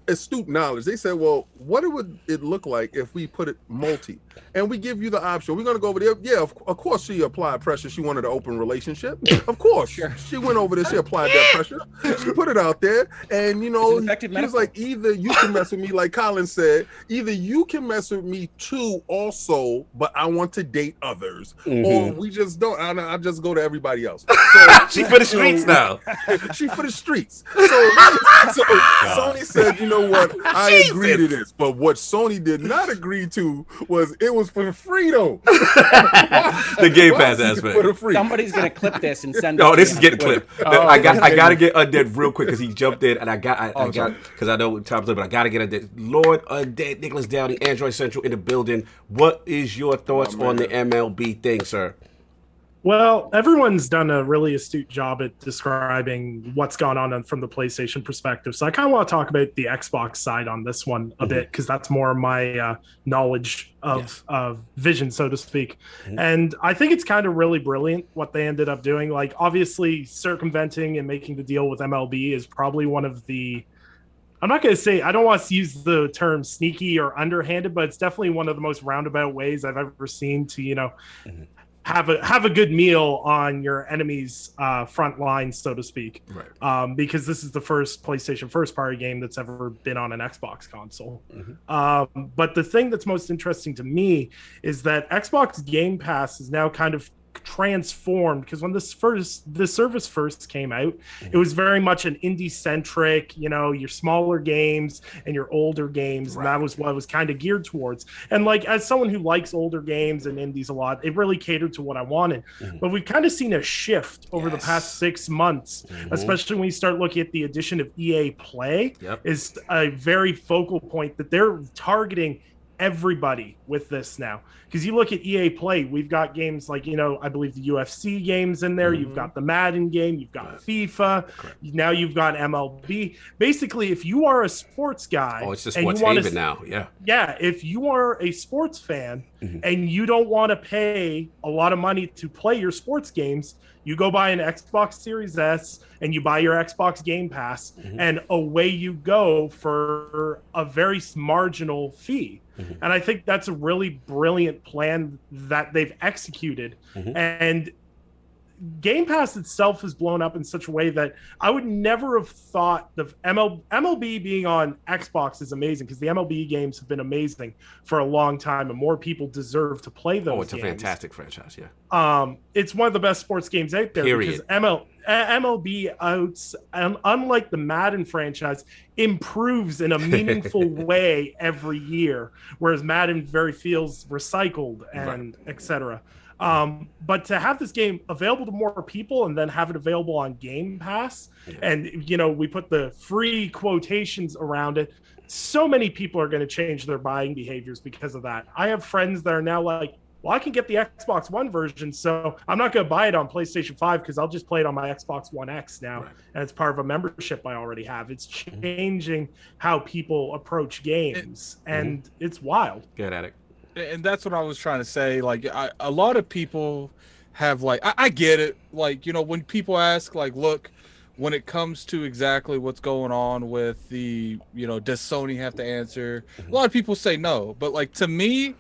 astute knowledge, they said, well, what would it look like if we put it multi and we give you the option? We're going to go over there. Yeah, of course she applied pressure. She wanted an open relationship. Of course. She went over there. She applied that pressure. She put it out there. And, he was like, either you can mess with me, like Colin said, either you can mess with me too also, but I want to date others. Or we just don't. I just go to everybody else. So, she for the streets now. She for the streets. So Sony said, you know what? I agree to this. But what Sony did not agree to was it was for freedom. The Game Pass aspect. Somebody's gonna clip this and send it. Oh, this is getting clipped. I gotta get Undead real quick because he jumped in, and I got because I know time's up, but I gotta get Undead. Lord Undead, Nicholas Downey, Android Central in the building. What is your thoughts on the MLB thing, sir? Well, everyone's done a really astute job at describing what's gone on from the PlayStation perspective. So I kind of want to talk about the Xbox side on this one a bit, because that's more my knowledge of vision, so to speak. And I think it's kind of really brilliant what they ended up doing. Like, obviously, circumventing and making the deal with MLB is probably one of the... I'm not going to say, I don't want to use the term sneaky or underhanded, but it's definitely one of the most roundabout ways I've ever seen to, have a good meal on your enemy's front line, so to speak. Right. Because this is the first PlayStation first-party game that's ever been on an Xbox console. But the thing that's most interesting to me is that Xbox Game Pass is now kind of transformed, because when this service first came out, it was very much an indie-centric, your smaller games and your older games, and that was what it was kind of geared towards. And like, as someone who likes older games and indies a lot, it really catered to what I wanted. But we've kind of seen a shift over the past 6 months, especially when you start looking at the addition of EA Play. Is a very focal point that they're targeting everybody with this now, because you look at EA Play, we've got games like I believe the UFC games in there, you've got the Madden game, you've got FIFA, now you've got MLB. Basically, if you are a sports guy, it's just what's haven now. If you are a sports fan and you don't want to pay a lot of money to play your sports games, you go buy an Xbox Series S and you buy your Xbox Game Pass, and away you go for a very marginal fee. And I think that's a really brilliant plan that they've executed. And Game Pass itself is blown up in such a way that I would never have thought the MLB being on Xbox is amazing, because the MLB games have been amazing for a long time, and more people deserve to play those. It's a fantastic franchise, it's one of the best sports games out there. Period. Because MLB, unlike the Madden franchise, improves in a meaningful way every year, whereas Madden feels recycled and etc. But to have this game available to more people and then have it available on Game Pass, and we put the free quotations around it, so many people are going to change their buying behaviors because of that. I have friends that are now like, well, I can get the Xbox One version, so I'm not going to buy it on PlayStation 5 because I'll just play it on my Xbox One X now. Right. And it's part of a membership I already have. It's changing how people approach games, and it's wild. Get at it. And that's what I was trying to say. Like, a lot of people have, like, I get it. Like, you know, when people ask, like, look, when it comes to exactly what's going on with the, you know, does Sony have to answer? A lot of people say no. But, like, to me,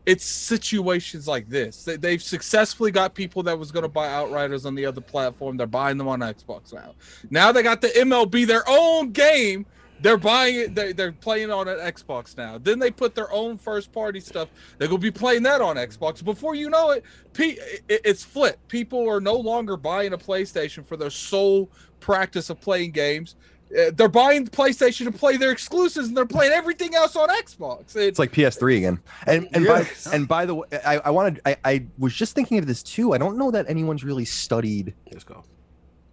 it's situations like this. They've successfully got people that was going to buy Outriders on the other platform. They're buying them on Xbox now. Now they got the MLB, their own game. They're buying it. They're playing on an Xbox now. Then they put their own first-party stuff. They're going to be playing that on Xbox. Before you know it, it's flipped. People are no longer buying a PlayStation for their sole practice of playing games. They're buying the PlayStation to play their exclusives, and they're playing everything else on Xbox. It's like PS3 again. And by the way, I was just thinking of this too. I don't know that anyone's really studied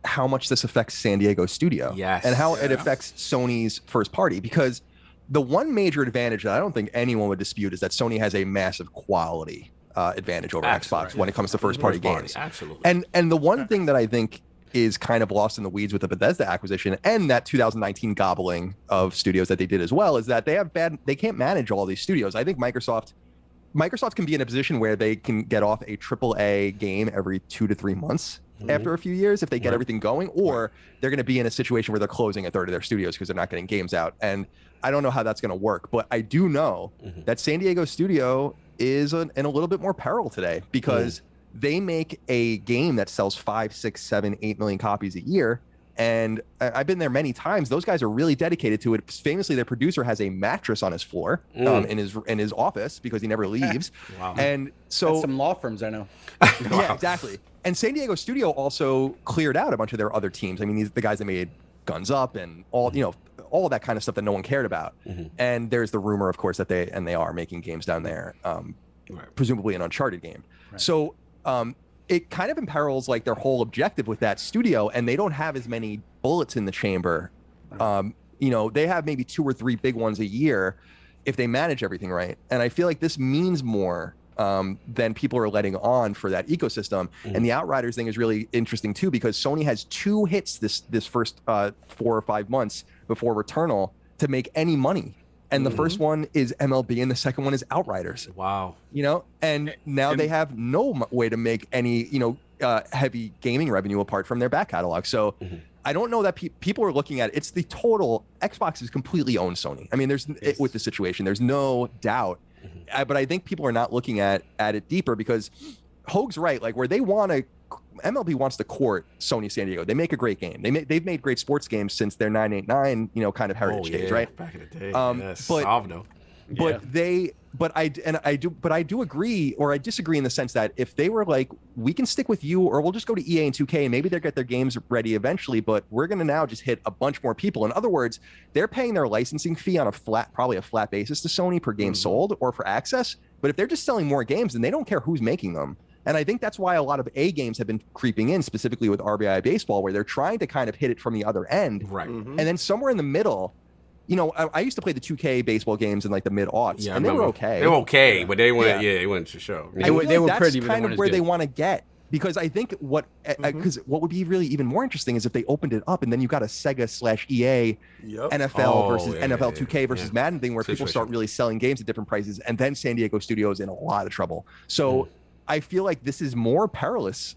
how much this affects San Diego studio and how it affects Sony's first party, because the one major advantage that I don't think anyone would dispute is that Sony has a massive quality advantage over Xbox when it comes to first party games. Absolutely. And the one thing that I think is kind of lost in the weeds with the Bethesda acquisition and that 2019 gobbling of studios that they did as well is that they can't manage all these studios. I think Microsoft can be in a position where they can get off a AAA game every 2 to 3 months after a few years if they get everything going, or they're going to be in a situation where they're closing a third of their studios because they're not getting games out. And I don't know how that's going to work, but I do know that San Diego studio is in a little bit more peril today because they make a game that sells 5, 6, 7, 8 million copies a year. And I've been there many times. Those guys are really dedicated to it. Famously, their producer has a mattress on his floor in his office because he never leaves. Wow. And so that's some law firms I know. Yeah, exactly. And San Diego studio also cleared out a bunch of their other teams. I mean, the guys that made Guns Up and all of that kind of stuff that no one cared about. And there's the rumor, of course, that they are making games down there, presumably an Uncharted game. Right. So it kind of imperils like their whole objective with that studio, and they don't have as many bullets in the chamber. They have maybe 2 or 3 big ones a year if they manage everything right. And I feel like this means more than people are letting on for that ecosystem. And the Outriders thing is really interesting too, because Sony has 2 hits this first 4 or 5 months before Returnal to make any money. And the first one is MLB and the second one is Outriders. Wow. And now they have no way to make any, heavy gaming revenue apart from their back catalog. So I don't know that people are looking at it's the total. Xbox is completely owned Sony. I mean, with the situation, there's no doubt. But I think people are not looking at it deeper because Hoag's right. Like where MLB wants to court Sony San Diego. They make a great game. They've made great sports games since their 989, kind of heritage days, right? Back in the day. But I do agree, or I disagree in the sense that if they were like, we can stick with you, or we'll just go to EA and 2K, and maybe they'll get their games ready eventually, but we're going to now just hit a bunch more people. In other words, they're paying their licensing fee on probably a flat basis to Sony per game sold or for access. But if they're just selling more games, then they don't care who's making them. And I think that's why a lot of A games have been creeping in, specifically with RBI Baseball, where they're trying to kind of hit it from the other end. Right. And then somewhere in the middle, I used to play the 2K baseball games in like the mid-aughts, and they were okay. They were okay, but they went to show. They were pretty. That's kind of where they want to get. Because I think what would be really even more interesting is if they opened it up and then you got a Sega/EA NFL versus NFL 2K versus Madden thing where people start really selling games at different prices, and then San Diego Studio is in a lot of trouble. So I feel like this is more perilous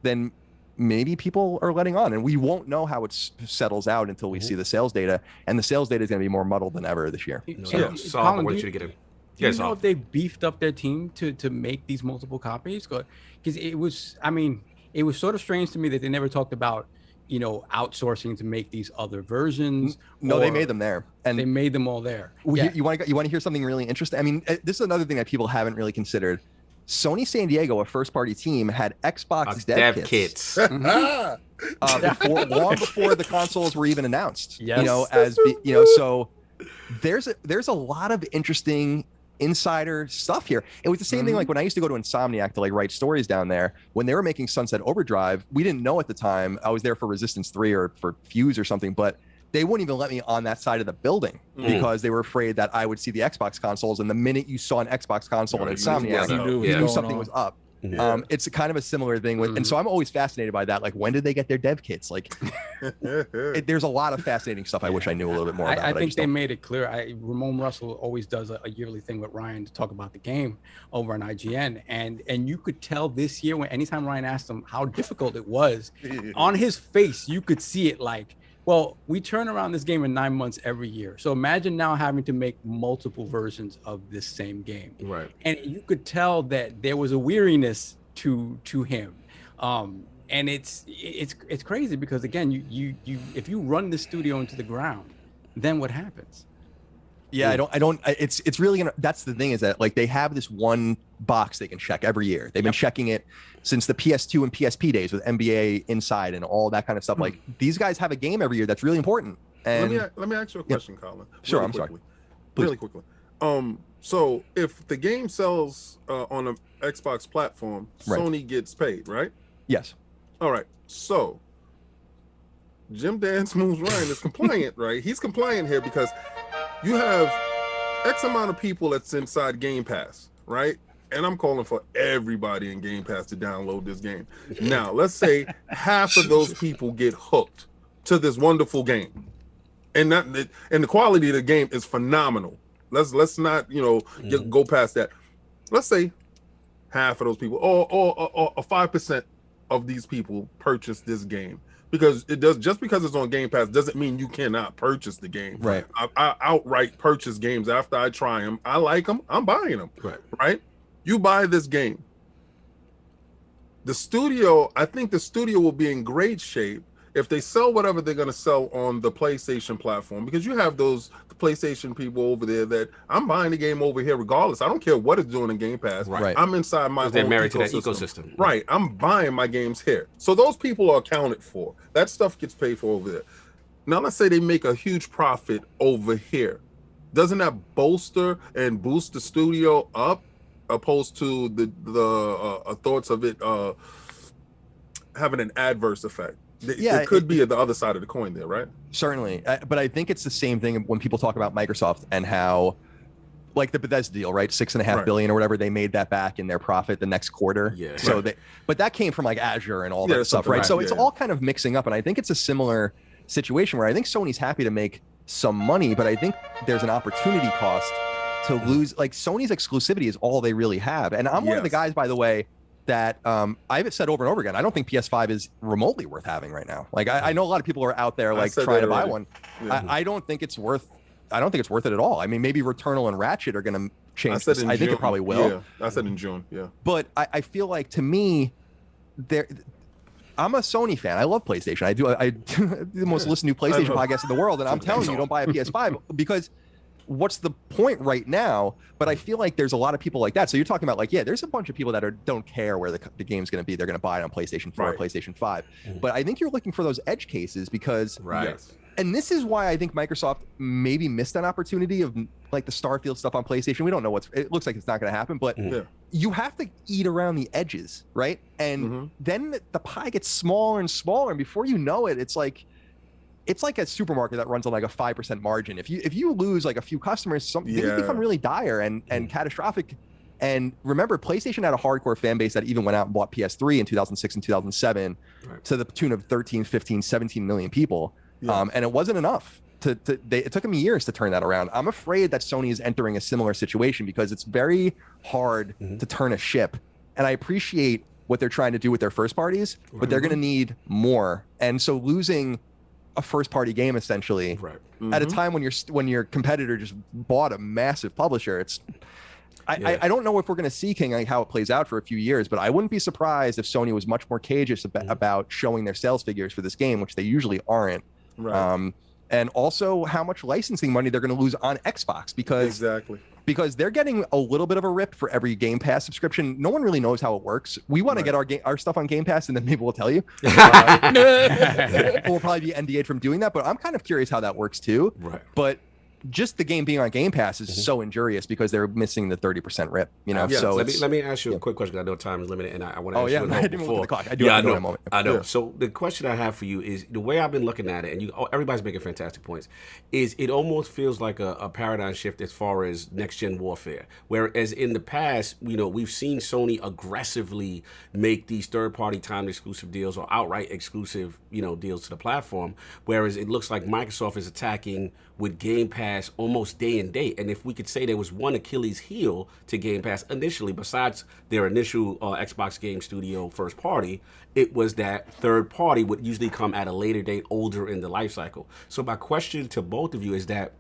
than maybe people are letting on, and we won't know how it settles out until we see the sales data, and the sales data is going to be more muddled than ever this year. Colin, do you know if they beefed up their team to make these multiple copies? Because it was sort of strange to me that they never talked about outsourcing to make these other versions. No, they made them there, and they made them all there. You want to hear something really interesting? I mean, this is another thing that people haven't really considered. Sony San Diego, a first-party team, had Xbox dev kits. Long before the consoles were even announced. Yes. So there's a lot of interesting insider stuff here. It was the same thing like when I used to go to Insomniac to like write stories down there. When they were making Sunset Overdrive, we didn't know at the time. I was there for Resistance 3 or for Fuse or something, but they wouldn't even let me on that side of the building because they were afraid that I would see the Xbox consoles, and the minute you saw an Xbox console and Insomniac, you knew something was up. It's kind of a similar thing with, and so I'm always fascinated by that. Like, when did they get their dev kits? Like, there's a lot of fascinating stuff I wish I knew a little bit more about. I think they made it clear. Ramon Russell always does a yearly thing with Ryan to talk about the game over on IGN, and you could tell this year when anytime Ryan asked him how difficult it was, on his face you could see it like, well, we turn around this game in 9 months every year. So imagine now having to make multiple versions of this same game. Right. And you could tell that there was a weariness to him. And it's crazy because again, you if you run the studio into the ground, then what happens? Yeah, I don't. It's really gonna. That's the thing, is that like they have this one box they can check every year. They've been checking it since the PS2 and PSP days with NBA Inside and all that kind of stuff. Like, these guys have a game every year that's really important. And let me ask you a question, Colin. Sure, really I'm quickly. sorry. Really quickly. So if the game sells on an Xbox platform, Sony gets paid, right? Yes. All right. So Jim Dance Moves Ryan is compliant, right? He's compliant here because you have X amount of people that's inside Game Pass, right? And I'm calling for everybody in Game Pass to download this game. Now, let's say half of those people get hooked to this wonderful game, and the quality of the game is phenomenal. Let's not go past that. Let's say half of those people, or 5% of these people purchase this game. Because just because it's on Game Pass doesn't mean you cannot purchase the game. Right. I outright purchase games after I try them. I like them. I'm buying them. Right. You buy this game. I think the studio will be in great shape if they sell whatever they're going to sell on the PlayStation platform, because you have the PlayStation people over there that I'm buying the game over here regardless. I don't care what it's doing in Game Pass. Right. I'm inside my They're own married ecosystem. to that ecosystem. Right. I'm buying my games here. So those people are accounted for. That stuff gets paid for over there. Now, let's say they make a huge profit over here. Doesn't that bolster and boost the studio up, opposed to the thoughts of it having an adverse effect? It could be at the other side of the coin there, right? Certainly. But I think it's the same thing when people talk about Microsoft and how, like the Bethesda deal, right? $6.5 billion or whatever, they made that back in their profit the next quarter. Yeah. So but that came from like Azure and all that stuff, right? So it's all kind of mixing up. And I think it's a similar situation where I think Sony's happy to make some money, but I think there's an opportunity cost to lose. Like, Sony's exclusivity is all they really have. And I'm one of the guys, by the way, that I've said over and over again, I don't think PS5 is remotely worth having right now. Like, I know a lot of people are out there like trying to buy one. Yeah. I don't think it's worth. I don't think it's worth it at all. I mean, maybe Returnal and Ratchet are going to change. I think it probably will. Yeah, I said in June. Yeah. But I feel like, to me, I'm a Sony fan. I love PlayStation. I do the most listened to PlayStation podcast in the world, and I'm telling you, don't buy a PS5 because what's the point right now? But I feel like there's a lot of people like that. So you're talking about, like, there's a bunch of people that don't care where the game's going to be. They're going to buy it on PlayStation 4 or PlayStation 5. But I think you're looking for those edge cases because and this is why I think Microsoft maybe missed an opportunity of like the Starfield stuff on PlayStation. We don't know it looks like it's not going to happen, but you have to eat around the edges, right? And then the pie gets smaller and smaller, and before you know it, it's like a supermarket that runs on like a 5% margin. If you lose like a few customers, things become really dire and catastrophic. And remember, PlayStation had a hardcore fan base that even went out and bought PS3 in 2006 and 2007 to the tune of 13, 15, 17 million people. And it wasn't enough. It took them years to turn that around. I'm afraid that Sony is entering a similar situation because it's very hard to turn a ship. And I appreciate what they're trying to do with their first parties, but they're going to need more. And so losing a first party game essentially at a time when your competitor just bought a massive publisher, I don't know if we're going to see King, like, how it plays out for a few years, but I wouldn't be surprised if Sony was much more cautious about showing their sales figures for this game, which they usually aren't. And also how much licensing money they're going to lose on Xbox because they're getting a little bit of a rip for every Game Pass subscription. No one really knows how it works. We want to get our stuff on Game Pass, and then maybe we'll tell you. We'll probably be NDA'd from doing that, but I'm kind of curious how that works too. But just the game being on Game Pass is so injurious because they're missing the 30% rip. You know, so let me ask you a quick question. I know time is limited, and I want to ask you I didn't look at the clock. I do have to go in a moment. I know. So the question I have for you is the way I've been looking at it, and everybody's making fantastic points. Is it almost feels like a paradigm shift as far as next gen warfare, whereas in the past, we've seen Sony aggressively make these third party timed exclusive deals or outright exclusive deals to the platform, whereas it looks like Microsoft is attacking with Game Pass almost day and date. And if we could say there was one Achilles heel to Game Pass initially, besides their initial Xbox Game Studio first party, it was that third party would usually come at a later date, older in the life cycle. So my question to both of you is that,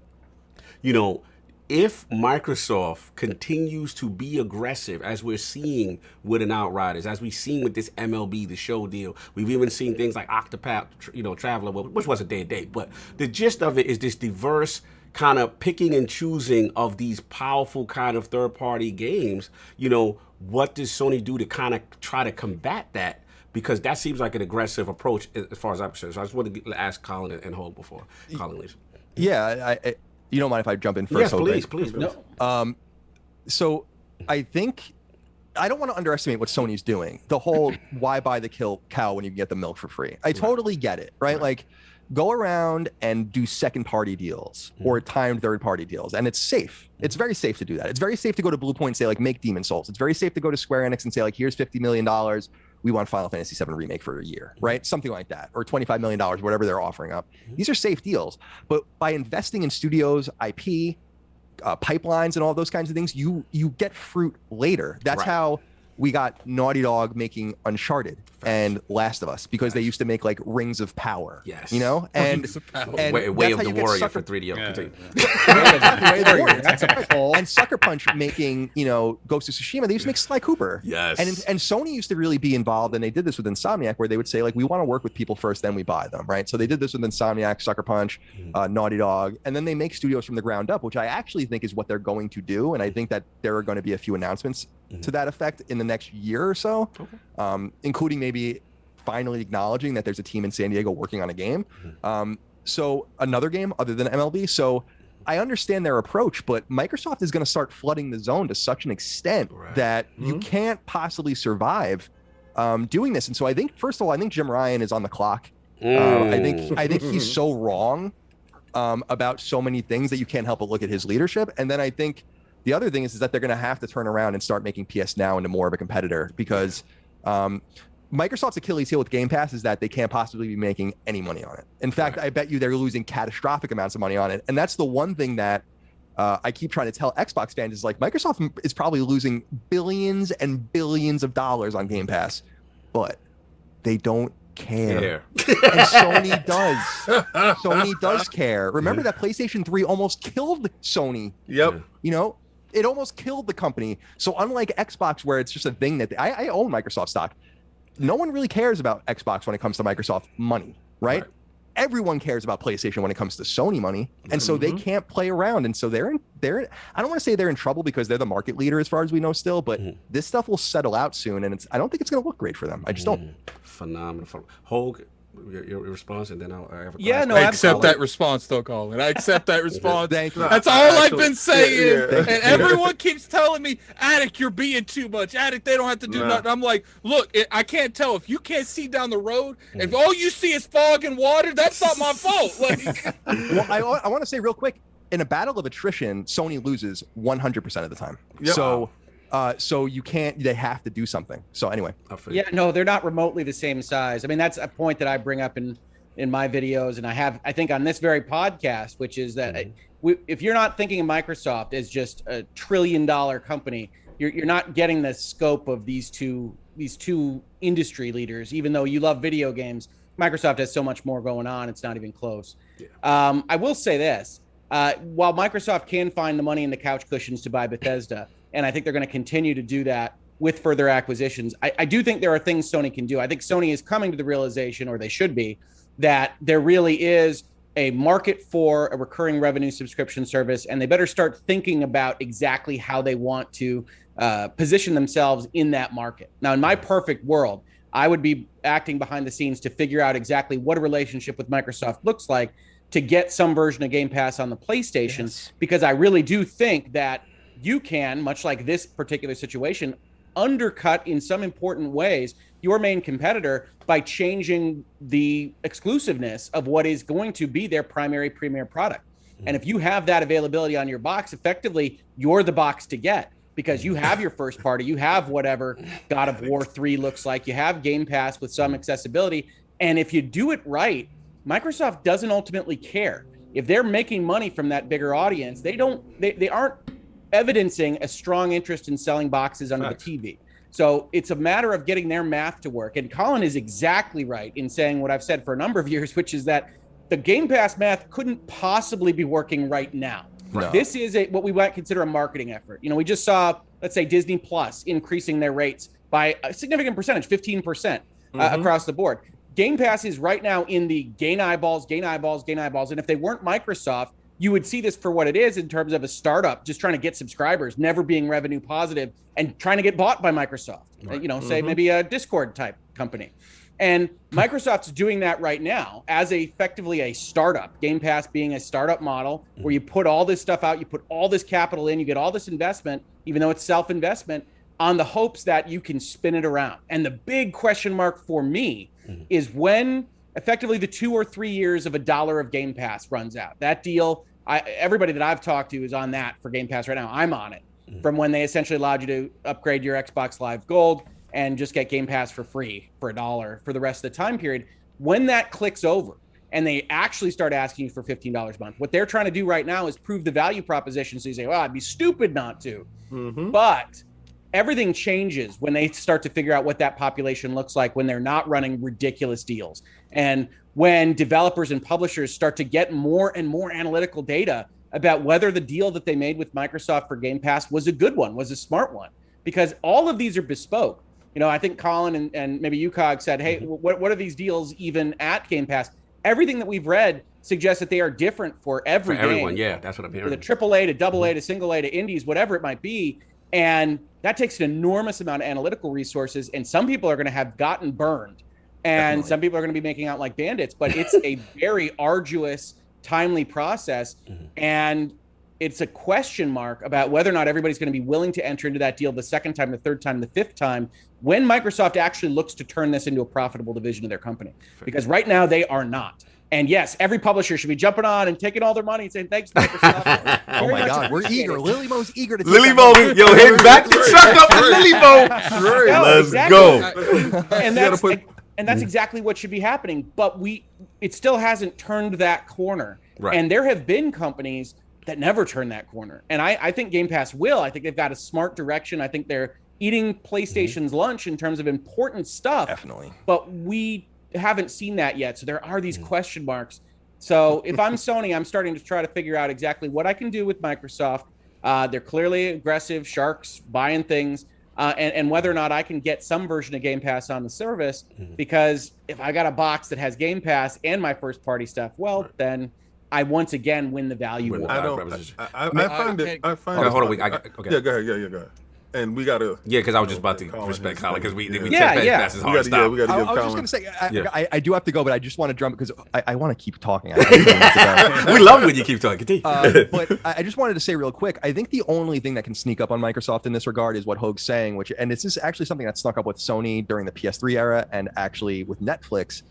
if Microsoft continues to be aggressive, as we're seeing with an Outriders, as we've seen with this MLB, the show deal, we've even seen things like Octopath, Traveler, which was a day and date, but the gist of it is this diverse kind of picking and choosing of these powerful kind of third-party games. What does Sony do to kind of try to combat that? Because that seems like an aggressive approach as far as I'm concerned. So I just wanted to ask Colin and Hope before Colin leaves. Yeah, you don't mind if I jump in first? Yes, Hope, please. No. So I think I don't want to underestimate what Sony's doing. The whole why buy the cow when you can get the milk for free. I totally get it, right? Like, go around and do second party deals or timed third party deals, and it's safe. It's very safe to do that. It's very safe to go to Bluepoint and say, like, make Demon Souls. It's very safe to go to Square Enix and say, like, here's $50 million. We want Final Fantasy VII Remake for a year, right? Something like that, or $25 million, whatever they're offering up. These are safe deals. But by investing in studios, IP, pipelines, and all those kinds of things, you get fruit later. That's how we got Naughty Dog making Uncharted and Last of Us, because they used to make like Rings of Power. Yes. And Way of the Warrior for 3D. That's a pull. And Sucker Punch making, Ghost of Tsushima. They used to make Sly Cooper. Yes. And Sony used to really be involved, and they did this with Insomniac, where they would say, like, we want to work with people first, then we buy them, right? So they did this with Insomniac, Sucker Punch, Naughty Dog, and then they make studios from the ground up, which I actually think is what they're going to do. And I think that there are going to be a few announcements to that effect in the next year or so, including maybe finally acknowledging that there's a team in San Diego working on a game. So another game other than MLB. So I understand their approach, but Microsoft is going to start flooding the zone to such an extent that you can't possibly survive doing this. And so I think, first of all, I think Jim Ryan is on the clock. I think he's so wrong about so many things that you can't help but look at his leadership. And then I think the other thing is that they're going to have to turn around and start making PSNow into more of a competitor, because Microsoft's Achilles heel with Game Pass is that they can't possibly be making any money on it. In fact, I bet you they're losing catastrophic amounts of money on it. And that's the one thing that I keep trying to tell Xbox fans is, like, Microsoft is probably losing billions and billions of dollars on Game Pass, but they don't care. And Sony does. Sony does care. Remember that PlayStation 3 almost killed Sony. Yep. It almost killed the company. So unlike Xbox, where it's just a thing that I own Microsoft stock, no one really cares about Xbox when it comes to Microsoft money, right? Everyone cares about PlayStation when it comes to Sony money, and so they can't play around. And so they're I don't want to say they're in trouble, because they're the market leader as far as we know still, but this stuff will settle out soon, and I don't think it's going to look great for them. I just don't. Phenomenal. Hogue, your response, and then I'll have a I accept that response, though, Colin. I accept that response. Thank you. That's all I've been saying. And everyone keeps telling me, Attic, you're being too much. Attic, they don't have to do nothing. I'm like, look, I can't tell. If you can't see down the road, if all you see is fog and water, that's not my fault. Like, well, I want to say real quick, in a battle of attrition, Sony loses 100% of the time. So you can't, they have to do something. So anyway. Yeah, no, they're not remotely the same size. I mean, that's a point that I bring up in my videos, and I think on this very podcast, which is that if you're not thinking of Microsoft as just a $1 trillion company, you're not getting the scope of these two industry leaders. Even though you love video games, Microsoft has so much more going on, it's not even close. I will say this, while Microsoft can find the money in the couch cushions to buy Bethesda, and I think they're going to continue to do that with further acquisitions, I do think there are things Sony can do. I think Sony is coming to the realization, or they should be, that there really is a market for a recurring revenue subscription service, and they better start thinking about exactly how they want to position themselves in that market. Now, in my perfect world, I would be acting behind the scenes to figure out exactly what a relationship with Microsoft looks like, to get some version of Game Pass on the PlayStation, because I really do think that you can, much like this particular situation, undercut in some important ways your main competitor by changing the exclusiveness of what is going to be their primary premier product. And if you have that availability on your box, effectively, you're the box to get, because you have your first party, you have whatever God of War 3 looks like, you have Game Pass with some accessibility. And if you do it right, Microsoft doesn't ultimately care. If they're making money from that bigger audience, they aren't evidencing a strong interest in selling boxes under the TV. So it's a matter of getting their math to work. And Colin is exactly right in saying what I've said for a number of years, which is that the Game Pass math couldn't possibly be working right now. No. This is what we might consider a marketing effort. You know, we just saw, let's say, Disney Plus increasing their rates by a significant percentage, 15% across the board. Game Pass is right now in the gain eyeballs. And if they weren't Microsoft, you would see this for what it is in terms of a startup just trying to get subscribers, never being revenue positive, and trying to get bought by Microsoft. Right. You know, say maybe a Discord type company. And Microsoft's doing that right now as effectively a startup, Game Pass being a startup model where you put all this stuff out, you put all this capital in, you get all this investment, even though it's self-investment, on the hopes that you can spin it around. And the big question mark for me is when effectively the 2 or 3 years of $1 of Game Pass runs out. That deal, everybody that I've talked to is on that for Game Pass right now. I'm on it from when they essentially allowed you to upgrade your Xbox Live Gold and just get Game Pass for free for $1 for the rest of the time period. When that clicks over and they actually start asking you for $15 a month, what they're trying to do right now is prove the value proposition. So you say, well, I'd be stupid not to. But everything changes when they start to figure out what that population looks like when they're not running ridiculous deals. And when developers and publishers start to get more and more analytical data about whether the deal that they made with Microsoft for Game Pass was a good one, was a smart one. Because all of these are bespoke. You know, I think Colin and maybe UCOG said, hey, what are these deals even at Game Pass? Everything that we've read suggests that they are different for every game. Everyone, yeah, that's what I'm hearing. For the AAA to AA to single A to indies, whatever it might be. And that takes an enormous amount of analytical resources. And some people are going to have gotten burned. And some people are going to be making out like bandits. But it's a very arduous, timely process. And it's a question mark about whether or not everybody's going to be willing to enter into that deal the second time, the third time, the fifth time, when Microsoft actually looks to turn this into a profitable division of their company. Because right now they are not. And yes, every publisher should be jumping on and taking all their money and saying, thanks, Microsoft. Oh my God, we're eager. Lillymo's eager to take Lillymo, yo, hit back the truck up to Lillymo. Let's go. And that's exactly what should be happening. But it still hasn't turned that corner. Right. And there have been companies that never turn that corner. And I think Game Pass will. I think they've got a smart direction. I think they're eating PlayStation's lunch in terms of important stuff. Definitely. But we haven't seen that yet. So there are these question marks. So if I'm Sony, I'm starting to try to figure out exactly what I can do with Microsoft. They're clearly aggressive sharks buying things. And whether or not I can get some version of Game Pass on the service. Because if I got a box that has Game Pass and my first party stuff, well, then I once again win the value war. I find hold on. Okay. Yeah, go ahead. And we gotta. Yeah, because I was just about to respect Colin because we passes hard stop. We gotta give I was Colin. just gonna say I do have to go, but I just want to drum because I want to keep talking. We love it when you keep talking. But I just wanted to say real quick. I think the only thing that can sneak up on Microsoft in this regard is what Hoag's saying, and this is actually something that snuck up with Sony during the PS3 era, and actually with Netflix.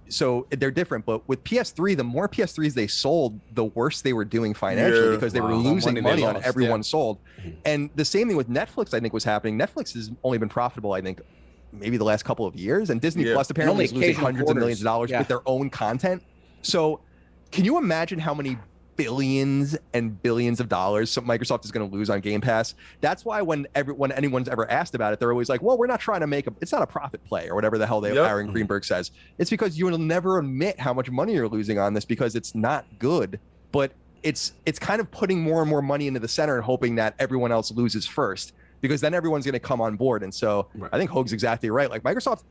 So they're different, but with PS3, the more PS3s they sold, the worse they were doing financially because they were losing money on everyone sold. And the same thing with Netflix, I think, was happening. Netflix has only been profitable, I think, maybe the last couple of years, and Disney Plus apparently is losing hundreds of millions of dollars with their own content. So can you imagine how many billions and billions of dollars Microsoft is going to lose on Game Pass? That's why when anyone's ever asked about it, they're always like, well, we're not trying to it's not a profit play or whatever the hell Aaron Greenberg says. It's because you will never admit how much money you're losing on this because it's not good, but it's kind of putting more and more money into the center and hoping that everyone else loses first, because then everyone's going to come on board. And so I think Hoag's exactly right. Like Microsoft,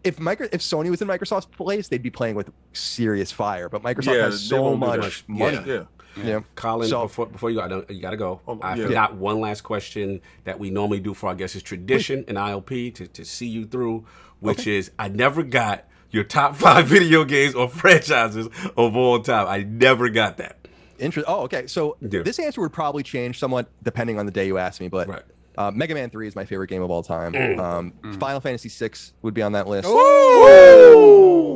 if Sony was in Microsoft's place, they'd be playing with serious fire. But Microsoft has so much money. Yeah. Colin, before you go, you got to go. I forgot one last question that we normally do for our guests. It's tradition in ILP to see you through, which is I never got your top 5 video games or franchises of all time. I never got that. Oh, okay. So this answer would probably change somewhat depending on the day you ask me, but Mega Man 3 is my favorite game of all time. Final Fantasy 6 would be on that list.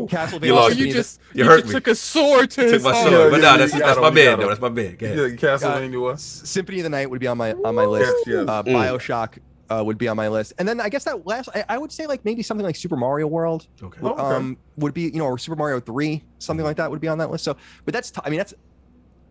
Castlevania. You just took a sword to his heart. But no, that's my man. That's my man. Go ahead. Castlevania. Symphony of the Night would be on my list. BioShock would be on my list, and then I guess that last I would say like maybe something like Super Mario World. Would be or Super Mario 3, something like that would be on that list. So, but that's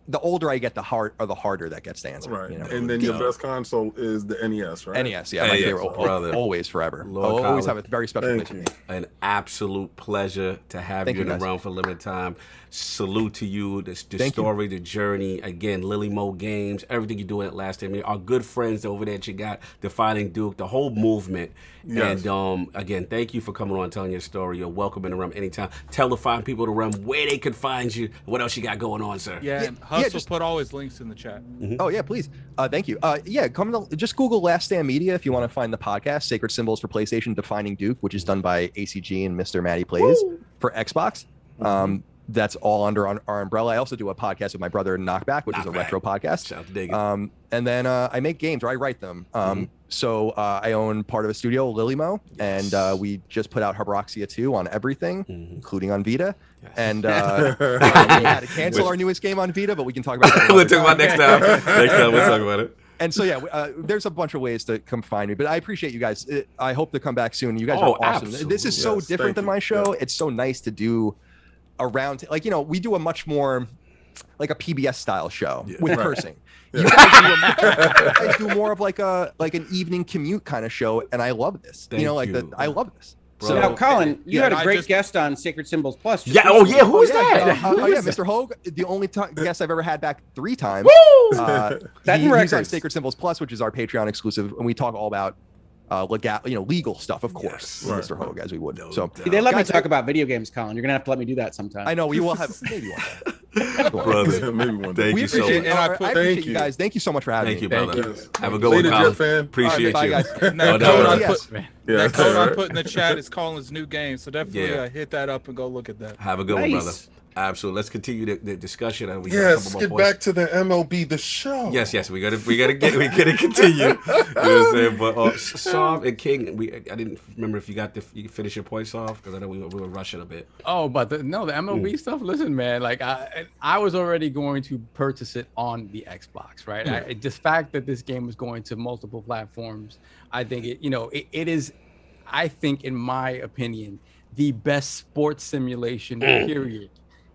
the older I get, the harder that gets to answer. Right. And then your best console is the NES, right? NES, yeah, my favorite. Always, forever. Lord I'll always have a very special place with me. An absolute pleasure to have you in the realm for limited time. Salute to you. The story, the journey. Again, Lillymo Games, everything you're doing at LastStandMedia. Our good friends over there that you got, Defining Duke, the whole movement. Yes. And again, thank you for coming on and telling your story. You're welcome in the realm anytime. Tell the fine people in the realm where they can find you. What else you got going on, sir? And Hustle put all his links in the chat. Oh yeah, please. Thank you. Just Google LastStandMedia if you want to find the podcast, Sacred Symbols for PlayStation, Defining Duke, which is done by ACG and Mr. Matty Plays for Xbox. That's all under our umbrella. I also do a podcast with my brother, Knockback, which is a retro podcast. And then I make games, or I write them. So I own part of a studio, Lillymo, and we just put out Habroxia 2 on everything, including on Vita. And we had to cancel our newest game on Vita, but we can talk about that. We'll talk about next time. Next time we'll talk about it. And so, there's a bunch of ways to come find me, but I appreciate you guys. I hope to come back soon. You guys are awesome. Absolutely. This is so different than my show. It's so nice to do around, we do a much more like a PBS style show with cursing. You guys do more of like an evening commute kind of show, and I love this. I love this. Bro. So now, Colin, you had a great guest on Sacred Symbols Plus. Who's that? Mr. Hogue, the only guest I've ever had back 3 times. He's on Sacred Symbols Plus, which is our Patreon exclusive, and we talk all about legal stuff, of course, Mr. Hogue, as we would. So they let me talk about video games, Colin. You're gonna have to let me do that sometime. I know we will have maybe one day. Brother, maybe one day. Thank you so much. I appreciate you guys. Thank you so much for having me. Thank you, brother. Have a good one, Colin. Appreciate you. Bye, guys. That code I put in the chat is Colin's new game, so definitely hit that up and go look at that. Have a good one, brother. Absolutely. Let's continue the discussion. Let's get back to the MLB, the show. Yes. We gotta continue. You know what I'm saying? But Sav and King, I didn't remember if you finish your points off because I know we were rushing a bit. Oh, but the MLB stuff. Listen, man. Like I was already going to purchase it on the Xbox, right? The fact that this game is going to multiple platforms, I think it is. I think, in my opinion, the best sports simulation period.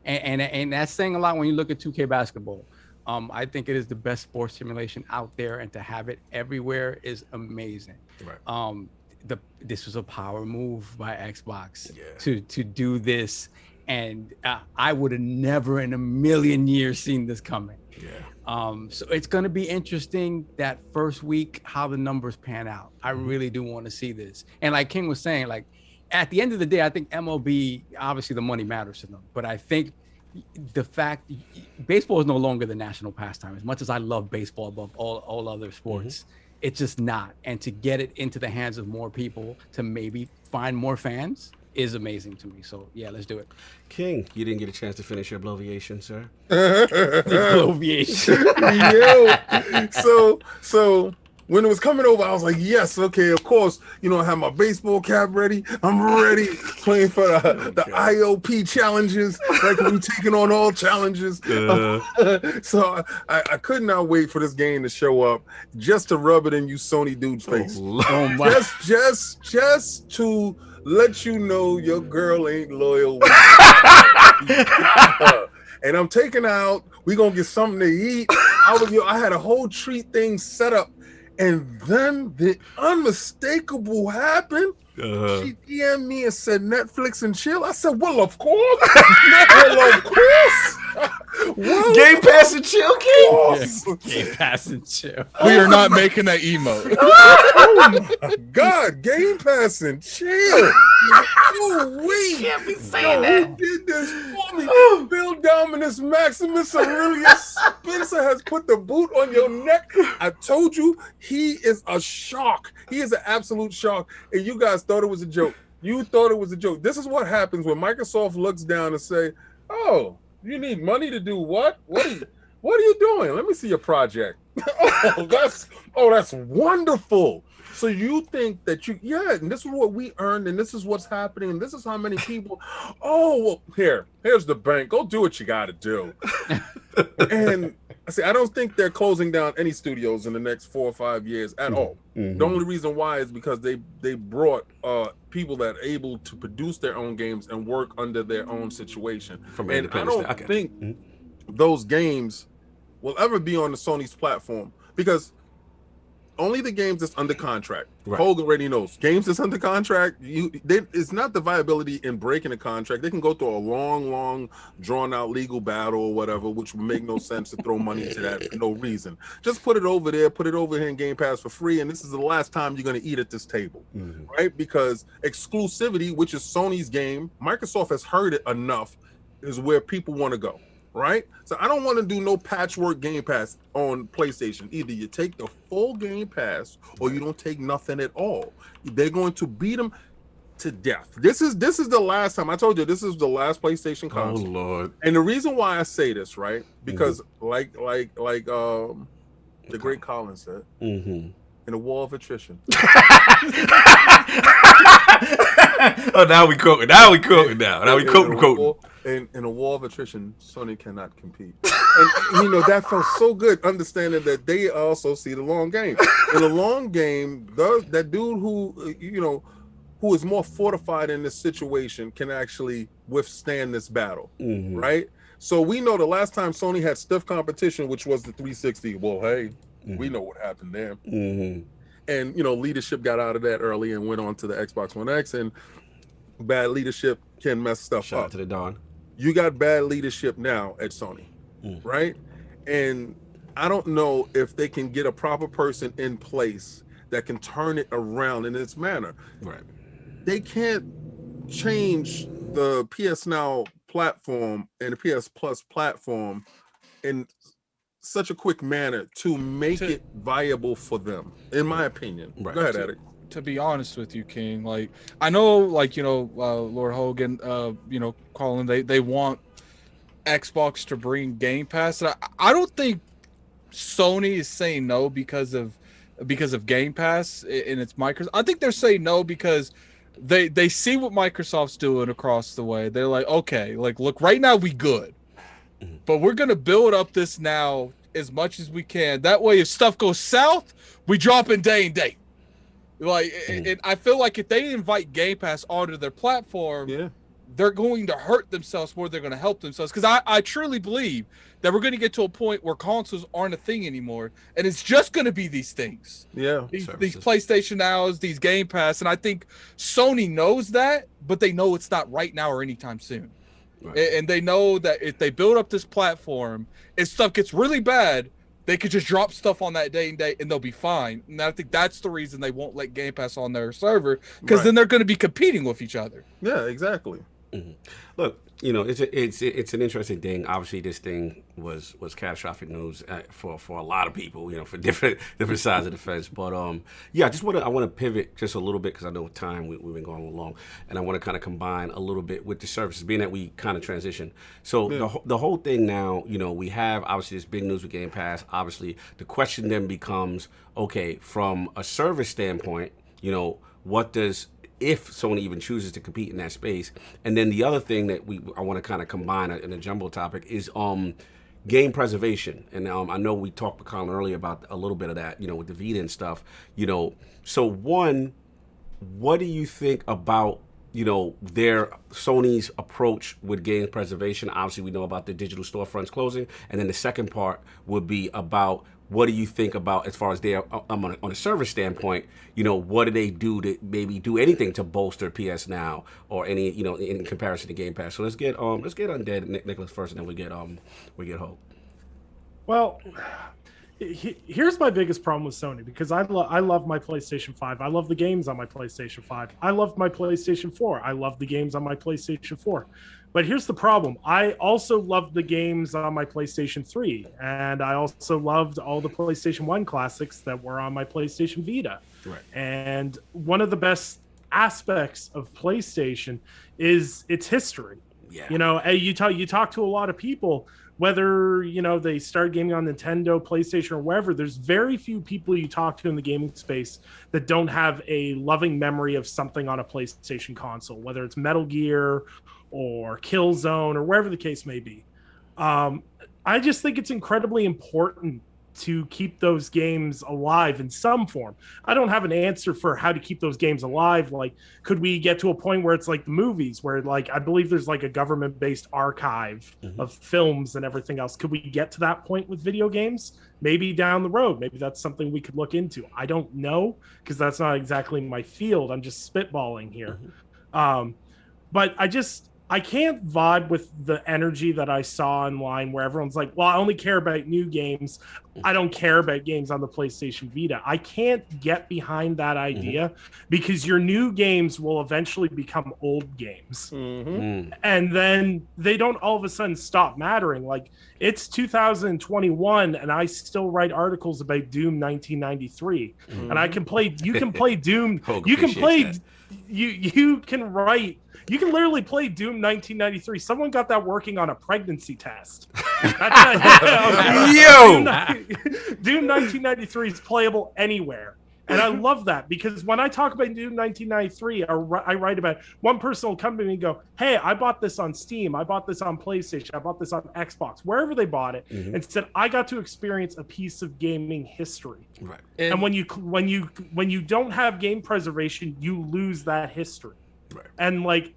And that's saying a lot when you look at 2K basketball. I think it is the best sports simulation out there, and to have it everywhere is amazing. Right. This was a power move by Xbox to do this, and I would have never in a million years seen this coming. So it's going to be interesting that first week how the numbers pan out. I really do want to see this, and like King was saying, like, at the end of the day, I think MLB, obviously the money matters to them, but I think the fact baseball is no longer the national pastime. As much as I love baseball above all other sports, it's just not. And to get it into the hands of more people, to maybe find more fans, is amazing to me. So yeah, let's do it. King, you didn't get a chance to finish your bloviation, sir. Bloviation. So when it was coming over, I was like, yes, okay, of course. I have my baseball cap ready. I'm ready, playing for the ILP challenges. Like, we taking on all challenges. So I could not wait for this game to show up just to rub it in you Sony dude's face. Oh my. Just to let you know your girl ain't loyal. And I'm taking out. We gonna get something to eat. I had a whole treat thing set up. And then the unmistakable happened. She DM'd me and said Netflix and chill. I said, well, of course. Game Pass and chill, King. Game Pass and chill. We are not making that emote. Oh my God, Game Pass and chill. You can't be saying that. Who did this for me? Bill Dominus Maximus Aurelius Spencer has put the boot on your neck. I told you, he is a shark. He is an absolute shark. And you guys thought it was a joke. You thought it was a joke. This is what happens when Microsoft looks down and say, "Oh, you need money to do what? What are you doing? Let me see your project." that's wonderful. So you think that and this is what we earned, and this is what's happening, and this is how many people. Oh, well, here's the bank. Go do what you got to do. And I say, I don't think they're closing down any studios in the next 4 or 5 years at all. The only reason why is because they brought people that are able to produce their own games and work under their own situation. And I don't think those games will ever be on the Sony's platform, because only the games that's under contract. Right. Hogan already knows. Games that's under contract, it's not the viability in breaking a contract. They can go through a long, drawn-out legal battle or whatever, which would make no sense to throw money into that for no reason. Just put it over there, put it over here in Game Pass for free, and this is the last time you're going to eat at this table, right? Because exclusivity, which is Sony's game, Microsoft has heard it enough, is where people want to go. Right? So I don't want to do no patchwork Game Pass on PlayStation. Either you take the full Game Pass or you don't take nothing at all. They're going to beat them to death. This is the last time. I told you this is the last PlayStation console. Oh Lord. And the reason why I say this, right? Because like the great Colin said, in a war of attrition. Oh, now we quoting. Now we quoting. Now we quoting. In a war of attrition, Sony cannot compete. And that felt so good, understanding that they also see the long game. In the long game, that dude who is more fortified in this situation can actually withstand this battle, right? So we know the last time Sony had stiff competition, which was the 360. Well, hey, we know what happened there. And leadership got out of that early and went on to the Xbox One X, and bad leadership can mess stuff up. Shout out to the Don. You got bad leadership now at Sony, right? And I don't know if they can get a proper person in place that can turn it around in its manner. Right. They can't change the PSNow platform and the PSPlus platform in such a quick manner to make it viable for them, in my opinion. Right. Go ahead, Attic. To be honest with you, King, I know, Lord Hogan, Colin, they want Xbox to bring Game Pass. And I don't think Sony is saying no because of Game Pass and its Microsoft. I think they're saying no because they see what Microsoft's doing across the way. They're like, okay, look, right now we good, but we're gonna build up this now as much as we can. That way, if stuff goes south, we drop in day and date. And I feel like if they invite Game Pass onto their platform, they're going to hurt themselves more than they're going to help themselves. Because I truly believe that we're going to get to a point where consoles aren't a thing anymore, and it's just going to be these things. Yeah, these PlayStation Nows, these Game Pass, and I think Sony knows that, but they know it's not right now or anytime soon. Right. And they know that if they build up this platform, if stuff gets really bad, they could just drop stuff on that day and date and they'll be fine. And I think that's the reason they won't let Game Pass on their server, because then they're going to be competing with each other. Yeah, exactly. Look, it's an interesting thing. Obviously, this thing was catastrophic news for a lot of people, for different sides of the fence. But I want to pivot just a little bit, because I know time we've been going along, and I want to kind of combine a little bit with the services, being that we kind of transition. So the whole thing now, we have obviously this big news with Game Pass. Obviously, the question then becomes, okay, from a service standpoint, what does, if Sony even chooses to compete in that space? And then the other thing that I want to kind of combine in a jumbo topic is game preservation. And I know we talked with Colin earlier about a little bit of that, with the Vita and stuff. So one, what do you think about their Sony's approach with game preservation? Obviously, we know about the digital storefronts closing, and then the second part would be about, what do you think about, as far as their on a service standpoint, what do they do to maybe do anything to bolster PSNow or any, in comparison to Game Pass? So let's get Undead Nicholas first, and then we get Hope. Well, here's my biggest problem with Sony, because I love my PlayStation 5. I love the games on my PlayStation 5. I love my PlayStation 4. I love the games on my PlayStation 4. But here's the problem. I also loved the games on my PlayStation 3, and I also loved all the PlayStation 1 classics that were on my PlayStation Vita. Right. And one of the best aspects of PlayStation is its history. Yeah. You know, you talk to a lot of people, whether, you know, they started gaming on Nintendo, PlayStation, or wherever. There's very few people you talk to in the gaming space that don't have a loving memory of something on a PlayStation console, whether it's Metal Gear or Killzone or wherever the case may be. I just think it's incredibly important to keep those games alive in some form. I don't have an answer for how to keep those games alive. Like, could we get to a point where it's like the movies, where, like, I believe there's like a government-based archive of films and everything else. Could we get to that point with video games? Maybe down the road. Maybe that's something we could look into. I don't know, because that's not exactly my field. I'm just spitballing here. But I can't vibe with the energy that I saw online where everyone's like, well, I only care about new games. I don't care about games on the PlayStation Vita. I can't get behind that idea because your new games will eventually become old games. And then they don't all of a sudden stop mattering. Like, it's 2021 and I still write articles about Doom 1993. And I can play, you can play Doom. You can play, you can write. You can literally play Doom 1993. Someone got that working on a pregnancy test. Doom 1993 is playable anywhere. And I love that, because when I talk about Doom 1993, I write about one person will come to me and go, hey, I bought this on Steam. I bought this on PlayStation. I bought this on Xbox, wherever they bought it, and said, I got to experience a piece of gaming history. Right. And when you don't have game preservation, you lose that history. Right. And like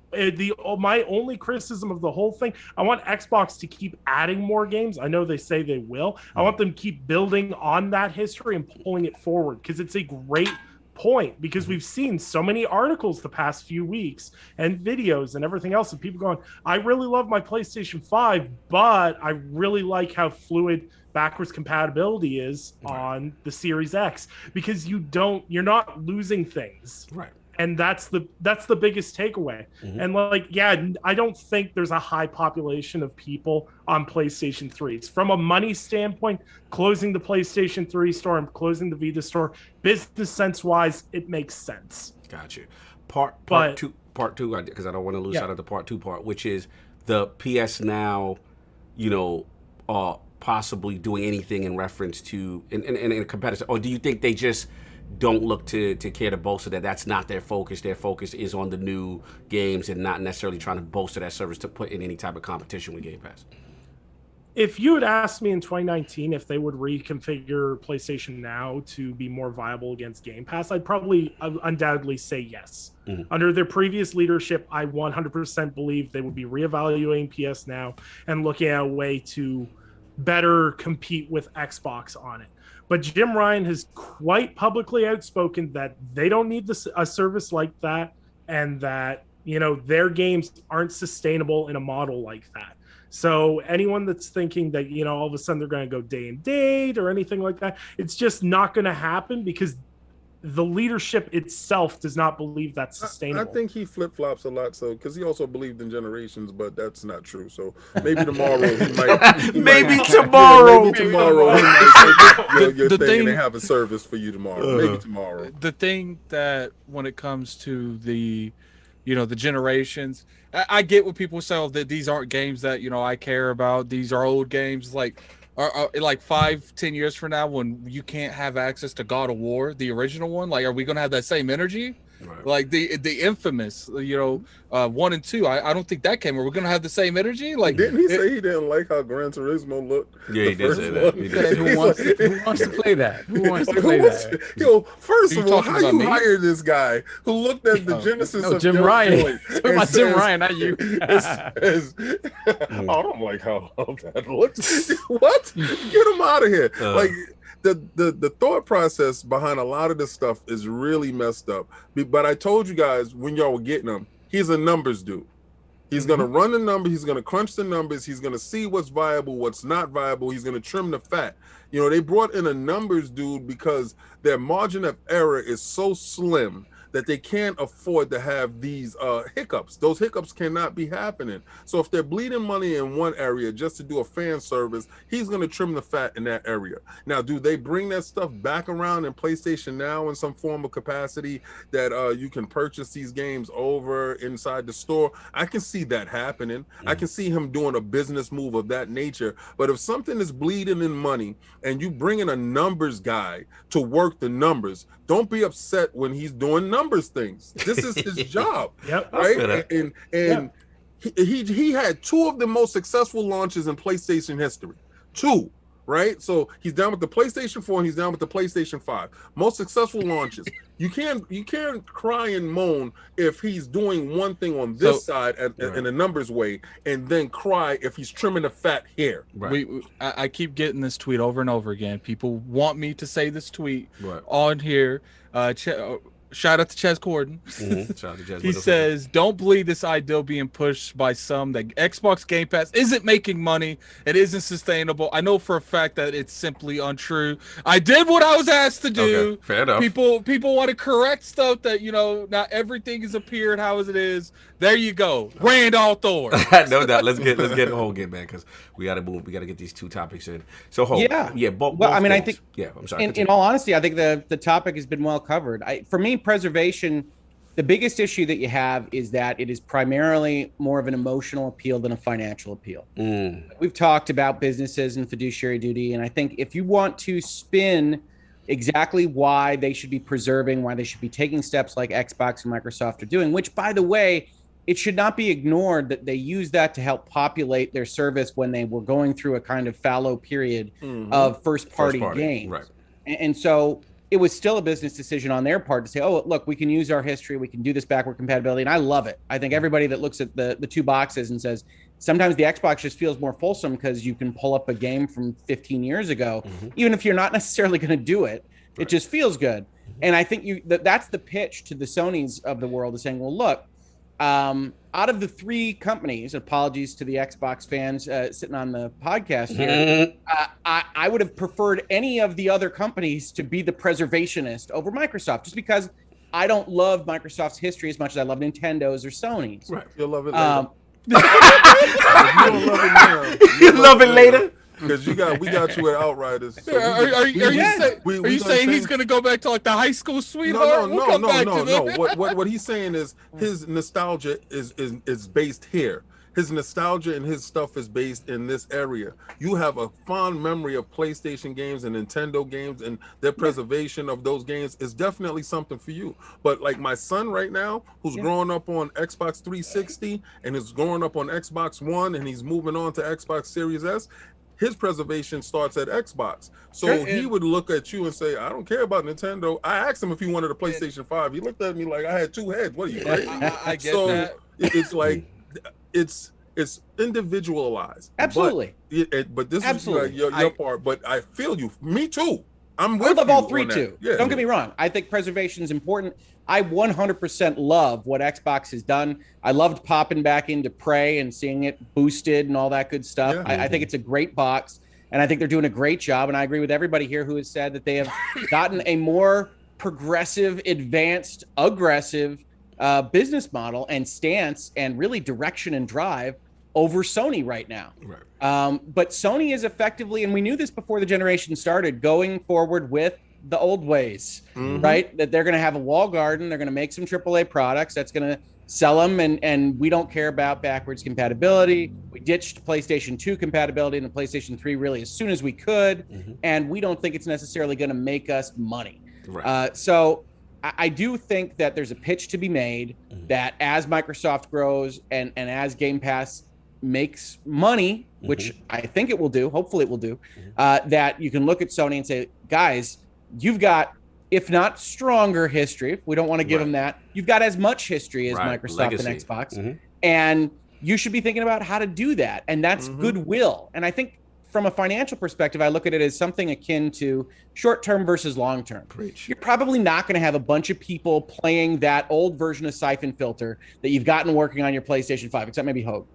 my only criticism of the whole thing, I want Xbox to keep adding more games. I know they say they will. I want them to keep building on that history and pulling it forward, because it's a great point, because we've seen so many articles the past few weeks and videos and everything else of people going, I really love my PlayStation 5, but I really like how fluid backwards compatibility is on the Series X, because you're not losing things. Right. And that's the biggest takeaway. And like, yeah, I don't think there's a high population of people on PlayStation 3s. From a money standpoint, closing the PlayStation 3 store and closing the Vita store, business sense wise, it makes sense. Gotcha. Part two, because I don't want to lose out of the part two part, which is the PSNow, you know, possibly doing anything in reference to in a competitor, or do you think they just don't look to care to bolster that? That's not their focus. Their focus is on the new games and not necessarily trying to bolster that service to put in any type of competition with GamePass. If you had asked me in 2019 if they would reconfigure PlayStation Now to be more viable against Game Pass, I'd probably undoubtedly say yes. Under their previous leadership, I 100% believe they would be reevaluating PS Now and looking at a way to better compete with Xbox on it. But Jim Ryan has quite publicly outspoken that they don't need a service like that, and that, you know, their games aren't sustainable in a model like that. So anyone that's thinking that, you know, all of a sudden they're going to go day and date or anything like that, it's just not going to happen, because the leadership itself does not believe that's sustainable. I think he flip-flops a lot, so because he also believed in generations, but that's not true. So maybe tomorrow he might. Maybe tomorrow. Maybe tomorrow. Your thing, and they have a service for you tomorrow. Maybe tomorrow. The thing that when it comes to the, you know, the generations, I get what people say, that these aren't games that, you know, I care about. These are old games. Like, like 5-10 years from now, when you can't have access to God of War, the original one, like, are we gonna have that same energy? Right. Like the infamous, you know, 1 and 2. I don't think that came. Are we gonna have the same energy? Like, didn't he say he didn't like how Gran Turismo looked? Yeah, he did say that. He did. Who wants to play that? Who wants to play that? Yo, first of all, how you hire this guy who looked at the genesis of Jim Ryan? About Jim Ryan, not you. I don't like how that looks. What? Get him out of here! Like. The thought process behind a lot of this stuff is really messed up. But I told you guys when y'all were getting him, he's a numbers dude. He's going to run the number. He's going to crunch the numbers. He's going to see what's viable, what's not viable. He's going to trim the fat. You know, they brought in a numbers dude because their margin of error is so slim that they can't afford to have these hiccups. Those hiccups cannot be happening. So if they're bleeding money in one area just to do a fan service, he's going to trim the fat in that area. Now, do they bring that stuff back around in PlayStation Now in some form of capacity that you can purchase these games over inside the store? I can see that happening. I can see him doing a business move of that nature. But if something is bleeding in money and you bring in a numbers guy to work the numbers, don't be upset when he's doing numbers things. This is his job. Yep. Right? And he had 2 of the most successful launches in PlayStation history. 2. Right? So he's down with the PlayStation 4 and he's down with the PlayStation 5. Most successful launches. You can't cry and moan if he's doing one thing on this side in a numbers way, and then cry if he's trimming the fat here. Right. I keep getting this tweet over and over again. People want me to say this tweet on here. Shout out to Chaz Corden. Shout out to Chaz. He says, don't believe this ideal being pushed by some that Xbox Game Pass isn't making money. It isn't sustainable. I know for a fact that it's simply untrue. I did what I was asked to do. Okay, fair enough. People want to correct stuff that, not everything has appeared how it is. There you go. Randall Thor. No doubt. Let's get Holt in, man, because we got to move. We got to get these 2 topics in. So Holt. Both I mean, things. I think. Yeah, I'm sorry. In all honesty, I think the topic has been well covered. For me, preservation, the biggest issue that you have is that it is primarily more of an emotional appeal than a financial appeal. We've talked about businesses and fiduciary duty, and I think if you want to spin exactly why they should be preserving, why they should be taking steps like Xbox and Microsoft are doing, which, by the way, it should not be ignored that they use that to help populate their service when they were going through a kind of fallow period of first-party games. Right. And so it was still a business decision on their part to say, oh, look, we can use our history. We can do this backward compatibility. And I love it. I think everybody that looks at the 2 boxes and says, sometimes the Xbox just feels more fulsome because you can pull up a game from 15 years ago, even if you're not necessarily going to do it. It just feels good. And I think that's the pitch to the Sonys of the world, is saying, well, look, out of the 3 companies, apologies to the Xbox fans sitting on the podcast here, I would have preferred any of the other companies to be the preservationist over Microsoft, just because I don't love Microsoft's history as much as I love Nintendo's or Sony's. Right. You'll love it later. You don't love it now. You love it later? Because we got you at Outriders. So are you saying he's going to go back to like the high school sweetheart? No. What he's saying is his nostalgia is based here. His nostalgia and his stuff is based in this area. You have a fond memory of PlayStation games and Nintendo games, and their preservation of those games is definitely something for you. But like my son right now, who's growing up on Xbox 360 and is growing up on Xbox One, and he's moving on to Xbox Series S, his preservation starts at Xbox. So he would look at you and say, I don't care about Nintendo. I asked him if he wanted a PlayStation 5. He looked at me like I had 2 heads. What are you, crazy? I get that. It's like, it's individualized. Absolutely. But this Absolutely. is your part. But I feel you. Me too. I'm with I love you all 3 on that. too. Yeah. Don't get me wrong. I think preservation is important. I 100% love what Xbox has done. I loved popping back into Prey and seeing it boosted and all that good stuff. Yeah. I think it's a great box, and I think they're doing a great job. And I agree with everybody here who has said that they have gotten a more progressive, advanced, aggressive business model and stance and really direction and drive over Sony right now. Right. But Sony is effectively, and we knew this before the generation started, going forward with the old ways, right? That they're going to have a wall garden. They're going to make some AAA products that's going to sell them. And we don't care about backwards compatibility. We ditched PlayStation 2 compatibility and the PlayStation 3 really as soon as we could. And we don't think it's necessarily going to make us money. Right. So I do think that there's a pitch to be made that as Microsoft grows and as Game Pass makes money, which I think it will do, hopefully it will do, that you can look at Sony and say, guys, you've got, if not stronger history, we don't want to give them that, you've got as much history as Microsoft Legacy. and Xbox, and you should be thinking about how to do that, and that's goodwill. And I think from a financial perspective, I look at it as something akin to short-term versus long-term. You're probably not going to have a bunch of people playing that old version of Siphon Filter that you've gotten working on your PlayStation 5, except maybe Hogue.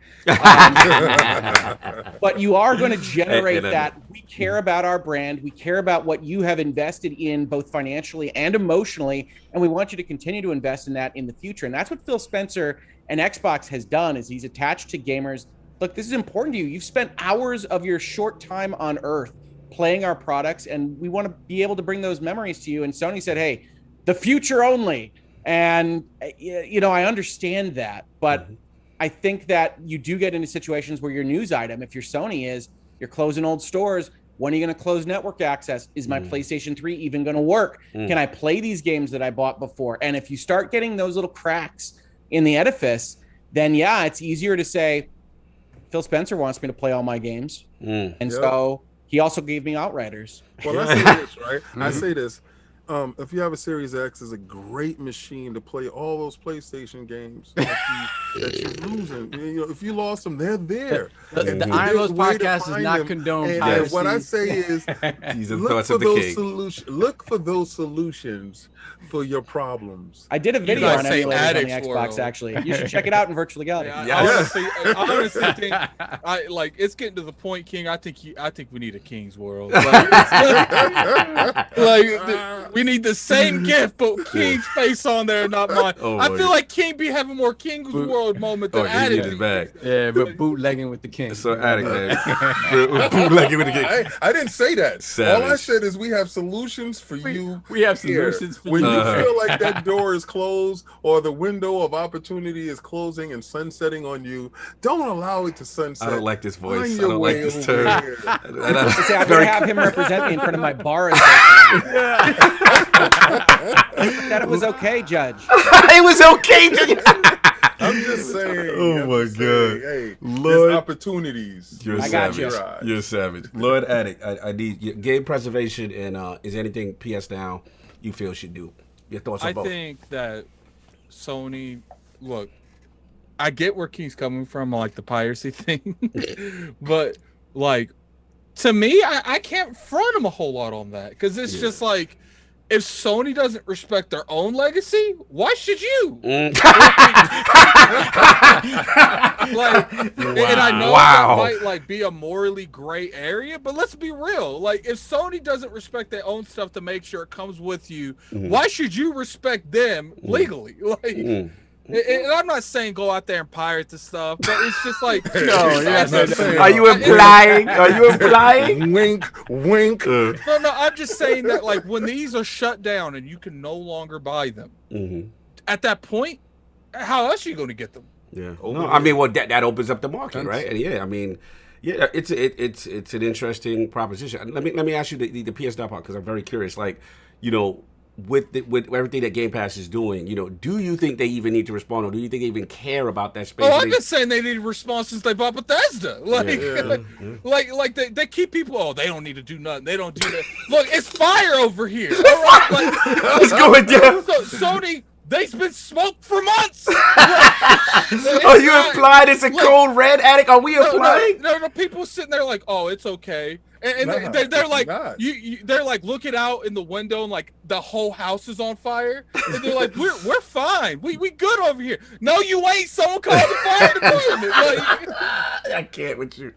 But you are going to generate that. We care about our brand. We care about what you have invested in both financially and emotionally, and we want you to continue to invest in that in the future. And that's what Phil Spencer and Xbox has done, is he's attached to gamers. Look, this is important to you. You've spent hours of your short time on Earth playing our products, and we want to be able to bring those memories to you. And Sony said, hey, the future only. And, you know, I understand that, but I think that you do get into situations where your news item, if you're Sony, is you're closing old stores. When are you going to close network access? Is my PlayStation 3 even going to work? Can I play these games that I bought before? And if you start getting those little cracks in the edifice, then yeah, it's easier to say, Phil Spencer wants me to play all my games. And so he also gave me Outriders. Well, I say this, right? I say this. If you have a Series X, it's a great machine to play all those PlayStation games that you're losing. You know, if you lost them, they're there. The Iron Lows podcast is not condoned. And what I say is, look for those solutions for your problems. I did a video on emulators on the Xbox, actually. You should check it out in Virtual Legality. I honestly think, it's getting to the point, King. I think we need a King's World. We need the same gift, but King's face on there, not mine. I feel like King be having more King's World moment than Addict. Yeah, but bootlegging with the King. So Addict, man. Bootlegging with the King. I didn't say that. Savage. All I said is we have solutions for you. We have solutions for when you. you feel like that door is closed or the window of opportunity is closing and sunsetting on you, don't allow it to sunset. I don't like this voice. I don't like this turn. I'm going to have him represent me in front of my bar. That it was okay, Judge. It was okay, Judge. I'm just saying. Oh my God, hey, Lord, there's opportunities. You're savage. You're savage. Lord Addict, I need your game preservation and is anything PSNow you feel should do? Your thoughts on both? I think that Sony, look, I get where King's coming from, like the piracy thing, but like to me, I can't front him a whole lot on that because it's just like, if Sony doesn't respect their own legacy, why should you? And I know that might be a morally gray area, but let's be real. Like, if Sony doesn't respect their own stuff to make sure it comes with you, why should you respect them legally? And I'm not saying go out there and pirate the stuff, but it's just like, are you implying? Are you implying? Wink, wink. No, I'm just saying that, like, when these are shut down and you can no longer buy them, at that point, how else are you going to get them? Yeah. No, I mean, well, that opens up the market, right? And yeah, I mean, yeah, it's an interesting proposition. Let me ask you the PSNow part because I'm very curious. Like, you know, with everything that GamePass is doing, you know, do you think they even need to respond, or do you think they even care about that space? Oh, I've been saying they need a response since they bought Bethesda. Like, they keep people. Oh, they don't need to do nothing. They don't do that. Look, it's fire over here. All right? What's going down? So Sony, they've been smoked for months. Are you implying it's a cold red Addict? Are we implying? No, people sitting there like, oh, it's okay. And they're like, they're like looking out in the window and like the whole house is on fire. And they're like, we're fine. We good over here. No, you ain't. Someone called the fire department. I can't with you.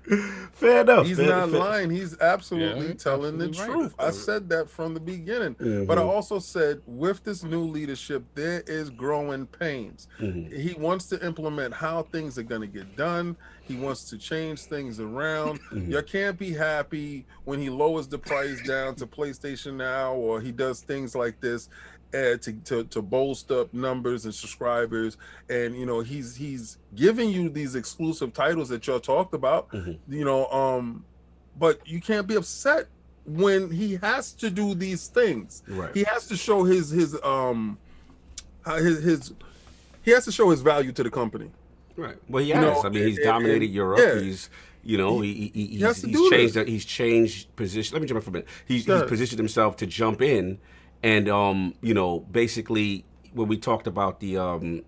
Fair enough. He's not lying. He's absolutely telling the truth. I said that from the beginning. But I also said with this new leadership, there is growing pains. He wants to implement how things are going to get done. He wants to change things around. You can't be happy when he lowers the price down to PlayStation Now, or he does things like this to bolster up numbers and subscribers. And you know, he's giving you these exclusive titles that y'all talked about. You know, but you can't be upset when he has to do these things. Right. He has to show his he has to show his value to the company. Right. Well, he has. You know, I mean, he's dominated Europe. Yeah. He's, you know, he's changed position. Let me jump in for a minute. He's positioned himself to jump in and, you know, basically when we talked about the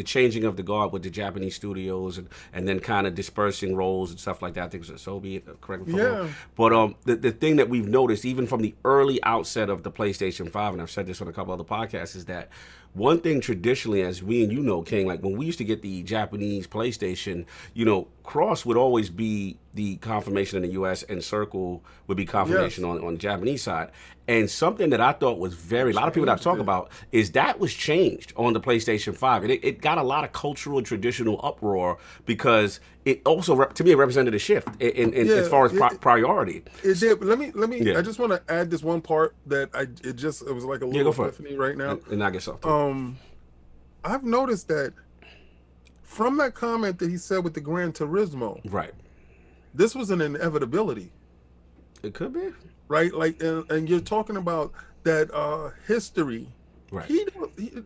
changing of the guard with the Japanese studios and then kind of dispersing roles and stuff like that. I think it was Asobi, correct me if I'm wrong. But the thing that we've noticed, even from the early outset of the PlayStation 5, and I've said this on a couple other podcasts, is that one thing traditionally, as we and you know, King, like when we used to get the Japanese PlayStation, you know, Cross would always be the confirmation in the U.S. and Circle would be confirmation on the Japanese side. And something that I thought was a lot of people that talk about is that was changed on the PlayStation 5. And it got a lot of cultural and traditional uproar because it also, to me, it represented a shift in as far as priority. It did. But let me. I just want to add this one part that it was like a little epiphany right now. And I guess so. I've noticed that from that comment that he said with the Gran Turismo, right? This was an inevitability. It could be, right? Like, and you're talking about that history. Right. He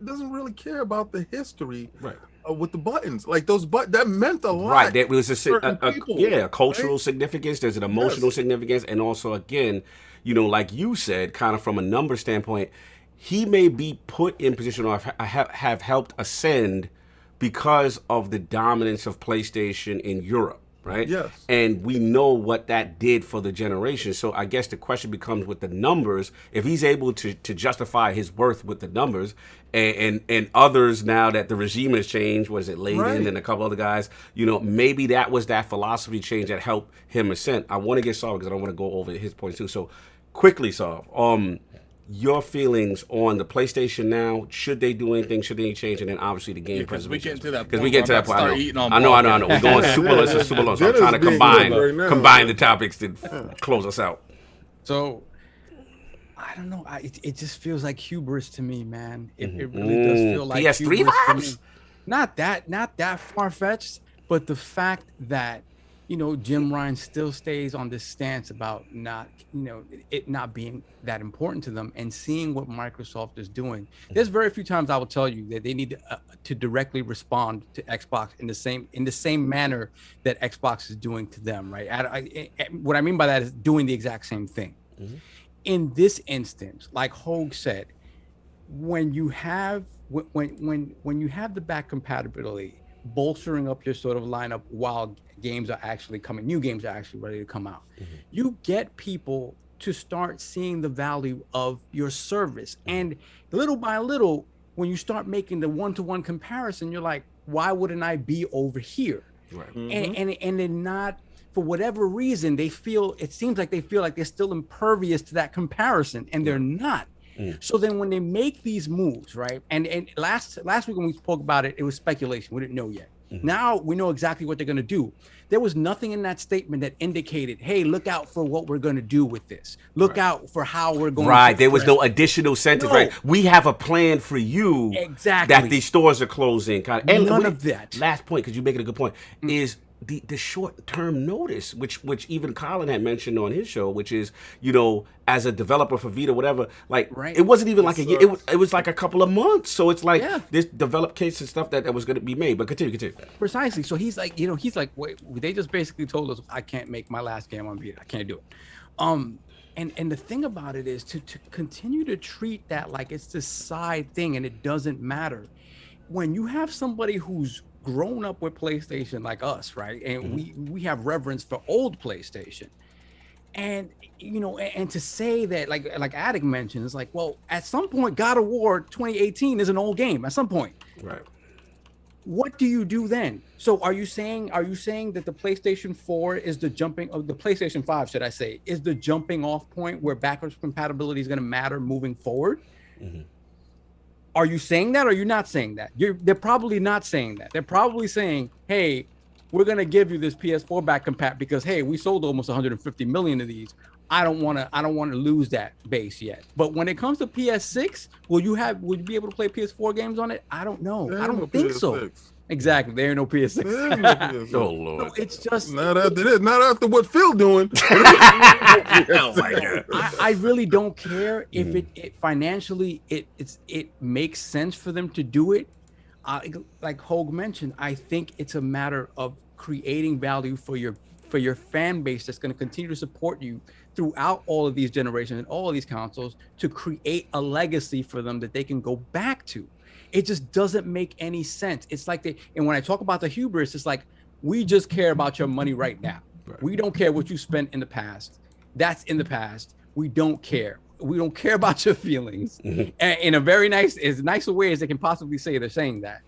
doesn't really care about the history. Right. With the buttons, like those that meant a lot. Right, there was a cultural significance. There's an emotional significance, and also, again, you know, like you said, kind of from a number standpoint, he may be put in position or have helped ascend because of the dominance of PlayStation in Europe, right? Yes. And we know what that did for the generation. So I guess the question becomes with the numbers, if he's able to justify his worth with the numbers, and others now that the regime has changed, was it Layden and a couple other guys, you know, maybe that was that philosophy change that helped him ascend. I want to get Saul because I don't want to go over his points too. So quickly, Saul, your feelings on the PlayStation Now? Should they do anything? Should they change? And then obviously the game because we get to that. Because we get to that point. I know. We're going super long. So I'm trying to combine the topics to close us out. So I don't know. It just feels like hubris to me, man. It really does feel like PS3 vibes. Not that far fetched, but the fact that, you know, Jim Ryan still stays on this stance about not, you know, it not being that important to them, and seeing what Microsoft is doing. There's very few times I will tell you that they need to directly respond to Xbox in the same manner that Xbox is doing to them, right? What I mean by that is doing the exact same thing. Mm-hmm. In this instance, like Hogue said, when you have when you have the back compatibility, bolstering up your sort of lineup while games are actually coming, new games are actually ready to come out, you get people to start seeing the value of your service. And little by little, when you start making the one-to-one comparison, you're like, why wouldn't I be over here? Right. And then not, for whatever reason, it seems like they feel like they're still impervious to that comparison, and they're not. So then when they make these moves, right? And last week when we spoke about it, it was speculation. We didn't know yet. Now we know exactly what they're going to do. There was nothing in that statement that indicated, hey, look out for what we're going to do with this. Look out for how we're going to. There was no additional sentence, right? We have a plan for you. Exactly. That these stores are closing. And none of that. Last point, because you're making a good point, is the short-term notice, which even Colin had mentioned on his show, which is, you know, as a developer for Vita, whatever, like, it wasn't even like a year, it was like a couple of months. So it's like this developed case and stuff that was going to be made. But continue. Precisely. So he's like, wait, they just basically told us I can't make my last game on Vita. I can't do it. And the thing about it is to continue to treat that like it's this side thing and it doesn't matter. When you have somebody who's grown up with PlayStation like us, right? And we have reverence for old PlayStation. And, you know, and to say that, like Attic mentioned, it's like, well, at some point, God of War 2018 is an old game at some point. Right. What do you do then? So are you saying that the PlayStation 4 is the PlayStation 5, should I say, is the jumping off point where backwards compatibility is going to matter moving forward? Are you saying that, or are you not saying that? They're probably not saying that. They're probably saying, hey, we're going to give you this PS4 back compat because, hey, we sold almost 150 million of these. I don't want to lose that base yet. But when it comes to PS6, will you be able to play PS4 games on it? I don't know. I don't think so. Exactly. There ain't no PS6. Oh Lord. No, it's just not after this. Not after what Phil doing. Oh my God. I really don't care if it financially it makes sense for them to do it. Like Hogue mentioned, I think it's a matter of creating value for your fan base that's going to continue to support you throughout all of these generations and all of these consoles, to create a legacy for them that they can go back to. It just doesn't make any sense. It's like and when I talk about the hubris, it's like, we just care about your money right now. Right. We don't care what you spent in the past. That's in the past. We don't care. We don't care about your feelings. And in a very as nice a way as they can possibly say, they're saying that.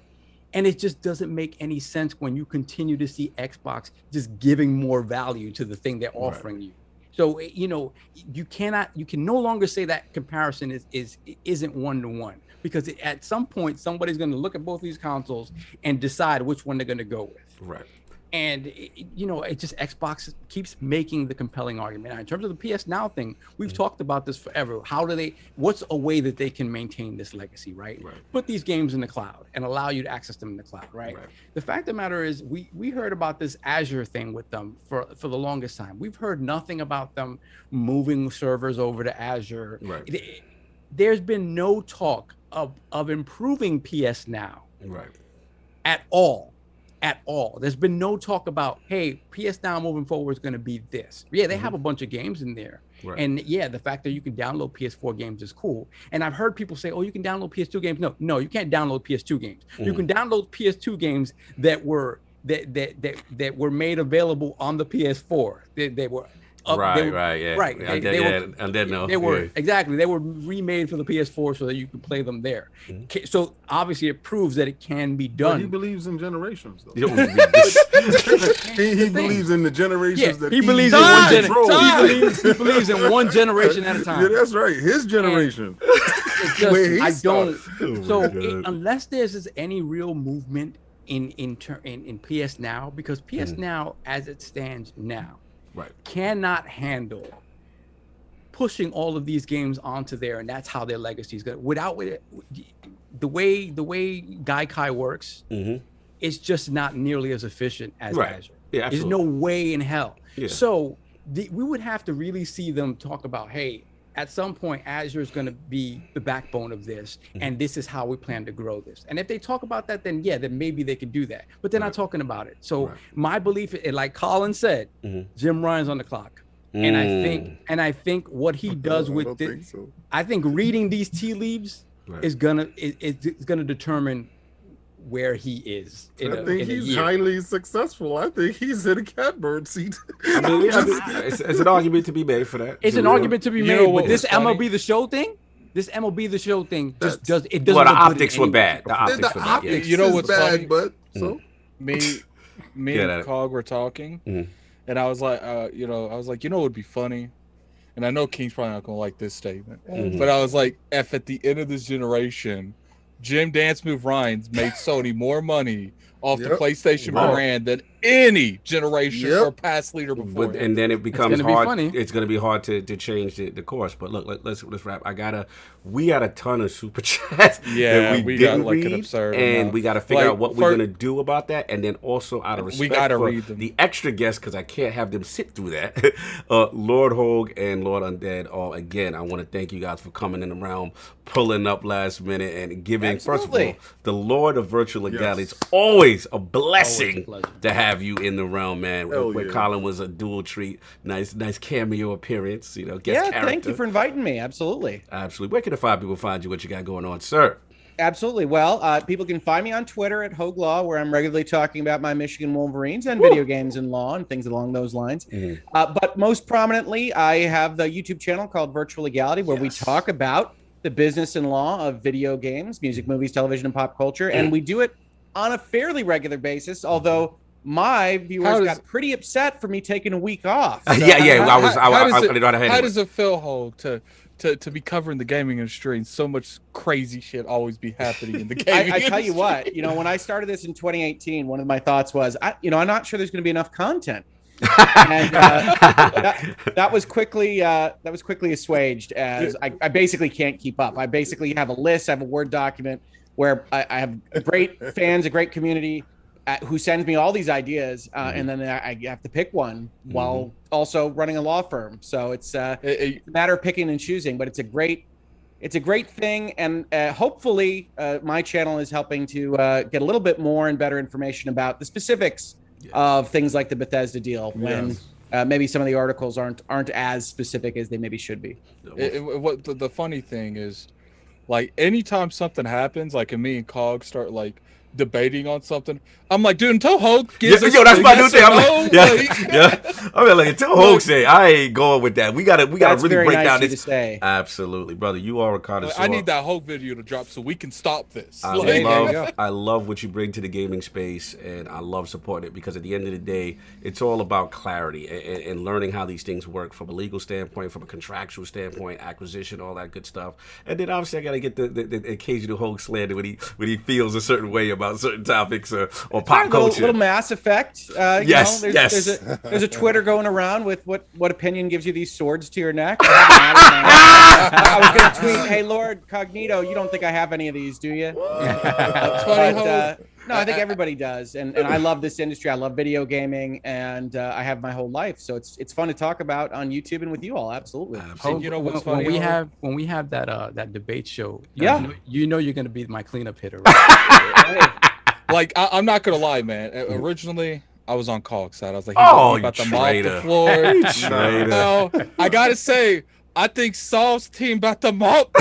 And it just doesn't make any sense when you continue to see Xbox just giving more value to the thing they're offering you. So, you can no longer say that comparison isn't one-to-one, because at some point somebody's going to look at both these consoles and decide which one they're going to go with. Right. And it just, Xbox keeps making the compelling argument. Now, in terms of the PSNow thing, we've talked about this forever. What's a way that they can maintain this legacy, right? Put these games in the cloud and allow you to access them in the cloud, right? The fact of the matter is, we heard about this Azure thing with them for the longest time. We've heard nothing about them moving servers over to Azure. Right. There's been no talk of improving PSNow at all. There's been no talk about, hey, PSNow moving forward is going to be this. Yeah, they have a bunch of games in there. And yeah, the fact that you can download PS4 games is cool. And I've heard people say, oh, you can download PS2 games. No, you can't download PS2 games. You can download PS2 games that were made available on the PS4. They were exactly. They were remade for the PS4 so that you could play them there. So obviously it proves that it can be done. But he believes in generations, though. He believes in the generations that he believes in one generation. He believes in one generation at a time. Yeah, that's right. His generation. Unless there's any real movement in PSNow, because PSNow as it stands now cannot handle pushing all of these games onto there, and that's how their legacy is going. Without the way Gaikai works, it's just not nearly as efficient as Azure. Yeah, there's no way in hell. So we would have to really see them talk about, hey, at some point Azure is going to be the backbone of this, and this is how we plan to grow this. And if they talk about that, then maybe they can do that. But they're not talking about it. So my belief, like Colin said, Jim Ryan's on the clock. And I think what he does with this, I think reading these tea leaves is gonna determine where he is. I think he's highly successful. I think he's in a catbird seat. It's an argument to be made for that. It's an argument to be made. But this MLB The Show thing, just does it. Doesn't. Well, the optics were bad. The optics you know what's bad, funny? But so me and Cog were talking, and I was like, it would be funny. And I know King's probably not gonna like this statement, but I was like, at the end of this generation, Jim Dance Move Ryan's made Sony more money off the PlayStation brand than any generation or past leader before. And then it becomes hard. It's going to be hard to change the course. But look, let's wrap. We got a ton of super chats. Yeah, we got like an absurd amount. We got to figure out what we're going to do about that. And then also out of respect we gotta for read them. The extra guests, because I can't have them sit through that. Lord Hogue and Lord Undead, again, I want to thank you guys for coming in the realm, pulling up last minute and giving. First of all, the Lord of Virtual Legality. It's always a blessing to have you in the realm, man. Where Colin was a dual treat. Nice cameo appearance. Guest character. Thank you for inviting me. Absolutely. Where can the fine people find you? What you got going on, sir? Absolutely. Well, people can find me on Twitter at Hogue Law, where I'm regularly talking about my Michigan Wolverines and video games and law and things along those lines. But most prominently, I have the YouTube channel called Virtual Legality, where we talk about the business and law of video games, music, movies, television, and pop culture. And we do it on a fairly regular basis, although my viewers got pretty upset for me taking a week off. So. How does it feel, Hogue, to be covering the gaming industry and so much crazy shit always be happening in the gaming industry? I tell you what, when I started this in 2018, one of my thoughts was, I'm not sure there's going to be enough content. And that was quickly assuaged as I basically can't keep up. I basically have a list, I have a Word document where I have great fans, a great community who sends me all these ideas, and then I have to pick one while also running a law firm. So it's a matter of picking and choosing, but it's a great thing, and hopefully my channel is helping to get a little bit more and better information about the specifics of things like the Bethesda deal when maybe some of the articles aren't as specific as they maybe should be. What the funny thing is, Like anytime something happens, like and me and Cog start like debating on something, I'm like, dude, until Hulk gives us that's my new yes thing. or I'm no, like, yeah, like- yeah. I mean, like until Hulk say, I ain't going with that. We gotta That's really very break nice down of you this. to say. Absolutely, brother. You are a connoisseur. I need that Hulk video to drop so we can stop this. I Like- there you go. love what you bring to the gaming space, and I love supporting it because at the end of the day, it's all about clarity and learning how these things work from a legal standpoint, from a contractual standpoint, acquisition, all that good stuff. And then obviously I got to get the occasional Hulk slander when he feels a certain way about certain topics or pop culture. Little Mass Effect. Yes, you know, yes. There's a Twitter going around with what opinion gives you these swords to your neck. I was going to tweet, hey, Lord Cognito, you don't think I have any of these, do you? No, I think everybody does. And I love this industry. I love video gaming, and I have my whole life. So it's fun to talk about on YouTube and with you all. Absolutely. And you know what's when funny? when we have that debate show, Yeah. you know you're gonna be my cleanup hitter. Right? Like I'm not gonna lie, man. Originally, I was on Cog's side. I was like, Oh, he's about to you mop the traitor. floor. Traitor. Now, I gotta say, I think Saul's team about to mop the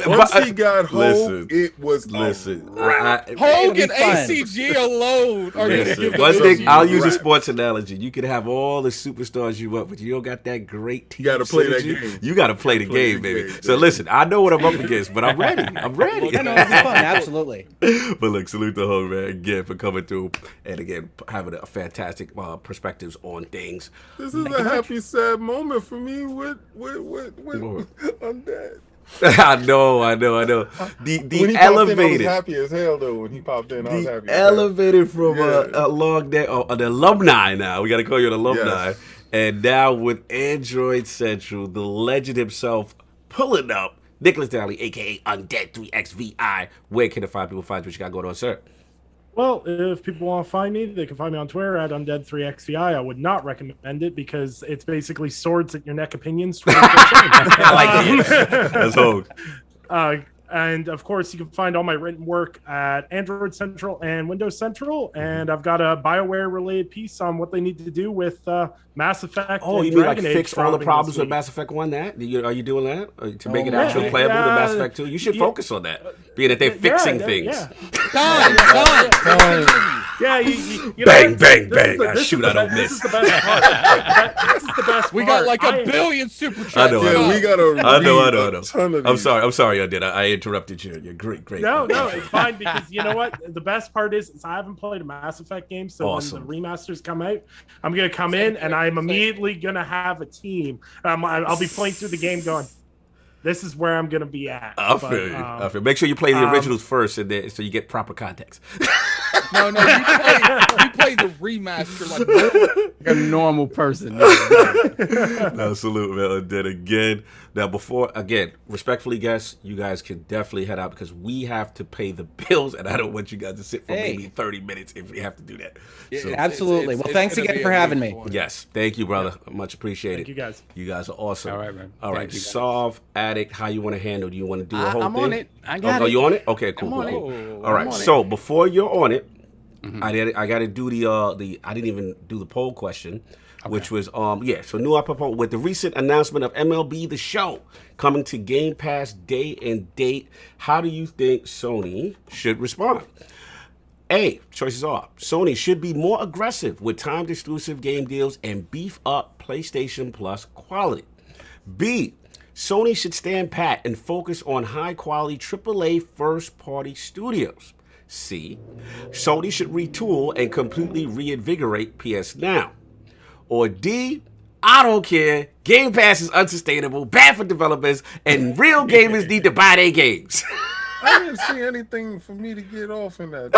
floor. Once he got listen, home, it was Listen, Hogue and It'll be fun. ACG alone are gonna Listen, give one the thing, I'll use a Right. sports analogy. You can have all the superstars you want, but you don't got that great team. You gotta play that synergy. game. You got to play the play game, the baby. game, So baby. listen, I know what I'm up against, but I'm ready. I'm ready. Yeah, no, it'll be fun. Absolutely. But look, salute the whole man again for coming through and again having a fantastic perspectives on things. This is a happy, sad moment for me with Undead. I know. The When he popped in, I was elevated. happy as hell though. When he popped in, I was The happy. As hell. elevated from Yeah. a long day, an alumni now. We got to call you an alumni. Yes. And now with Android Central, the legend himself pulling up, Nicholas Daly, a.k.a. Undead3XVI. Where can the find people find what you got going on, sir? Well, if people want to find me, they can find me on Twitter at Undead3XVI. I would not recommend it because it's basically swords at your neck opinions. I like it. That's Hogue. And of course, you can find all my written work at Android Central and Windows Central. And I've got a BioWare related piece on what they need to do with Mass Effect. Oh, and you mean like Dragon Age fix all the dropping problems this with week. Mass Effect 1? Are you doing that to make it my actually God. playable to Mass Yeah, Effect 2? You should yeah. focus on that, being that they're fixing things. Yeah, you know, Bang, what? bang, This bang. is the- I this is shoot, the I don't be- This miss. is the best part. This is the best We part. got like a billion super chats. I know, Yeah, we gotta. I know. read a ton of I'm these. sorry, I did. I interrupted you. You're great. No, it's fine because you know what? The best part is I haven't played a Mass Effect game, so Awesome. when the remasters come out, I'm gonna come in and I'm immediately gonna have a team. I'll be playing through the game going, this is where I'm gonna be at. I But, feel you. I feel. Make sure you play the originals first, and then so you get proper context. No, you play the remaster like Like a normal person. No, salute, man. And then again, respectfully, guys, you guys can definitely head out because we have to pay the bills, and I don't want you guys to sit for maybe 30 minutes if we have to do that. So, Absolutely. Well, thanks again for having me. yes, thank you, brother. Much appreciated. Thank you guys. You guys are awesome. All right, man. All Thank right, you, guys. Solve Addict. How you want to handle? Do you want to do the whole I'm thing? on it. I got Oh, it. you on it? Okay, cool. I'm on cool. it. All right. I'm on So before you're on it, Mhm. I got to do the I didn't even do the poll question, which was so new up poll with the recent announcement of MLB The Show coming to Game Pass day and date. How do you think Sony should respond? A, choices are Sony should be more aggressive with timed exclusive game deals and beef up PlayStation Plus quality. B, Sony should stand pat and focus on high quality AAA first party studios. C, Sony should retool and completely reinvigorate PSNow. Or D, I don't care. Game Pass is unsustainable, bad for developers, and real gamers need to buy their games. I didn't see anything for me to get off in that.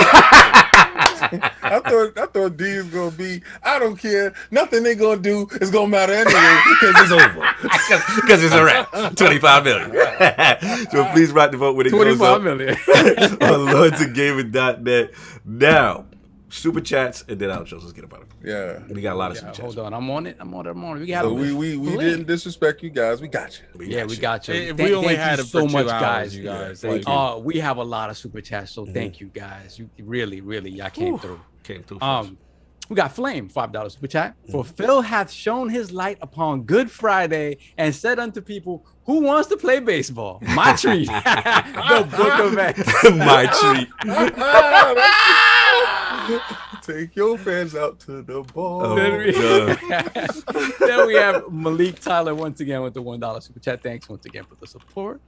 I thought D is gonna be. I don't care. Nothing they gonna do is gonna matter anyway because it's over. Because it's a wrap. 25 million. So please write the vote when it goes 25 up million. on LordsCognito.net. Now, super chats and then outros. Let's get about it. Yeah. We got a lot of super chats. Hold on. I'm on it. We got So we didn't disrespect you guys. We got you. Yeah, we got you. If we only Thank had you it so for 2 much, hours, guys. you guys. Thank like, you. We have a lot of super chats, so thank you guys. You really, y'all came through. Came through. We got Flame, $5 super chat. For Phil hath shown his light upon Good Friday and said unto people, who wants to play baseball? My treat. The Book of X. My treat. Take your fans out to the ball. Oh, Then we, God. then we have Malik Tyler once again with the $1 super chat. Thanks once again for the support.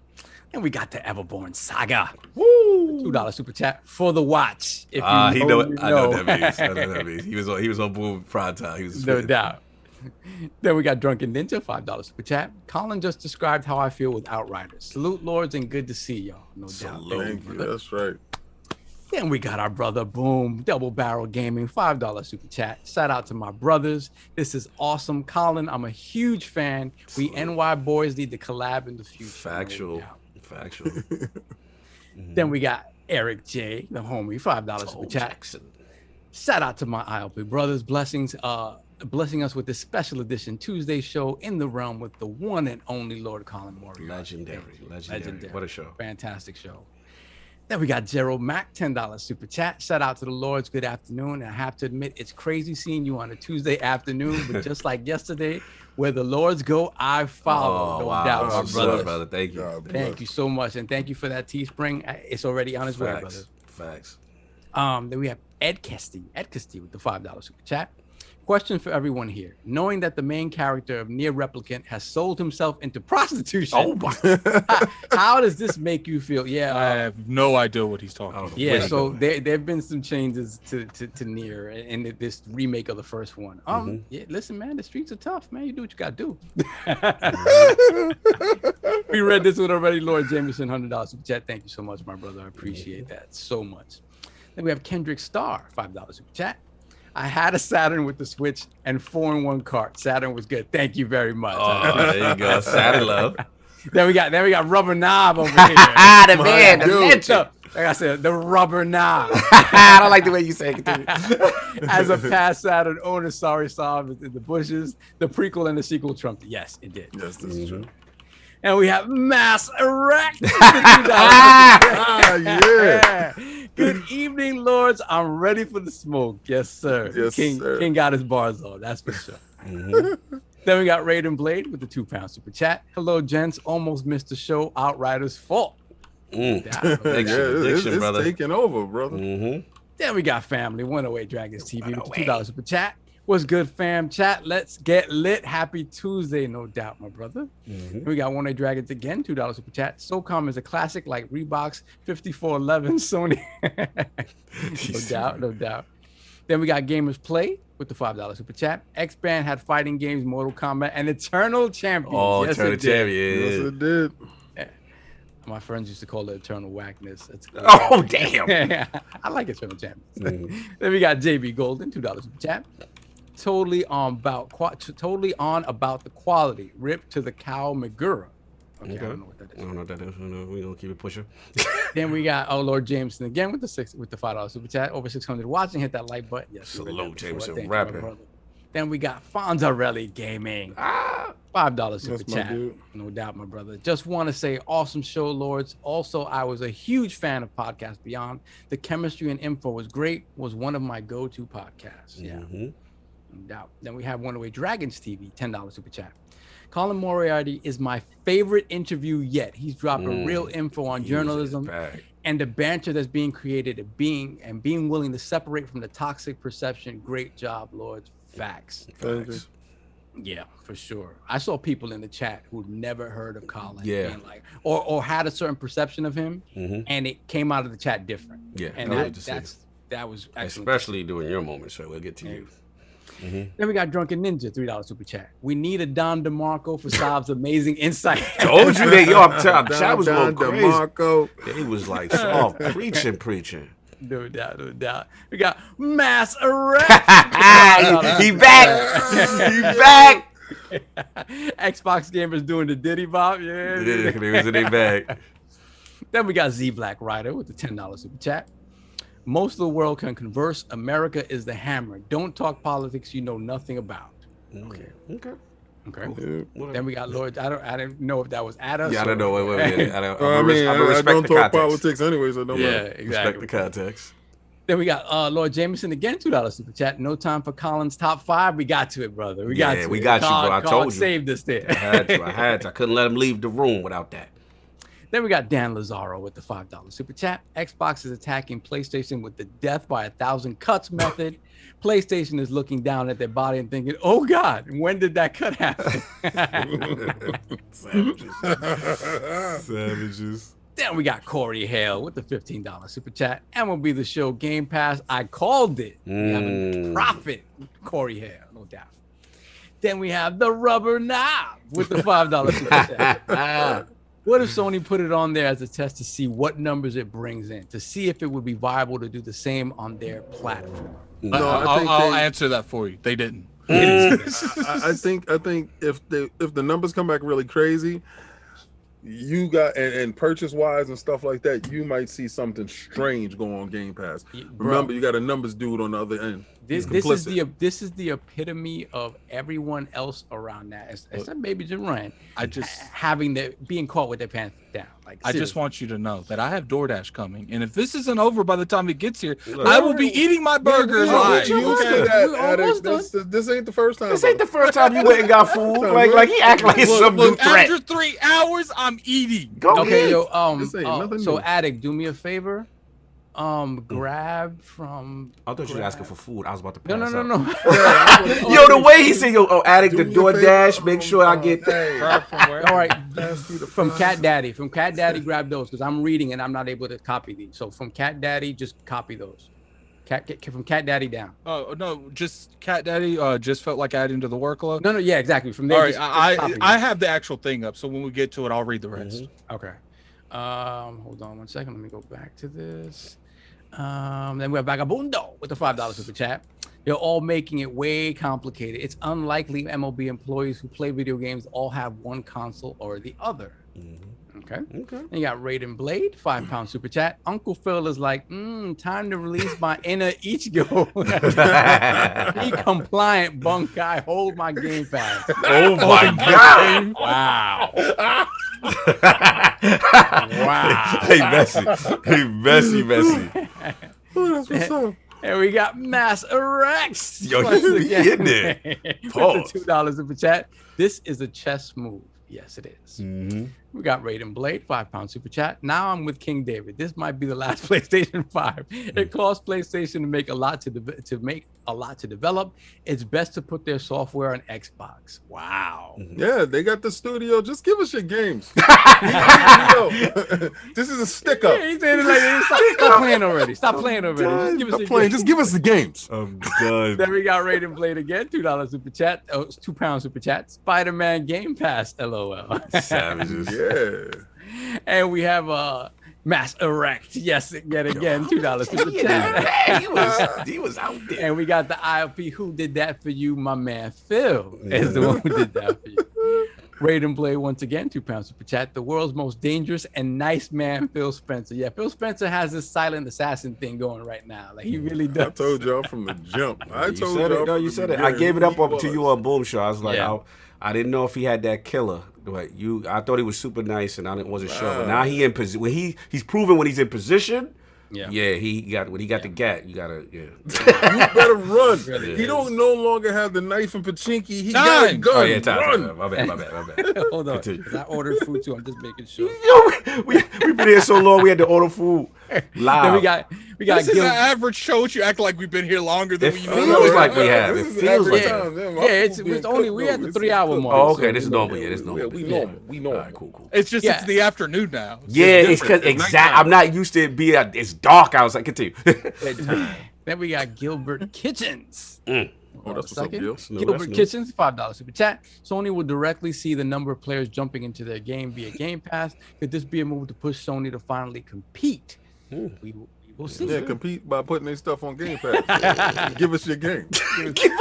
And we got the Everborn Saga. Woo! $2 super chat for the watch. If you I know what that means. I know what that means. He was on Boom Prime Time. He was no spitting. doubt. Then we got Drunken Ninja, $5 super chat. Colin just described how I feel with Outriders. Salute, Lords, and good to see y'all. No doubt. Salute. Thank you. That's right. Then we got our brother Boom, Double Barrel Gaming, $5 super chat. Shout out to my brothers. This is awesome. Colin, I'm a huge fan. We NY boys need to collab in the future. Factual. No doubt. Factual. Then we got Eric J, the homie, $5 super chat. Jackson. Shout out to my ILP brothers. Blessings, blessing us with this special edition Tuesday show in the realm with the one and only Lord Colin Moriarty. Legendary. What a show. Fantastic show. Then we got Gerald Mack, $10 super chat. Shout out to the Lords. Good afternoon. And I have to admit, it's crazy seeing you on a Tuesday afternoon, but just like yesterday, where the Lords go, I follow. No doubt, my brother. Thank you. God bless. Thank you so much. And thank you for that Teespring. It's already on its way, brother. Facts. Then we have Ed Kesty with the $5 super chat. Question for everyone here. Knowing that the main character of Near Replicant has sold himself into prostitution, Oh my. how does this make you feel? Yeah, I have no idea what he's talking about. yeah. So there have been some changes to Near in this remake of the first one. Yeah, listen, man, the streets are tough, man. You do what you gotta do. We read this one already, Lord Jameson, $100 super chat. Thank you so much, my brother. I appreciate that so much. Then we have Kendrick Starr, $5 super chat. I had a Saturn with the Switch and 4-in-1 cart. Saturn was good. Thank you very much. Oh, there you go. Saturn love. Then we got Rubber Knob over here. The man, the legend. Like I said, the Rubber Knob. I don't like the way you say it. As a past Saturn owner, sorry, saw in the bushes. The prequel and the sequel trumped. Yes, it did. Yes, this is true. And we have Mass Erect. Yeah. Good evening, Lords. I'm ready for the smoke. Yes, sir. Yes, sir. King got his bars on. That's for sure. Then we got Raiden Blade with the £2 super chat. Hello, gents. Almost missed the show. Outriders' fault. It's brother. taking over, brother. Then we got family 108 Dragons TV with the $2 super chat. What's good, fam? Chat, let's get lit. Happy Tuesday, no doubt, my brother. We got 108 Dragons again, $2 super chat. SOCOM is a classic like Reebok's 5411 Sony. No doubt. Then we got Gamers Play with the $5 super chat. X-Band had fighting games, Mortal Kombat, and Eternal Champions. Oh, yes, Eternal Champions. Yes, it did. My friends used to call it Eternal Whackness. Oh, damn. I like Eternal Champions. Then we got JB Golden, $2 super chat. Totally on about the quality. Rip to the cow Megura. Okay, I don't know what that is. I don't know what that is. We're gonna keep it pushing. Then we got Lord Jameson again with the $5 super chat. Over 600 watching. Hit that like button. Yes. Salute, Jameson. Thank you, Rapper. my brother. Then we got Fonzarelli Gaming. $5 super That's my chat. dude. No doubt, my brother. Just want to say, awesome show, Lords. Also, I was a huge fan of Podcast Beyond. The chemistry and info was great. Was one of my go-to podcasts. Yeah. No doubt. Then we have 108 Dragons TV, $10 super chat. Colin Moriarty is my favorite interview yet. He's dropping real info on journalism and the banter that's being created and being willing to separate from the toxic perception. Great job, Lords. Facts. Yeah, for sure. I saw people in the chat who'd never heard of Colin. Yeah. And like, or had a certain perception of him, and it came out of the chat different. Yeah, and that was excellent. Especially during your moment, so we'll get to you. Then we got Drunken Ninja, $3 super chat. We need a Don DeMarco for Saab's amazing insight. Told you that, yo. I'm telling you, chat was going crazy. DeMarco. They was like soft preaching. No doubt. We got Mass Erect. He back. Xbox gamers doing the Diddy Bop. Yeah. He was in their bag. Then we got Z Black Rider with the $10 super chat. Most of the world can converse. America is the hammer. Don't talk politics you know nothing about. Okay. Then we got Lord. I didn't know if that was at us. Yeah, I don't know. Wait. I don't talk politics anyway, so don't matter. Exactly. Respect the context. Then we got Lord Jameson again, $2 super chat. No time for Colin's top 5. We got to it, brother. We got you, bro. I told you. Saved us there. I had to. I couldn't let him leave the room without that. Then we got Dan Lazaro with the $5 super chat. Xbox is attacking PlayStation with the death by 1,000 cuts method. PlayStation is looking down at their body and thinking, "Oh God, when did that cut happen?" Savages. Then we got Corey Hale with the $15 super chat. MLB The Show Game Pass. I called it. We have a profit. Corey Hale, no doubt. Then we have the Rubber Knob with the $5 super chat. What if Sony put it on there as a test to see what numbers it brings in, to see if it would be viable to do the same on their platform? No, I'll answer that for you. They didn't. I think if the numbers come back really crazy, you got and purchase wise and stuff like that, you might see something strange go on Game Pass. Remember, you got a numbers dude on the other end. This is the epitome of everyone else around that, except maybe just Ryan. Being caught with their pants down. Like, I just want you to know that I have DoorDash coming, and if this isn't over by the time it gets here, I will be eating my burgers live. This ain't the first time. This ain't the first time you went and got food. Like he act like it's some new threat. After 3 hours, I'm eating. So Addict, do me a favor. Grab from. I thought you were asking for food. I was about to pass No. Yo, the way he said, Addict the DoorDash, make sure I get grab from where? All right, from Cat Daddy. From Cat Daddy, grab those because I'm reading and I'm not able to copy these. So from Cat Daddy, just copy those. From Cat Daddy down. Oh no, just Cat Daddy. Just felt like adding to the workload. No, yeah, exactly. From there, all right, I have the actual thing up, so when we get to it, I'll read the rest. Okay. Hold on one second. Let me go back to this. Then we have Vagabundo with the $5 super chat. They're all making it way complicated. It's unlikely MLB employees who play video games all have one console or the other. Okay. Then you got Raiden Blade, £5 super chat. Uncle Phil is like, time to release my inner Ichigo. Be compliant, Bunkai. Hold my Game Pass. Oh my God! Wow. Wow. Hey, messy. That's what's up. And we got Mass Rex. Yo, you be in there. With the $2 super chat. This is a chess move. Yes, it is. We got Raiden Blade, £5 super chat. Now I'm with King David. This might be the last PlayStation 5. It costs PlayStation to make a lot to develop. It's best to put their software on Xbox. Wow. Yeah, they got the studio. Just give us your games. This is a stick up. Yeah, he said it like, stop playing already. Just Just give us the games. I'm done. Then we got Raiden Blade again, $2 super chat. Oh, it's £2 super chat. Spider-Man Game Pass, LOL. Savages. Yeah. And we have Mass Erect. Yes, yet again, $2 super chat. He was out there. And we got the ILP Who Did That For You, my man Phil is the one who did that for you. Raiden Blade once again, £2 super chat. The world's most dangerous and nice man, Phil Spencer. Yeah, Phil Spencer has this silent assassin thing going right now. Like he really does. I told y'all from the jump. You said it. I gave it up to you on Boom Show. I was like, I didn't know if he had that killer. But I thought he was super nice, and I wasn't sure. But now he in position. When he's proven when he's in position. Yeah, he got the gat. You gotta, you better run. He don't no longer have the knife and pachinki. He got a gun. Oh yeah, run. My bad. Hold on, I ordered food too. I'm just making sure. Yo, we've been here so long. We had to order food live. Then we got. This is an average show. You act like we've been here longer than we feels like we have. It feels like it's only we had the 3 hour mark. Oh, okay. This is normal. Yeah, this is normal. We normal. All right, cool. It's just it's the afternoon now. It's because I'm not used to it being. It's dark. I was like, continue. Then we got Gilbert Kitchens. That's what's up, Gil. Gilbert Kitchens, $5 super chat. Sony will directly see the number of players jumping into their game via Game Pass. Could this be a move to push Sony to finally compete? We will see. Yeah, compete by putting their stuff on Game Pass. Give us your game. Give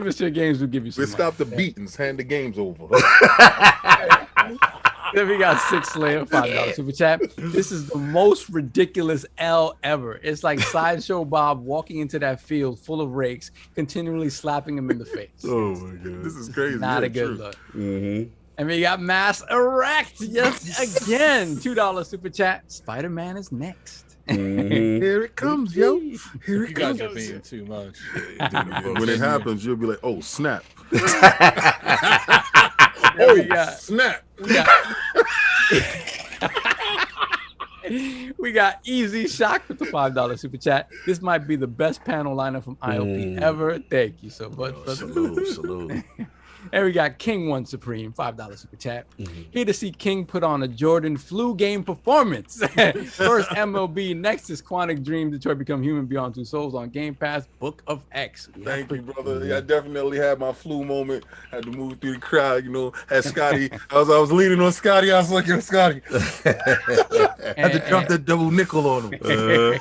us your games. We'll give you some. We'll stop the beatings. Hand the games over. Then we got Six Slayer, $5 super chat. This is the most ridiculous L ever. It's like Sideshow Bob walking into that field full of rakes, continually slapping him in the face. Oh my God, this is crazy. Not a good look. And we got Mass Erect, yes again, $2 super chat. Spider-Man is next. Here it comes, yo. Here You it guys comes. are being too much. When it happens, you'll be like, oh, snap. Oh, snap. We got Easy Shock with the $5 super chat. This might be the best panel lineup from ILP ever. Thank you so much. Salute. And we got King One Supreme, $5 super chat. Here to see King put on a Jordan flu game performance. First MLB, next is Quantic Dream, Detroit Become Human Beyond Two Souls on Game Pass, Book of X. Thank you, brother. Yeah, I definitely had my flu moment. Had to move through the crowd, had Scotty. I was leaning on Scotty. I was like, yo, Scotty. Had to drop that double nickel on him.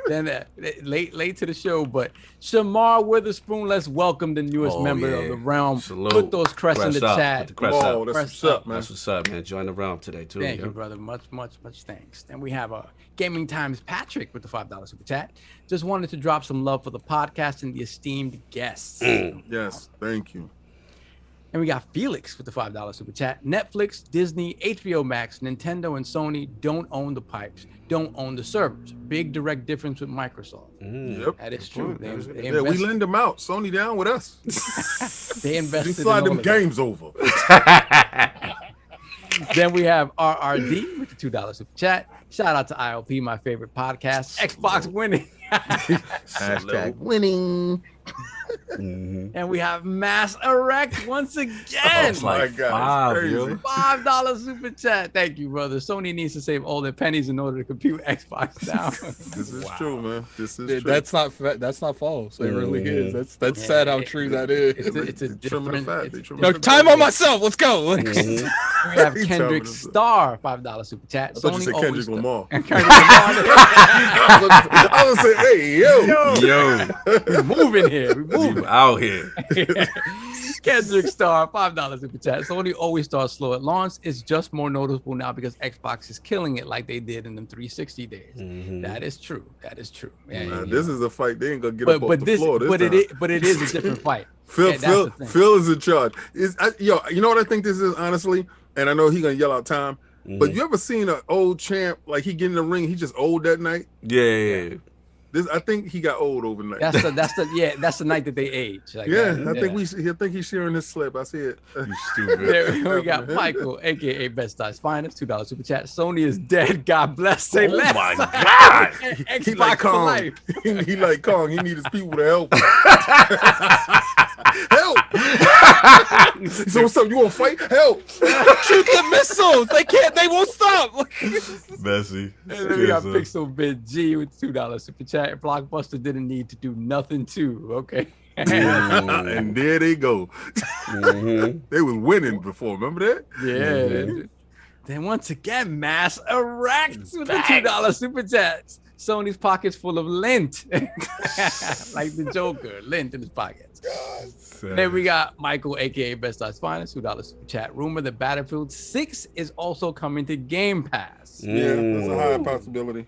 Then late to the show, but Shamar Witherspoon, let's welcome the newest member of the realm. Salute. Put those crests in the chat. Oh, that's what's up, man. That's what's up, man. Join the realm today, too. Thank you, brother. Much thanks. Then we have Gaming Times Patrick with the $5 super chat. Just wanted to drop some love for the podcast and the esteemed guests. Yes, thank you. And we got Felix with the $5 super chat. Netflix, Disney, HBO Max, Nintendo, and Sony don't own the pipes, don't own the servers. Big direct difference with Microsoft. Yep. That is true. We lend them out. Sony down with us. They invested in slide all them of games over. Then we have RRD with the $2 super chat. Shout out to ILP, my favorite podcast. Xbox winning. Hashtag winning. And we have Mass Erect once again. Oh my God, $5 super chat. Thank you, brother. Sony needs to save all their pennies in order to compute Xbox now. This is true, man. This is true. That's not false. It really is. That's sad how true that is. It's a different fact. Time on myself. Let's go. We have Kendrick Star, $5 super chat. I thought you said Kendrick Lamar. I was saying, hey, yo. We're moving here. We're moving out here. Kendrick Star, $5 super chat. Sony always starts slow at launch. It's just more noticeable now because Xbox is killing it like they did in them 360 days. That is true. Yeah, this is a fight. They ain't gonna get up off the floor. But it is a different fight. Phil is in charge. You know what I think this is, honestly? And I know he gonna yell out time. But you ever seen an old champ, like he get in the ring, he just old that night? Yeah. I think he got old overnight. That's the night that they age. Like I think he's sharing his slip. I see it. You stupid. We got Michael, aka Best Stars Finest, $2 super chat. Sony is dead. God bless. Say less. Oh my God. Xbox he like for Kong. life. He like Kong. He needs his people to help. Help! So what's up? You want to fight? Help! Shoot the missiles. They won't stop. Messy. And then we got Pixel Bid G with $2 super chat. Blockbuster didn't need to do nothing too. Okay. And there they go. They was winning before. Remember that? Yeah. Then once again, Mass Erect with the $2 super chats. Sony's pockets full of lint. Like the Joker, lint in his pockets. Then we got Michael, aka Best Stars Finest, $2 super chat. Rumor that Battlefield 6 is also coming to Game Pass. Yeah, that's a high possibility.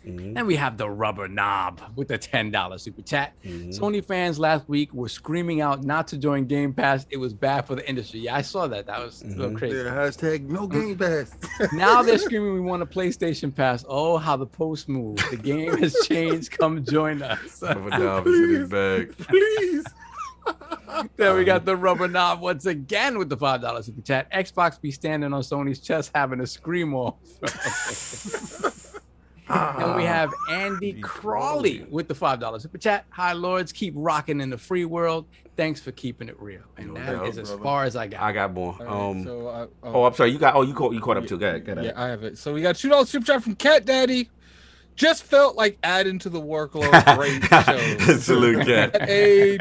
Then we have the Rubber Knob with the $10 super chat. Sony fans last week were screaming out not to join Game Pass. It was bad for the industry. Yeah, I saw that. That was a little crazy. Yeah, hashtag no Game Pass. Now they're screaming we want a PlayStation Pass. Oh, how the post move. The game has changed. Come join us. Please. Then we got the Rubber Knob once again with the $5 super chat. Xbox be standing on Sony's chest having a scream off. And we have Andy Crawley with the $5 super chat. Hi, Lords. Keep rocking in the free world. Thanks for keeping it real. And that is as far as I got. I got more. Right, I'm sorry. You caught up too. Go ahead. Yeah, I have it. So we got $2 super chat from Cat Daddy. Just felt like adding to the workload. Great show. Salute, Cat. A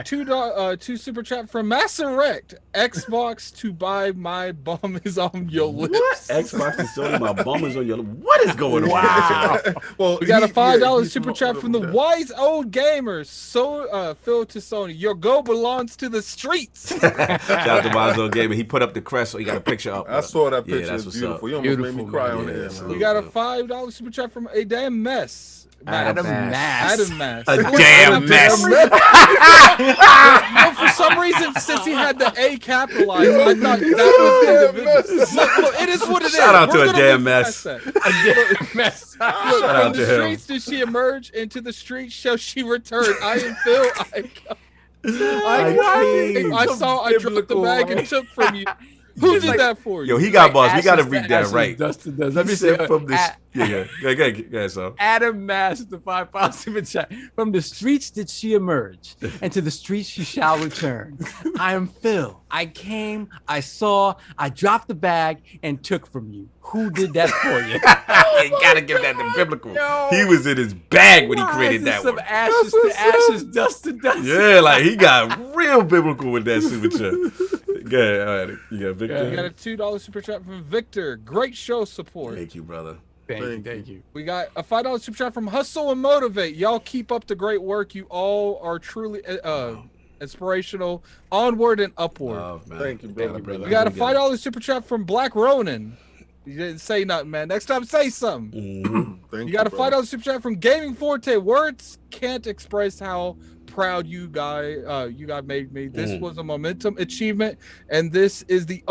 two super chat from Mass Erect. Xbox to buy my bum is on your lips. What? Xbox to Sony, my bum is on your lips. What is going on? Wow. Well, we got a $5 super chat from the wise old gamer. So Phil to Sony. Your go belongs to the streets. Shout out to wise old gamer. He put up the crest, so he got a picture up. I saw that picture. That's it's beautiful. You almost made me cry on it. We got a $5 super chat from a damn mess. Adam Mass. A damn mess. For some reason, since he had the A capitalized. I thought that was individual. Look, it is what it is. Shout out to We're a gonna damn move mess. past that. A damn mess. Look, Shout from out the to him. streets did she emerge, into the streets shall she return. I am Phil. I saw I dropped the bag and took from you. Who did that for you? Yo, he got boss. We got to read that right. Dustin does. Let He me said say from this. Yeah, so. Adam Mass with the $5 super chat. From the streets did she emerge, and to the streets she shall return. I am Phil. I came, I saw, I dropped the bag and took from you. Who did that for you? You gotta give that to biblical. Yo. He was in his bag when he Why created is that some one. ashes to ashes, dust to dust. Yeah, like he got real biblical with that super chat. Yeah, all right. You got Victor. We got a $2 super chat from Victor. Great show support. Thank you, brother. Thank you. We got a $5 super chat from Hustle and Motivate. Y'all keep up the great work. You all are truly inspirational. Onward and upward. Oh, man. Thank you, brother. We got a $5 super chat from Black Ronin. You didn't say nothing, man. Next time, say something. Thank You got a brother. $5 super chat from Gaming Forte. Words can't express how proud you guys made me. This was a momentum achievement, and this is the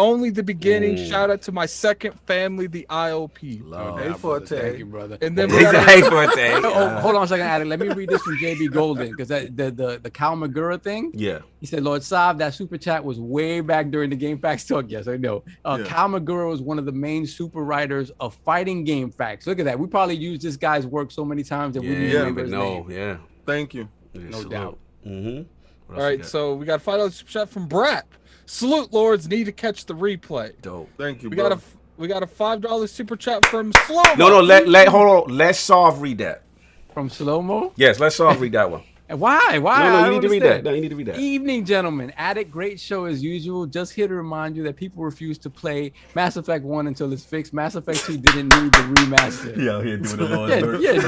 beginning. Shout out to my second family, the ILP. Thank you, brother. And then He's a hey Forte. Hold on a second, Adam. Let me read this from JB Golden, because the Cal Magura thing. Yeah. He said, Lord Sav, that super chat was way back during the GameFAQs talk. Yes, I know. Cal Magura was one of the main super writers of fighting GameFAQs. Look at that. We probably used this guy's work so many times that we didn't remember his name. Yeah. Thank you. No doubt. Mm-hmm. All right, so we got a $5 super chat from Brap. Salute, Lords. Need to catch the replay. Dope. Thank you, We brother. got a $5 super chat from Slow. No, hold on. Let Soft read that. From Slow-Mo? Yes, let Soft read that one. Why? No, I you don't need to read understand. that. No, you need to read that. Evening, gentlemen. Attic, great show as usual. Just here to remind you that people refuse to play Mass Effect 1 until it's fixed. Mass Effect 2 didn't need the remaster. He out here doing the Lord's Yeah, work. yeah, This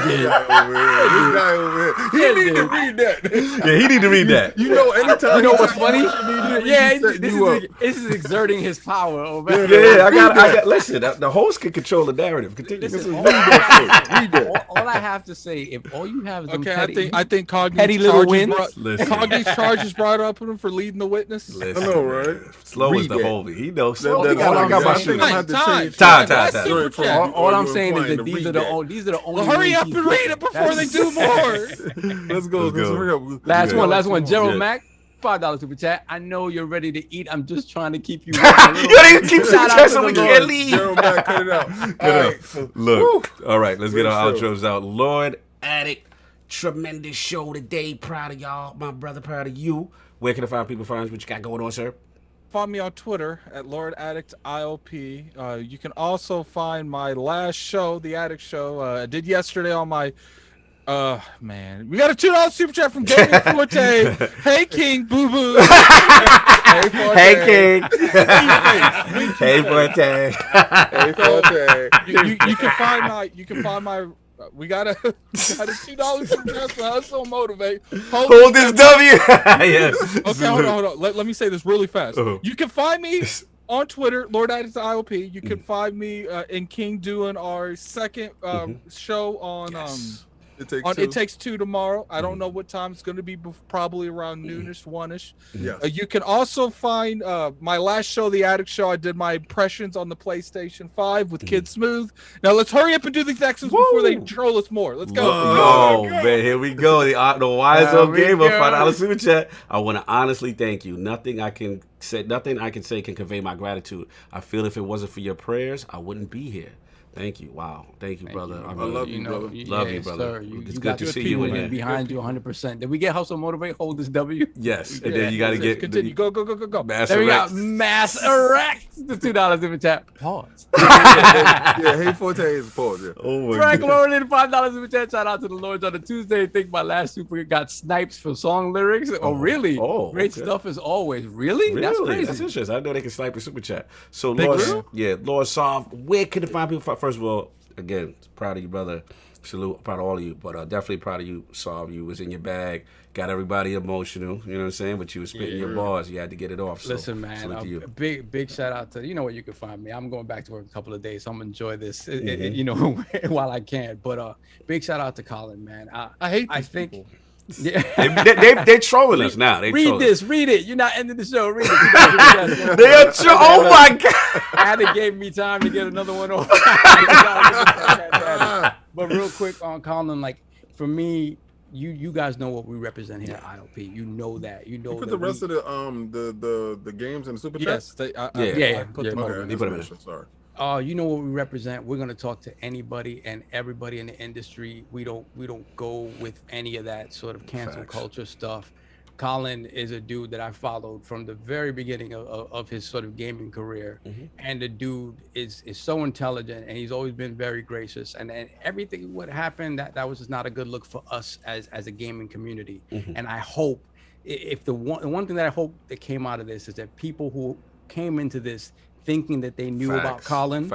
guy over here. He need to read that. Yeah, he need to read that. You know, anytime You know what's funny? Yeah, set you up. this is exerting his power over. Yeah, I got. Listen, the host can control the narrative. Continue. Listen, Read that. all I have to say, if all you have is them Okay, petty, I think petty little wins. Listen. Cogni's charges brought up with him for leading the witness. Listen, I know, right? Slow is Read the that. homie. He knows. That- Slow. that- I got my I think shoes. I'm gonna have to change. Time. Super chat. all I'm you're saying is implying that to these read are the that. only. These are the only. Well, hurry wins up he's and read getting. it before they do more. Let's go. Let's go. Hurry up. Last Yeah. one. Gerald Yeah. Mack, $5 super chat. I know you're ready to eat. I'm just trying to keep you. You didn't keep Shout super out chat to so the we Lord. can't leave. Gerald Mack, cut it out. All right. So, Look. All right, let's get our Great show. outros out. Lord Addict, tremendous show today. Proud of y'all. My brother, proud of you. Where can I find people? Find what you got going on, sir? Find me on Twitter at Lord Addict ILP. You can also find my last show, The Addict Show. I did yesterday on my. Man, we got a $2 super chat from Gaming Forte. Hey King, boo boo. Hey Forte. Hey, King. Hey, Forte. hey, Forte. You can find my. We got a $2 super chat for Hustle and Motivate. Hold this W. Yeah. Okay, hold on. Let me say this really fast. Uh-huh. You can find me on Twitter, Lord Addict ILP. You can find me and King doing our second show on It Takes Two tomorrow. I don't know what time it's going to be, probably around noonish, one-ish. Yes. You can also find my last show, The Addict Show. I did my impressions on the PlayStation 5 with Kid Smooth. Now let's hurry up and do these actions before they troll us more. Let's go. Oh, man, here we go. The wise old we gamer, go. $5 super chat. I want to honestly thank you. Nothing I can say can convey my gratitude. I feel if it wasn't for your prayers, I wouldn't be here. Thank you. Wow. Thank you, brother. I love you, brother. Love you, brother. Sir, It's you good got to good see you in people here. behind you 100%. Did we get Hustle Motivate? Hold this W. Yes, and then you got to get Continue. Go. Mass There we Erect. got Mass Erect. The $2 super chat. Pause. Yeah, hey, Forte is pause. Yeah. Oh my Frank God. Lauren in $5 super chat. Shout out to the Lords on a Tuesday. I think my last super got snipes for song lyrics. Oh, really? Oh, Great okay. stuff as always. Really? That's Really? crazy. That's interesting. I know they can snipe a super chat. So, Big Lord, deal. Lord Soft, where can they find people? First of all, again, proud of you, brother. Salute, proud of all of you, but definitely proud of you, Soft. You was in your bag, got everybody emotional, you know what I'm saying? But you was spitting your bars. You had to get it off. So, Listen, man, salute to you. big shout out to, you know where you can find me. I'm going back to work a couple of days, so I'm gonna enjoy this, you know, while I can. But big shout out to Colin, man. I hate I these think people. Yeah. They're trolling us now. Read this. Read it. You're not ending the show. Read it. They're oh my God. Addy gave me time to get another one off. But real quick on Colin, like for me, you guys know what we represent here at ILP. You know that. You know You put that the rest of the games in the super chat. Yes, I put them Okay, over. You put them in. Sorry. You know what we represent. We're gonna talk to anybody and everybody in the industry. We don't go with any of that sort of cancel culture stuff. Colin is a dude that I followed from the very beginning of his sort of gaming career, and the dude is so intelligent, and he's always been very gracious. And everything what happened that was just not a good look for us as a gaming community. And I hope if the one thing that I hope that came out of this is that people who came into this thinking that they knew about Colin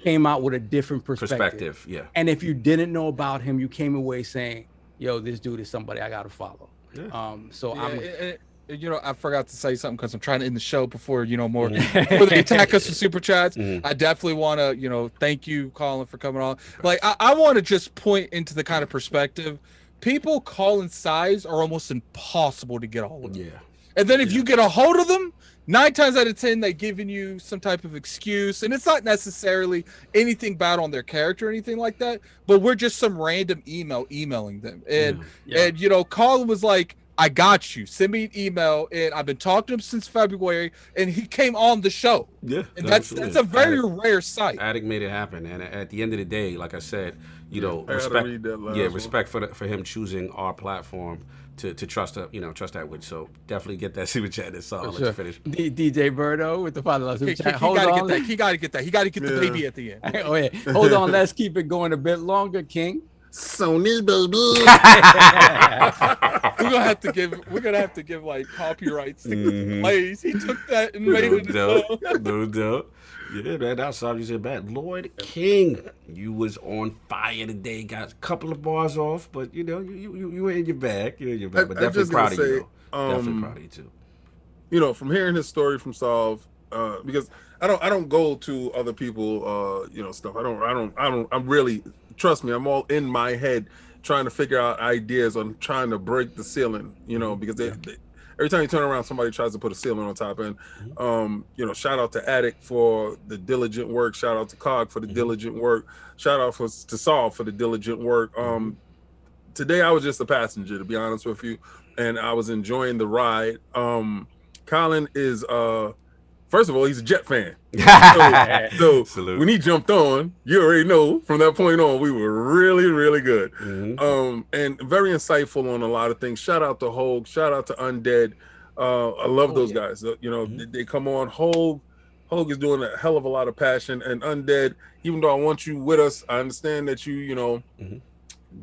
came out with a different perspective. Yeah. And if you didn't know about him, you came away saying, yo, this dude is somebody I gotta follow. I forgot to say something because I'm trying to end the show before more before they attack us with super chats. I definitely want to thank you, Colin, for coming on. Like I want to just point into the kind of perspective people Colin's size are almost impossible to get a hold of. Yeah. And then if you get a hold of them, 9 times out of 10 they're giving you some type of excuse, and it's not necessarily anything bad on their character or anything like that, but we're just some random emailing them. And Colin was like, I got you, send me an email, and I've been talking to him since February, and he came on the show. Yeah, and that's a very rare sight. Addict made it happen, and at the end of the day, like I said, respect for him choosing our platform to trust that with. So definitely get that super chat. That's all. I'll let you finish. DJ Birdo with the $5 super chat. He got to get that. He got to get the baby at the end. Oh yeah. Hold on. Let's keep it going a bit longer, King. Sony baby. We're gonna have to give like copyrights to plays. He took that and made it his own. No doubt. Yeah, man, that's obviously bad. Lord King, you was on fire today. Got a couple of bars off, but you were in your bag. You're in your bag. But definitely proud of you. Definitely proud of you too. From hearing his story from Solve, because I don't go to other people, stuff. I'm really, trust me, I'm all in my head trying to figure out ideas on trying to break the ceiling, because they every time you turn around, somebody tries to put a ceiling on top. And shout out to Addict for the diligent work. Shout out to Cog for the diligent work. Shout out to Solve for the diligent work. Today I was just a passenger, to be honest with you, and I was enjoying the ride. Colin is first of all, he's a Jet fan. So when he jumped on, you already know from that point on, we were really, really good. And very insightful on a lot of things. Shout out to Hogue. Shout out to Undead. I love those guys. They come on. Hogue is doing a hell of a lot of passion. And Undead, even though I want you with us, I understand that you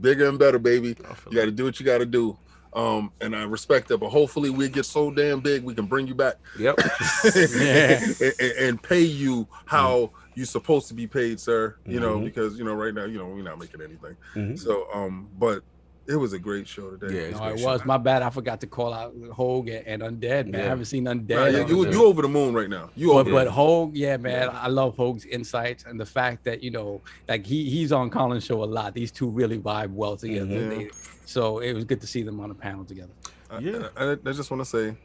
bigger and better, baby. You got to do what you got to do. And I respect that, but hopefully we get so damn big we can bring you back. Yep. and pay you how you're supposed to be paid, sir. Because right now, we're not making anything. So, but it was a great show today. Yeah, it was. My bad. I forgot to call out Hogue and Undead, man. I haven't seen Undead. You over the moon right now. But Hogue, man, I love Hogue's insights and the fact that like he's on Colin's show a lot. These two really vibe well together. So it was good to see them on a panel together. I just want to say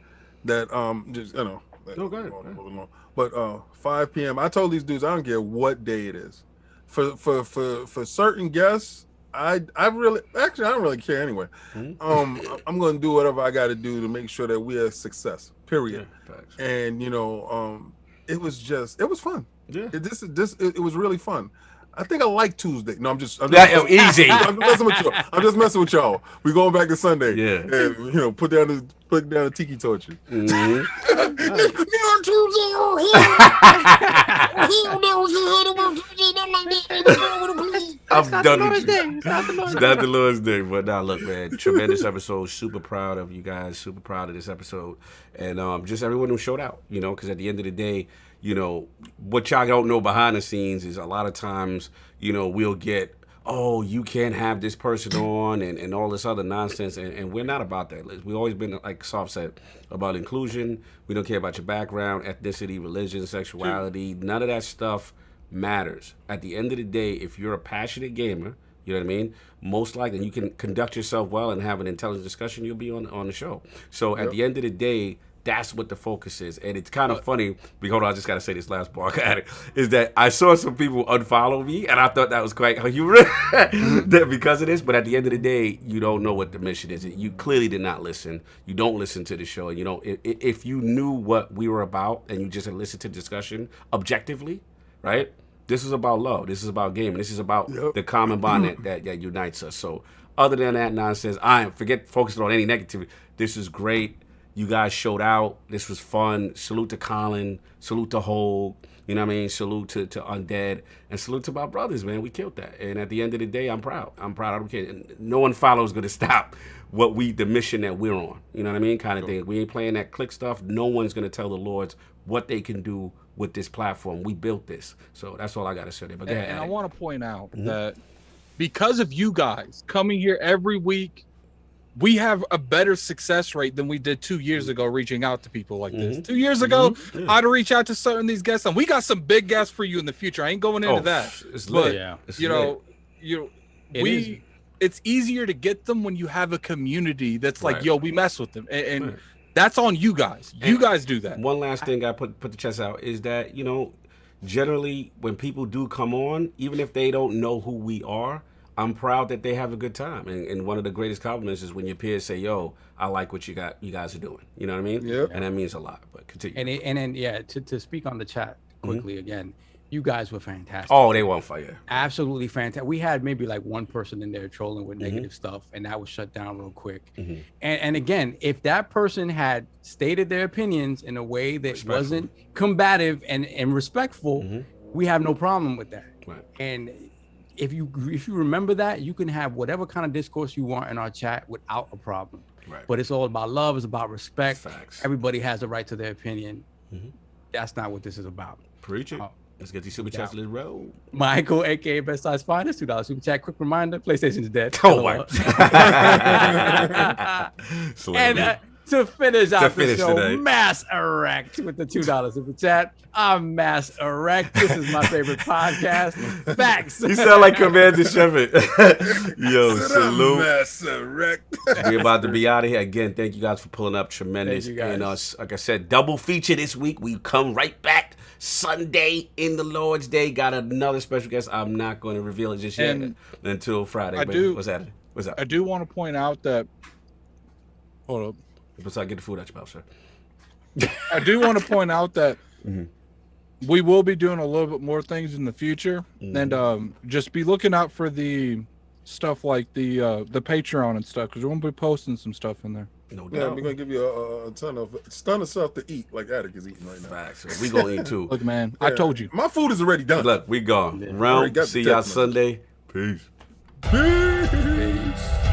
that go ahead. But 5 p.m. I told these dudes I don't care what day it is. For certain guests, I don't really care anyway. I'm going to do whatever I got to do to make sure that we are a success. Period. Yeah, and it was fun. Yeah. It was really fun. I think I like Tuesday. No, I'm just easy. I'm messing with y'all. I'm just messing with y'all. We going back to Sunday. Yeah. And put down the tiki torture. I'm done with you. It's not the Lord's Day, but now look, man, tremendous episode. Super proud of you guys. Super proud of this episode, and just everyone who showed out. Because at the end of the day, what y'all don't know behind the scenes is a lot of times, we'll get, oh, you can't have this person on and all this other nonsense. And we're not about that. We've always been, like Soft said, about inclusion. We don't care about your background, ethnicity, religion, sexuality. None of that stuff matters. At the end of the day, if you're a passionate gamer, You know what I mean? Most likely, you can conduct yourself well and have an intelligent discussion, you'll be on the show. So at the end of the day, that's what the focus is. And it's kind of funny, hold on, I just got to say this last part, is that I saw some people unfollow me, and I thought that was quite humorous because of this. But at the end of the day, you don't know what the mission is. You clearly did not listen. You don't listen to the show. You don't. If you knew what we were about and you just listened to the discussion objectively, right? This is about love. This is about gaming. This is about the common bond that unites us. So other than that nonsense, forget focusing on any negativity. This is great. You guys showed out. This was fun. Salute to Colin. Salute to Hole. You know what I mean? Salute to Undead. And salute to my brothers, man. We killed that. And at the end of the day, I'm proud. I don't care. No one follows going to stop the mission that we're on. You know what I mean? Kind of thing. We ain't playing that click stuff. No one's going to tell the Lords what they can do with this platform. We built this. So that's all I got to say there. But go ahead, and I want to point out that because of you guys coming here every week, we have a better success rate than we did 2 years ago reaching out to people like this. 2 years ago, I'd reach out to certain these guests, and we got some big guests for you in the future. I ain't going into that. It's but lit. It's easier to get them when you have a community that's like, yo, we mess with them. And that's on you guys. You guys do that. One last thing I put the chest out is that, generally when people do come on, even if they don't know who we are, I'm proud that they have a good time. And one of the greatest compliments is when your peers say, yo, I like what you guys are doing. You know what I mean? Yep. And that means a lot. But continue. And then to speak on the chat quickly again, you guys were fantastic. Oh, they won fire. Absolutely fantastic. We had maybe like one person in there trolling with negative stuff, and that was shut down real quick. And again, if that person had stated their opinions in a way that wasn't combative and respectful, we have no problem with that. Right. And if you remember that, you can have whatever kind of discourse you want in our chat without a problem. Right. But it's all about love. It's about respect. Facts. Everybody has a right to their opinion. That's not what this is about. Preach it. Let's get these super chats. Let's roll. Michael, aka Best Size Finest, $2 super chat. Quick reminder: PlayStation's dead. Oh my! And to finish out the show, today. Mass Erect with the $2 super chat. I'm Mass Erect. This is my favorite podcast. Facts. You sound like Commander Shepard. Yo, salute. Mass Erect. We're about to be out of here again. Thank you guys for pulling up. Tremendous. Thank you guys. And like I said, double feature this week. We come right back Sunday in the Lord's Day. Got another special guest. I'm not going to reveal it just yet until Friday. What's that? What's up? I do want to point out that. Hold up. Besides, get the food out your mouth, sir. I do want to point out that we will be doing a little bit more things in the future, and just be looking out for the stuff like the Patreon and stuff, because we're gonna be posting some stuff in there. No doubt. Yeah, we're gonna give you a ton of stuff to eat, like Attic is eating right now. Facts. We gonna eat too. Look, man, I told you. My food is already done. Look, we gone. Round. See y'all Sunday. Peace. Peace.